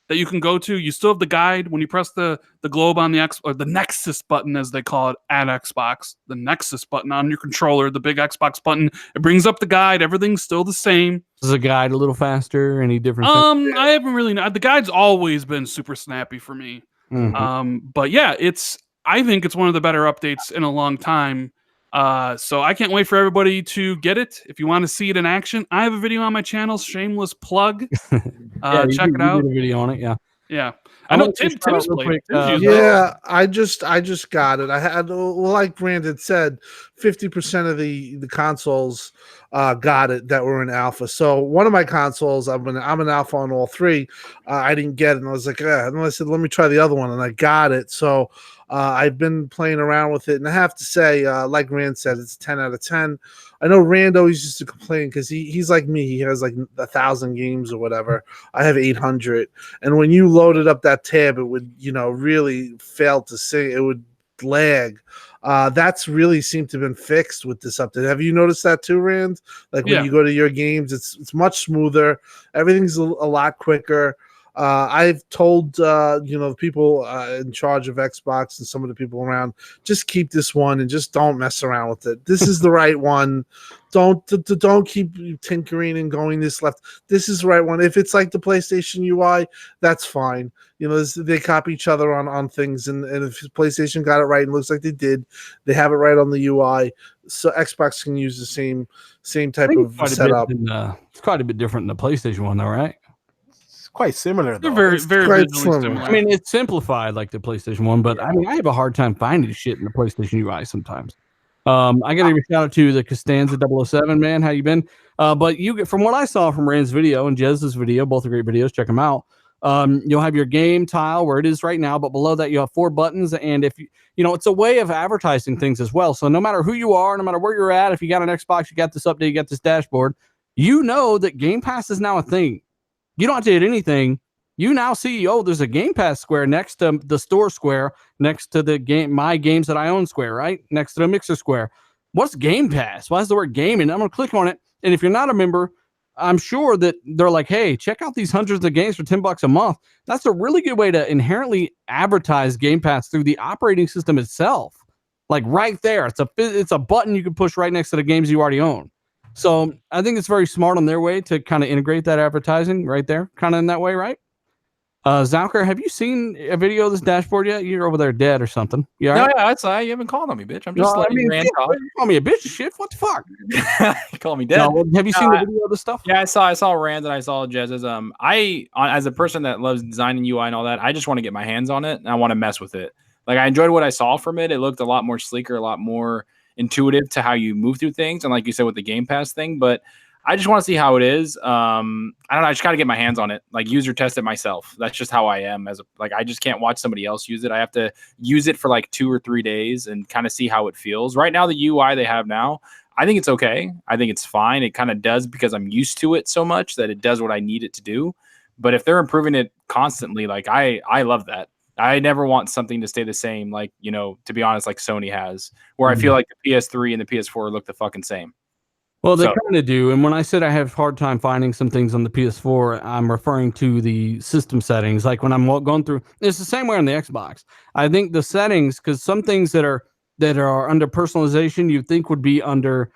that you can go to. You still have the guide when you press the globe on the or the Nexus button, as they call it at Xbox. The Nexus button on your controller, the big Xbox button. It brings up the guide. Everything's still the same. Is the guide a little faster? Any different? I haven't really. The guide's always been super snappy for me. But yeah, I think it's one of the better updates in a long time. So I can't wait for everybody to get it. If you want to see it in action, I have a video on my channel. Shameless plug. Check it out. A video on it. Yeah. I know Tim's played. I just got it. I had, like Brandon said, 50% of the consoles got it that were in alpha. So one of my consoles, I'm an alpha on all 3. I didn't get it, and I was like, and I said, let me try the other one, and I got it. So I've been playing around with it, and I have to say, like Rand said, it's 10 out of 10. I know Rand always used to complain because he's like me. He has like 1,000 games or whatever. I have 800. And when you loaded up that tab, it would, really fail to sync. It would lag. That's really seemed to have been fixed with this update. Have you noticed that too, Rand? Like when you go to your games, it's much smoother. Everything's a lot quicker. I've told the people in charge of Xbox and some of the people around, just keep this one and just don't mess around with it. This is the right one. Don't keep tinkering and going this left. This is the right one. If it's like the PlayStation UI, that's fine. They copy each other on things, and if PlayStation got it right and looks like they did, they have it right on the UI. So Xbox can use the same type of setup. It's quite a bit different than the PlayStation one, though, right? Quite similar, though. They're very quite visually similar. similar. I mean, it's simplified like the PlayStation one, but I mean, I have a hard time finding shit in the PlayStation UI sometimes. I got to give a shout out to the Costanza 007, man. How you been? But from what I saw from Rand's video and Jez's video, both are great videos. Check them out. You'll have your game tile where it is right now, but below that you have 4 buttons, and if it's a way of advertising things as well. So no matter who you are, no matter where you're at, if you got an Xbox, you got this update, you got this dashboard, that Game Pass is now a thing. You don't have to hit anything. You now see, there's a Game Pass square next to the store square, next to the My Games That I Own square, right? Next to the Mixer square. What's Game Pass? Why is the word gaming? I'm going to click on it. And if you're not a member, I'm sure that they're like, hey, check out these hundreds of games for $10 a month. That's a really good way to inherently advertise Game Pass through the operating system itself. Like right there. It's a button you can push right next to the games you already own. So I think it's very smart on their way to kind of integrate that advertising right there, kind of in that way, right? Zalker, have you seen a video of this dashboard yet? You're over there dead or something. Yeah, that's you haven't called on me, bitch. I'm just you call me a bitch of shit. What the fuck? You call me dead. No, have you seen the video of this stuff? Yeah, I saw Rand and I saw Jez's. As a person that loves designing UI and all that, I just want to get my hands on it and I want to mess with it. Like I enjoyed what I saw from it. It looked a lot more sleeker, a lot more intuitive to how you move through things, and like you said with the Game Pass thing, but I just want to see how it is. I don't know. I just got to get my hands on it, like user test it myself. That's just how I am. I just can't watch somebody else use it. I have to use it for like 2 or 3 days and kind of see how it feels. Right now, the UI they have now, I think it's okay. I think it's fine. It kind of does because I'm used to it so much that it does what I need it to do. But if they're improving it constantly, like I love that. I never want something to stay the same, like, to be honest, like Sony has, where I feel like the PS3 and the PS4 look the fucking same. Well, they kind of do. And when I said I have a hard time finding some things on the PS4, I'm referring to the system settings. Like when I'm going through, it's the same way on the Xbox. I think the settings, because some things that are under personalization, you think would be under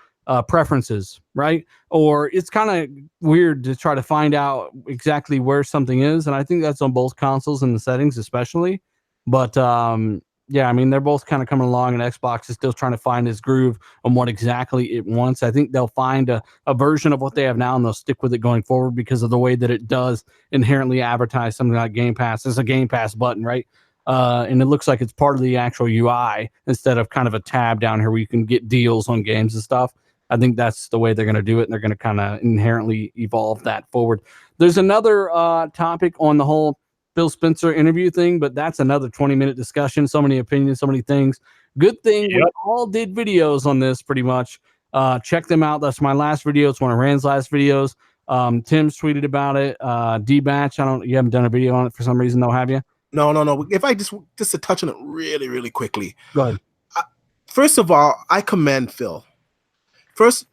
preferences, right? Or it's kind of weird to try to find out exactly where something is. And I think that's on both consoles and the settings, especially. But yeah, I mean, they're both kind of coming along, and Xbox is still trying to find its groove on what exactly it wants. I think they'll find a version of what they have now, and they'll stick with it going forward because of the way that it does inherently advertise something like Game Pass. There's a Game Pass button, right? And it looks like it's part of the actual UI instead of kind of a tab down here where you can get deals on games and stuff. I think that's the way they're going to do it, and they're going to kind of inherently evolve that forward. There's another topic on the whole Phil Spencer interview thing, but that's another 20-minute discussion. So many opinions, so many things. Good thing we all did videos on this pretty much. Check them out. That's my last video. It's one of Rand's last videos. Tim's tweeted about it. D-Batch, you haven't done a video on it for some reason, though, have you? No. If I just to touch on it really, really quickly. Go ahead. First of all, I commend Phil. First,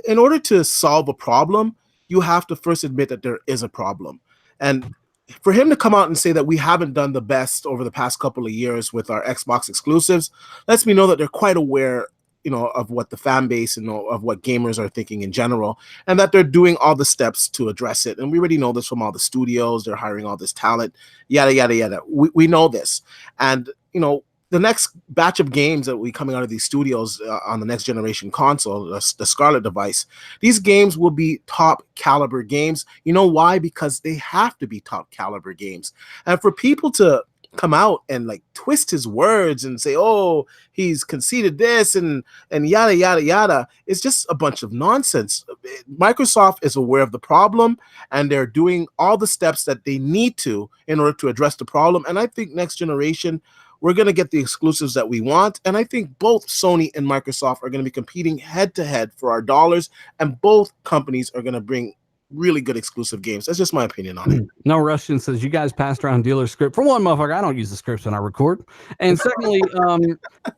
in order to solve a problem, you have to first admit that there is a problem. And for him to come out and say that we haven't done the best over the past couple of years with our Xbox exclusives lets me know that they're quite aware, of what the fan base and of what gamers are thinking in general, and that they're doing all the steps to address it. And we already know this from all the studios. They're hiring all this talent, yada, yada, yada. We know this. And, the next batch of games that will be coming out of these studios on the next generation console, the Scarlett device, these games will be top caliber games. You know why? Because they have to be top caliber games. And for people to come out and like twist his words and say, oh, he's conceded this and yada, yada, yada, it's just a bunch of nonsense. Microsoft is aware of the problem, and they're doing all the steps that they need to in order to address the problem. And I think next generation, we're going to get the exclusives that we want. And I think both Sony and Microsoft are going to be competing head to head for our dollars. And both companies are going to bring really good exclusive games. That's just my opinion on it. No, Russian says you guys passed around dealer script. For one, motherfucker, I don't use the scripts when I record. And secondly,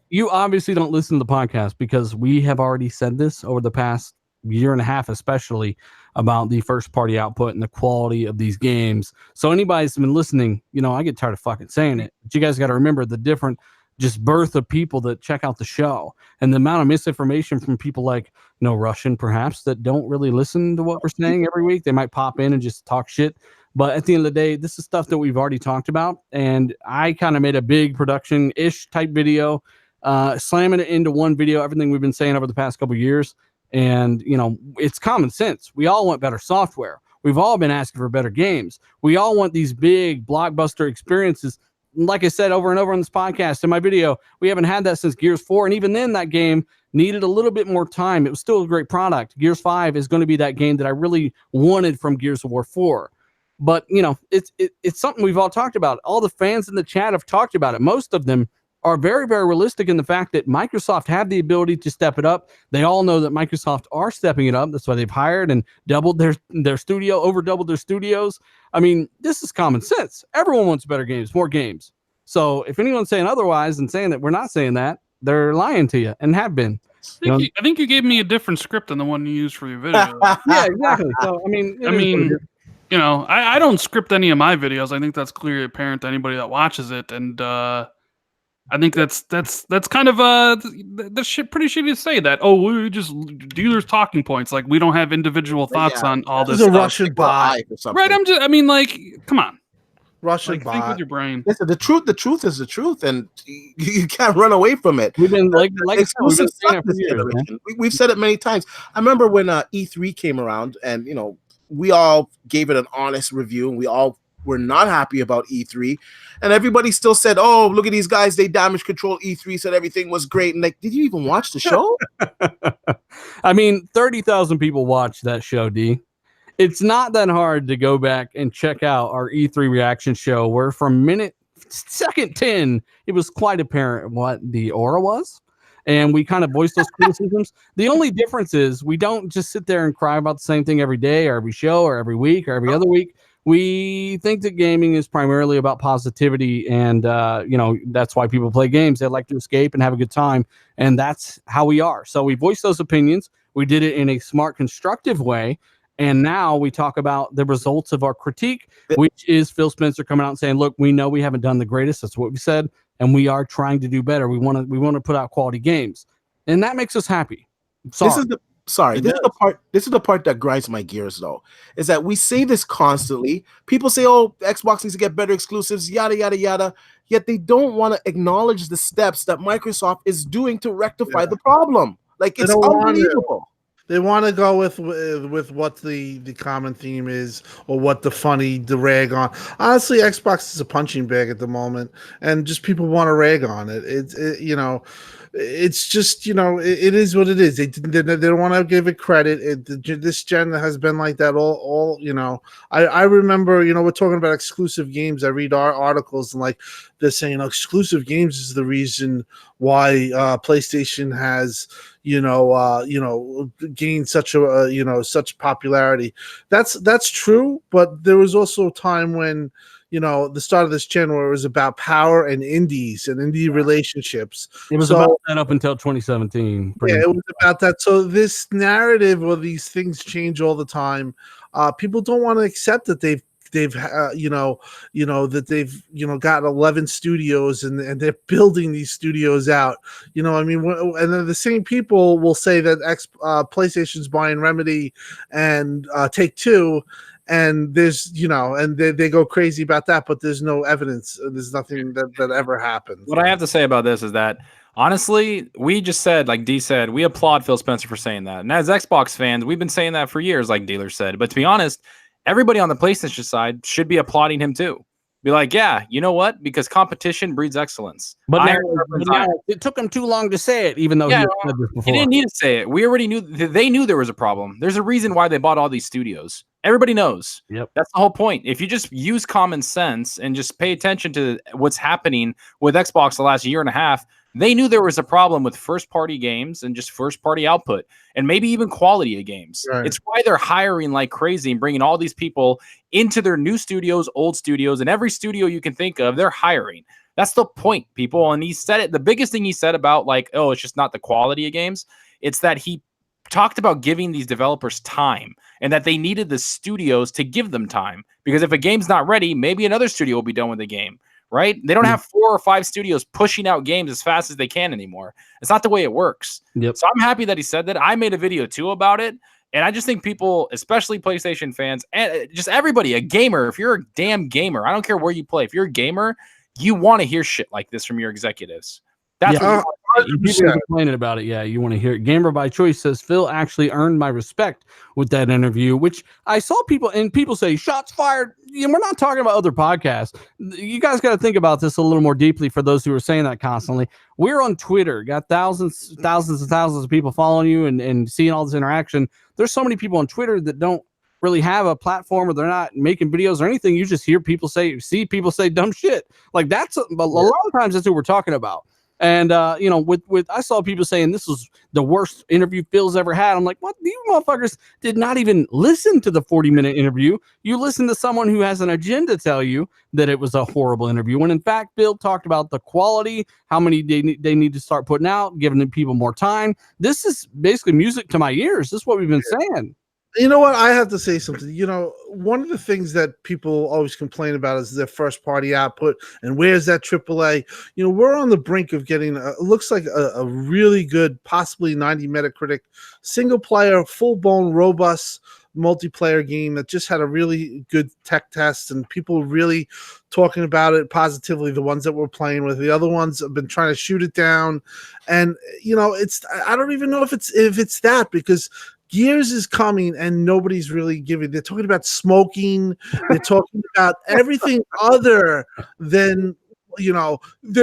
you obviously don't listen to the podcast because we have already said this over the past year and a half, especially about the first party output and the quality of these games. So anybody that's been listening, I get tired of fucking saying it, but you guys got to remember the different just birth of people that check out the show and the amount of misinformation from people like Russian perhaps that don't really listen to what we're saying every week. They might pop in and just talk shit. But at the end of the day, this is stuff that we've already talked about. And I kind of made a big production-ish type video, slamming it into one video, everything we've been saying over the past couple of years. And, it's common sense. We all want better software. We've all been asking for better games. We all want these big blockbuster experiences. Like I said over and over on this podcast, in my video, we haven't had that since Gears 4. And even then, that game needed a little bit more time. It was still a great product. Gears 5 is going to be that game that I really wanted from Gears of War 4. But, it's something we've all talked about. All the fans in the chat have talked about it. Most of them are very, very realistic in the fact that Microsoft had the ability to step it up. They all know that Microsoft are stepping it up. That's why they've hired and doubled their studio, over doubled their studios. I mean, this is common sense. Everyone wants better games, more games. So if anyone's saying otherwise and saying that we're not saying that, they're lying to you and have been. I think you gave me a different script than the one you used for your video. Yeah, exactly. So I don't script any of my videos. I think that's clearly apparent to anybody that watches it, and I think that's kind of that's pretty shitty to say that. Oh, we just dealers talking points. Like we don't have individual thoughts on all this. It's a Russian bot, right? Come on, Russian bot. Think with your brain. Listen, the truth is the truth, and you can't run away from it. We've been we've said it many times. I remember when E3 came around, and we all gave it an honest review, and we all were not happy about E3, and everybody still said, "Oh, look at these guys! They damage control E3, said everything was great." And did you even watch the show? I mean, 30,000 people watched that show, D. It's not that hard to go back and check out our E3 reaction show, where from second 10, it was quite apparent what the aura was. And we kind of voiced those criticisms. The only difference is we don't just sit there and cry about the same thing every day or every show or every week or every other week. We think that gaming is primarily about positivity, and that's why people play games. They like to escape and have a good time, and that's how we are. So we voiced those opinions. We did it in a smart, constructive way, and now we talk about the results of our critique, which is Phil Spencer coming out and saying, "Look, we know we haven't done the greatest. That's what we said, and we are trying to do better. We want to put out quality games, and that makes us happy." This is the part that grinds my gears, though, is that we say this constantly. People say, "Oh, Xbox needs to get better exclusives, yada yada yada," yet they don't want to acknowledge the steps that Microsoft is doing to rectify the problem. Like, it's unbelievable. They want to go with what the common theme is, or what the rag on. Honestly, Xbox is a punching bag at the moment, and just people want to rag on it. It's just, it is what it is. They don't want to give it credit. This gen has been like that all. I remember, we're talking about exclusive games. I read our articles, and like they're saying exclusive games is the reason why PlayStation has gained such popularity. That's true, but there was also a time when the start of this channel where it was about power and indies and indie relationships. It was about that up until 2017. Yeah, it was about that. So this narrative where these things change all the time, people don't want to accept that they've got 11 studios and they're building these studios out. And then the same people will say that PlayStation's buying Remedy and Take-Two. And there's, and they go crazy about that, but there's no evidence. There's nothing that ever happens. What I have to say about this is that, honestly, we just said, like D said, we applaud Phil Spencer for saying that. And as Xbox fans, we've been saying that for years, like Dealer said. But to be honest, everybody on the PlayStation side should be applauding him too. Be like, yeah, you know what? Because competition breeds excellence. But now it took him too long to say it, even though he said this before. He didn't need to say it. We already knew. They knew there was a problem. There's a reason why they bought all these studios. Everybody knows. Yep. That's the whole point. If you just use common sense and just pay attention to what's happening with Xbox the last year and a half, they knew there was a problem with first-party games and just first-party output and maybe even quality of games. Right. It's why they're hiring like crazy and bringing all these people into their new studios, old studios, and every studio you can think of, they're hiring. That's the point, people. And he said it. The biggest thing he said about like, oh, it's just not the quality of games. It's that he talked about giving these developers time and that they needed the studios to give them time, because if a game's not ready, maybe another studio will be done with the game, right? They don't have 4 or 5 studios pushing out games as fast as they can anymore. It's not the way it works. Yep. So I'm happy that he said that. I made a video too about it. And I just think people, especially PlayStation fans and just everybody, a gamer, if you're a damn gamer, I don't care where you play, if you're a gamer, you want to hear shit like this from your executives. That's what people are complaining about it. Yeah, you want to hear it. Gamer by Choice says Phil actually earned my respect with that interview, which I saw people say shots fired. We're not talking about other podcasts. You guys got to think about this a little more deeply. For those who are saying that constantly, we're on Twitter, got thousands and thousands of people following you and seeing all this interaction. There's so many people on Twitter that don't really have a platform, or they're not making videos or anything. You just hear people see people say dumb shit. Like that's a lot of times that's what we're talking about. And with I saw people saying this was the worst interview Phil's ever had. I'm like, what? These motherfuckers did not even listen to the 40-minute interview. You listen to someone who has an agenda tell you that it was a horrible interview, when in fact Phil talked about the quality, how many they need to start putting out, giving people more time. This is basically music to my ears. This is what we've been saying. You know what? I have to say something. One of the things that people always complain about is their first party output and where's that AAA. We're on the brink of getting looks like a really good, possibly 90 Metacritic, single player, full blown, robust multiplayer game that just had a really good tech test, and people really talking about it positively. The ones that we're playing with, the other ones have been trying to shoot it down, and I don't even know if it's that, because Gears is coming and nobody's really giving. They're talking about smoking. They're talking about everything other than, they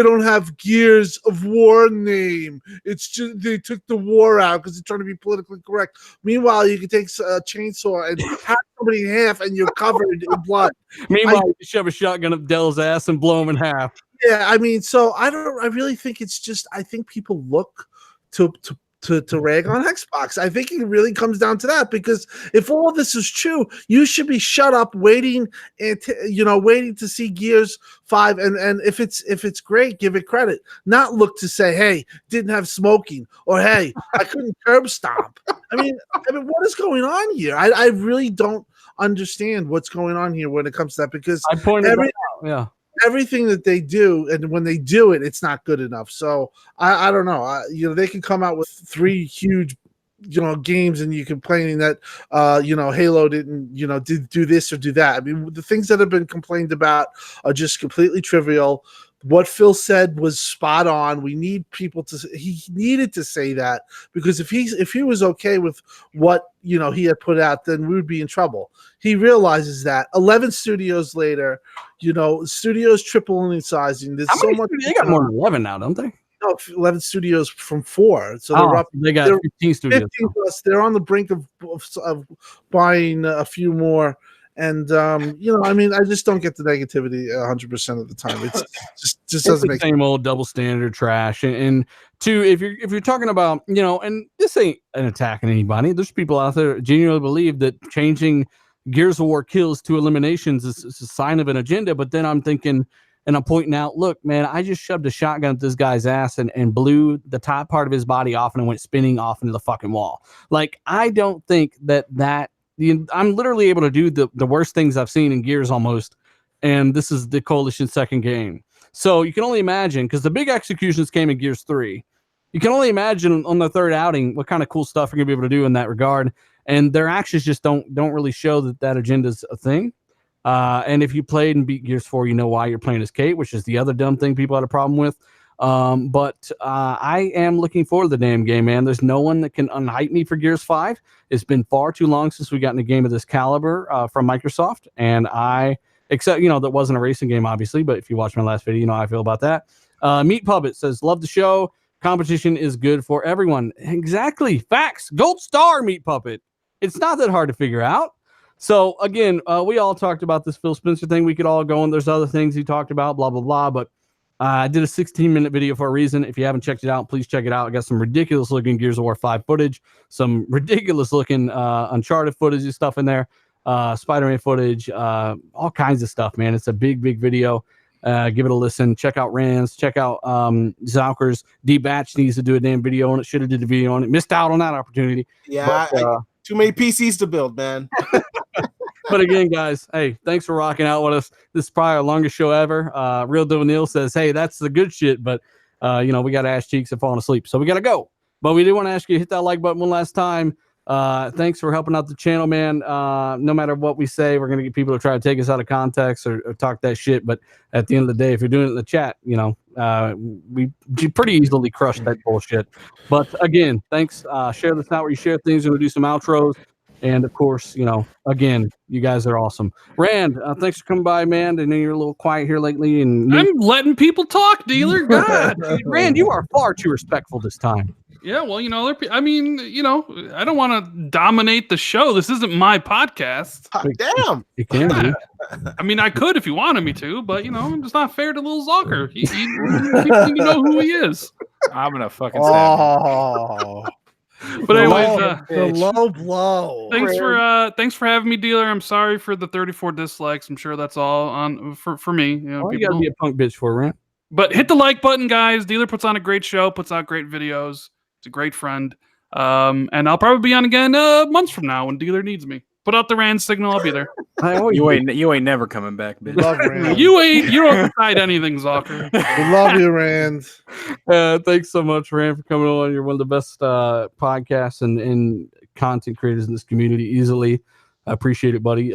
don't have Gears of War name. It's just they took the war out because they're trying to be politically correct. Meanwhile, you can take a chainsaw and hack somebody in half and you're covered in blood. Meanwhile, you shove a shotgun up Dell's ass and blow him in half. Yeah, so I really think it's just, I think people look to rag on Xbox. I think it really comes down to that, because if all this is true, you should be shut up waiting to see Gears 5, and if it's great, give it credit, not look to say, hey, didn't have smoking, or hey, I couldn't curb stomp. I mean what is going on here? I really don't understand what's going on here when it comes to that, because I pointed out, yeah. Everything that they do, and when they do it, it's not good enough. So I don't know. They can come out with 3 huge, games, and you complaining that Halo didn't, did do this or do that. I mean, the things that have been complained about are just completely trivial. What Phil said was spot on. We need people he needed to say that, because if he was okay with what he had put out, then we would be in trouble. He realizes that 11 studios later, studios tripling in sizing. There's so much. They got more than 11 now, don't they? No, 11 studios from 4. So they're up. They got 15 studios. 15 plus. They're on the brink of buying a few more. And I just don't get the negativity 100% of the time. It's just doesn't make the same old double standard trash. And two, if you're talking about, and this ain't an attack on anybody. There's people out there that genuinely believe that changing Gears of War kills to eliminations is a sign of an agenda. But then I'm thinking, and I'm pointing out, look, man, I just shoved a shotgun at this guy's ass and blew the top part of his body off, and it went spinning off into the fucking wall. Like, I don't think that I'm literally able to do the worst things I've seen in Gears almost, and this is the Coalition's second game. So you can only imagine, because the big executions came in Gears 3. You can only imagine on the third outing what kind of cool stuff you're going to be able to do in that regard, and their actions just don't really show that agenda's a thing. And if you played and beat Gears 4, you know why you're playing as Kate, which is the other dumb thing people had a problem with. But I am looking forward to the damn game, man. There's no one that can unhype me for Gears 5. It's been far too long since we got in a game of this caliber from Microsoft, and except that wasn't a racing game, obviously, but if you watch my last video, you know how I feel about that. Meat Puppet says, love the show. Competition is good for everyone. Exactly. Facts. Gold star, Meat Puppet. It's not that hard to figure out. So again, we all talked about this Phil Spencer thing. We could all go, and there's other things he talked about, blah, blah, blah, but I did a 16-minute video for a reason. If you haven't checked it out, please check it out. I got some ridiculous-looking Gears of War 5 footage, some ridiculous-looking Uncharted footage and stuff in there, Spider-Man footage, all kinds of stuff, man. It's a big, big video. Give it a listen. Check out Rand's. Check out Zalker's. D-Batch needs to do a damn video on it. Should have did a video on it. Missed out on that opportunity. Yeah, But, too many PCs to build, man. but again, guys, hey, thanks for rocking out with us. This is probably our longest show ever. Real Devil Neil says, hey, that's the good shit, but we got ass cheeks and falling asleep, so we gotta go. But we do want to ask you to hit that like button one last time. Thanks for helping out the channel, man. No matter what we say, we're gonna get people to try to take us out of context or talk that shit. But at the end of the day, if you're doing it in the chat, we pretty easily crush that bullshit. But again, thanks. Share this out where you share things. We're gonna do some outros. And of course, again, you guys are awesome. Rand, thanks for coming by, man. I know you're a little quiet here lately, and I'm letting people talk, dealer. God, Rand, you are far too respectful this time. Yeah, well, I don't want to dominate the show. This isn't my podcast. Damn. It can be. I mean, I could if you wanted me to, but it's not fair to Lil Zalker. People need to know who he is. I'm gonna fucking stab him. But anyways, the low blow. Thanks for having me, dealer. I'm sorry for the 34 dislikes. I'm sure that's all on for me. You gotta be a punk bitch for Rand. But hit the like button, guys. Dealer puts on a great show, puts out great videos. He's a great friend. And I'll probably be on again months from now when dealer needs me. Put out the Rand signal. I'll be there. You ain't never coming back, bitch. Love Rand. You don't decide anything, Zalker. We love you, Rand. Thanks so much, Rand, for coming on. You're one of the best podcasts and content creators in this community easily. I appreciate it, buddy.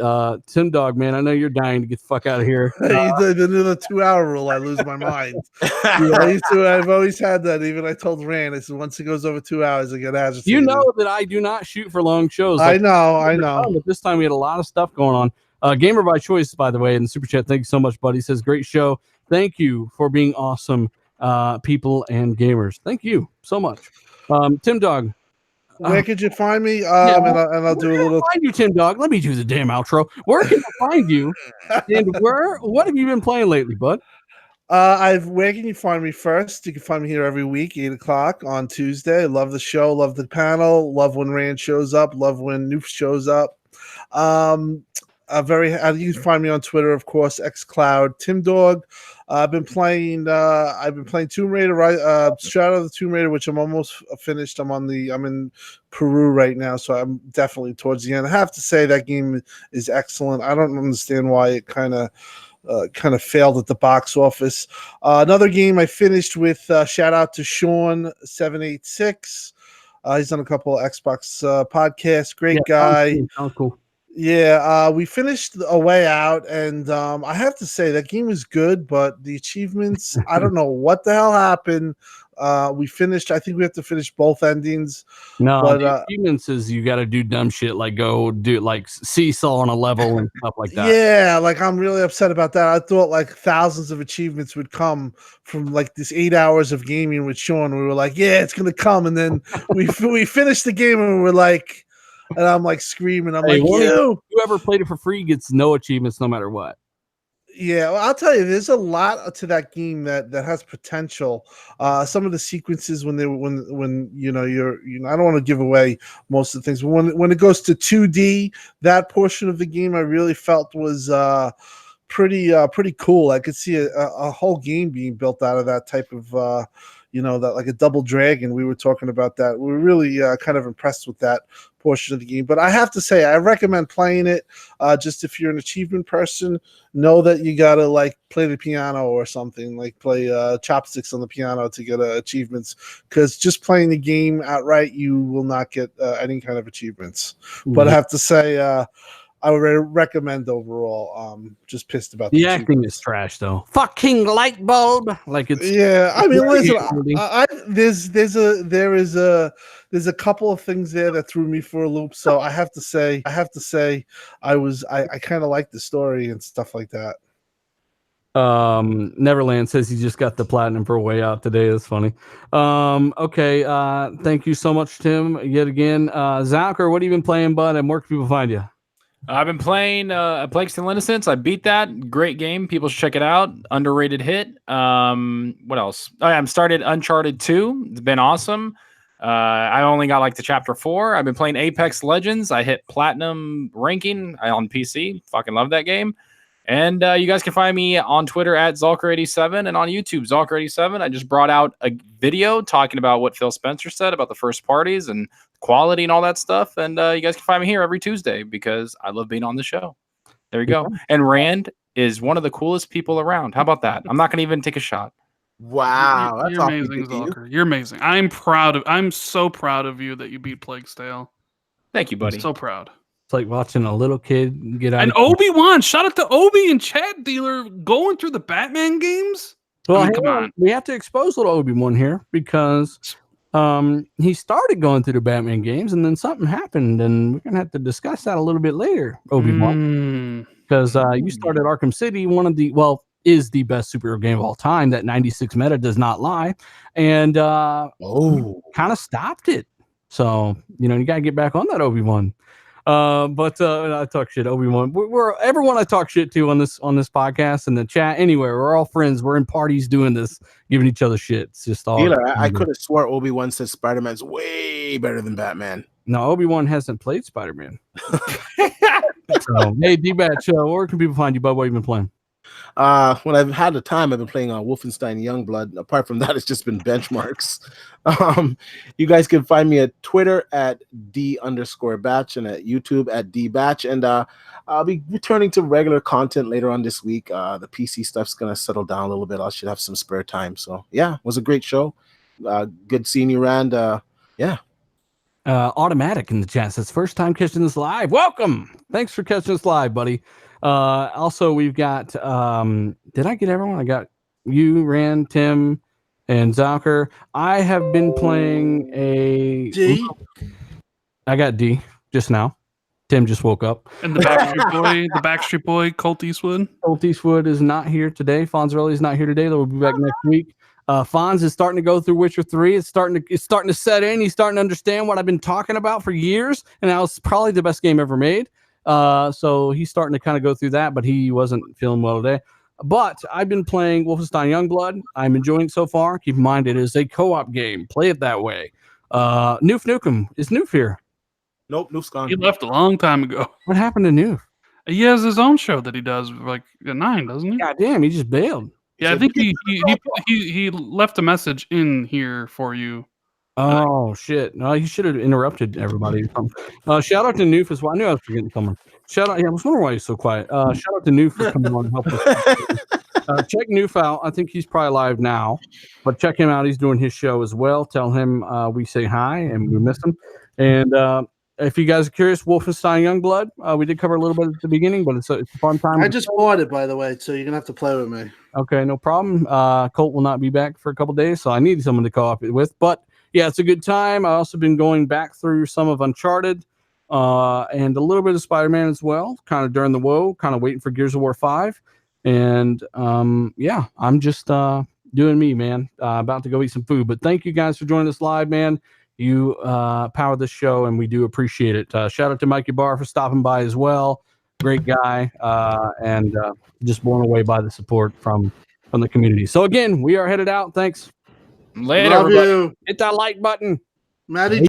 Tim Dog, man, I know you're dying to get the fuck out of here. Hey, the 2-hour rule, I lose my mind. I've always had that. Even I told Rand, I said, once it goes over 2 hours, I get agitated. You know that I do not shoot for long shows. I know. But this time we had a lot of stuff going on. Gamer by Choice, by the way, in the super chat. Thank you so much, buddy. He says, great show. Thank you for being awesome people and gamers. Thank you so much. Tim Dog. Where could you find me? I'll do a little. Find you, Tim Dog. Let me do the damn outro. Where can I find you? And what have you been playing lately, bud? Where can you find me first? You can find me here every week, 8 o'clock on Tuesday. Love the show, love the panel, love when Rand shows up, love when Noof shows up. You can find me on Twitter, of course, xCloud, Tim Dog. I've been playing Tomb Raider, Shadow of the Tomb Raider, which I'm almost finished. I'm in Peru right now, so I'm definitely towards the end. I have to say that game is excellent. I don't understand why it kind of failed at the box office. Another game I finished with shout out to Sean786. He's done a couple of Xbox podcasts. Great guy. Sounds cool. Yeah, we finished A Way Out, and I have to say that game was good, but the achievements, I don't know what the hell happened. We finished. I think we have to finish both endings. No, but, the achievements is you got to do dumb shit like go do like seesaw on a level and stuff like that. Yeah, like I'm really upset about that. I thought like thousands of achievements would come from like this 8 hours of gaming with Sean. We were like, yeah, it's gonna come, and then we finished the game and we're like. And I'm like screaming. I'm like, whoever played it for free gets no achievements no matter what. Yeah, well, I'll tell you, there's a lot to that game that has potential. Some of the sequences when I don't want to give away most of the things, but when it goes to 2D, that portion of the game I really felt was pretty cool. I could see a whole game being built out of that type of that like a Double Dragon. We were talking about that. We were really kind of impressed with that portion of the game. But I have to say, I recommend playing it. Just if you're an achievement person, know that you gotta like play the piano or something, like play chopsticks on the piano to get achievements. Because just playing the game outright, you will not get any kind of achievements. Mm-hmm. But I have to say, I would recommend overall. Just pissed about the acting is trash though. Fucking light bulb, like it's I mean, listen, there's a couple of things there that threw me for a loop. So I have to say, I kind of like the story and stuff like that. Neverland says he just got the platinum for A Way Out today. That's funny. Okay. Thank you so much, Tim. Yet again, Zalker, what have you been playing, bud? And where can people find you? I've been playing Plague Still Innocence. I beat that. Great game. People should check it out. Underrated hit. What else? Oh, yeah, I'm started Uncharted 2. It's been awesome. I only got like to chapter 4. I've been playing Apex Legends. I hit platinum ranking on PC. Fucking love that game. And you guys can find me on Twitter at Zalker87 and on YouTube, Zalker87. I just brought out a video talking about what Phil Spencer said about the first parties and quality and all that stuff. And you guys can find me here every Tuesday because I love being on the show. There you go. And Rand is one of the coolest people around. How about that? I'm not going to even take a shot. Wow, You're amazing, Zalker. You're amazing. I'm so proud of you that you beat Plague's Tale. Thank you, buddy. I'm so proud. It's like watching a little kid get out. And Obi-Wan, shout out to Obi and Chad Dealer going through the Batman games. Well, I mean, come on. We have to expose little Obi-Wan here because he started going through the Batman games and then something happened, and we're gonna have to discuss that a little bit later, Obi-Wan. Because you started Arkham City, is the best superhero game of all time. That 96 meta does not lie, and kind of stopped it. So you gotta get back on that, Obi-Wan. But I talk shit, Obi-Wan. We're everyone I talk shit to on this podcast and the chat anywhere. We're all friends. We're in parties doing this, giving each other shit. It's just all. Dealer, I could have swore Obi-Wan said Spider-Man's way better than Batman. No, Obi-Wan hasn't played Spider-Man. So, hey, D-Batch, where can people find you, bud? What have you been playing? When I've had the time, I've been playing on Wolfenstein Youngblood. Apart from that, it's just been benchmarks. You guys can find me at Twitter at D_batch and at YouTube at DBatch. And I'll be returning to regular content later on this week. The PC stuff's going to settle down a little bit. I should have some spare time. So, yeah, it was a great show. Good seeing you, Rand. Yeah. Automatic in the chat says, first time catching this live. Welcome. Thanks for catching us live, buddy. Also, we've got, did I get everyone? I got you, Rand, Tim, and Zalker. I have been playing D. I got D just now. Tim just woke up. And the Backstreet Boy, Colt Eastwood. Colt Eastwood is not here today. Fonzarelli is not here today. They'll be back next week. Fonz is starting to go through Witcher 3. It's starting to set in. He's starting to understand what I've been talking about for years, and that was probably the best game ever made. So he's starting to kind of go through that, but he wasn't feeling well today. But I've been playing Wolfenstein Youngblood. I'm enjoying it so far. Keep in mind, it is a co-op game. Play it that way. Noof Nukem. Is Noof here? Nope, Noof's gone. He left a long time ago. What happened to Noof? He has his own show that he does like at 9, doesn't he? God damn, he just bailed. Yeah, I think he left a message in here for you. Oh shit! No, you should have interrupted everybody. Shout out to Noof as well. I knew I was forgetting someone. Shout out. Yeah, I was wondering why he's so quiet. Shout out to Noof for coming on and helping us. Check Noof out. I think he's probably live now, but check him out. He's doing his show as well. Tell him we say hi and we miss him. And if you guys are curious, Wolfenstein Youngblood, we did cover a little bit at the beginning, but it's a fun time. I just bought it, by the way, so you're gonna have to play with me. Okay, no problem. Colt will not be back for a couple days, so I need someone to co-op it with. But yeah, it's a good time. I've also been going back through some of Uncharted and a little bit of Spider-Man as well, kind of during the woe, kind of waiting for Gears of War 5. And yeah, I'm just doing me, man. About to go eat some food. But thank you guys for joining us live, man. You power this show, and we do appreciate it. Shout out to Mikey Barr for stopping by as well. Great guy, and just blown away by the support from the community. So again, we are headed out. Thanks. Later, Love everybody. you. Hit that like button. Maddie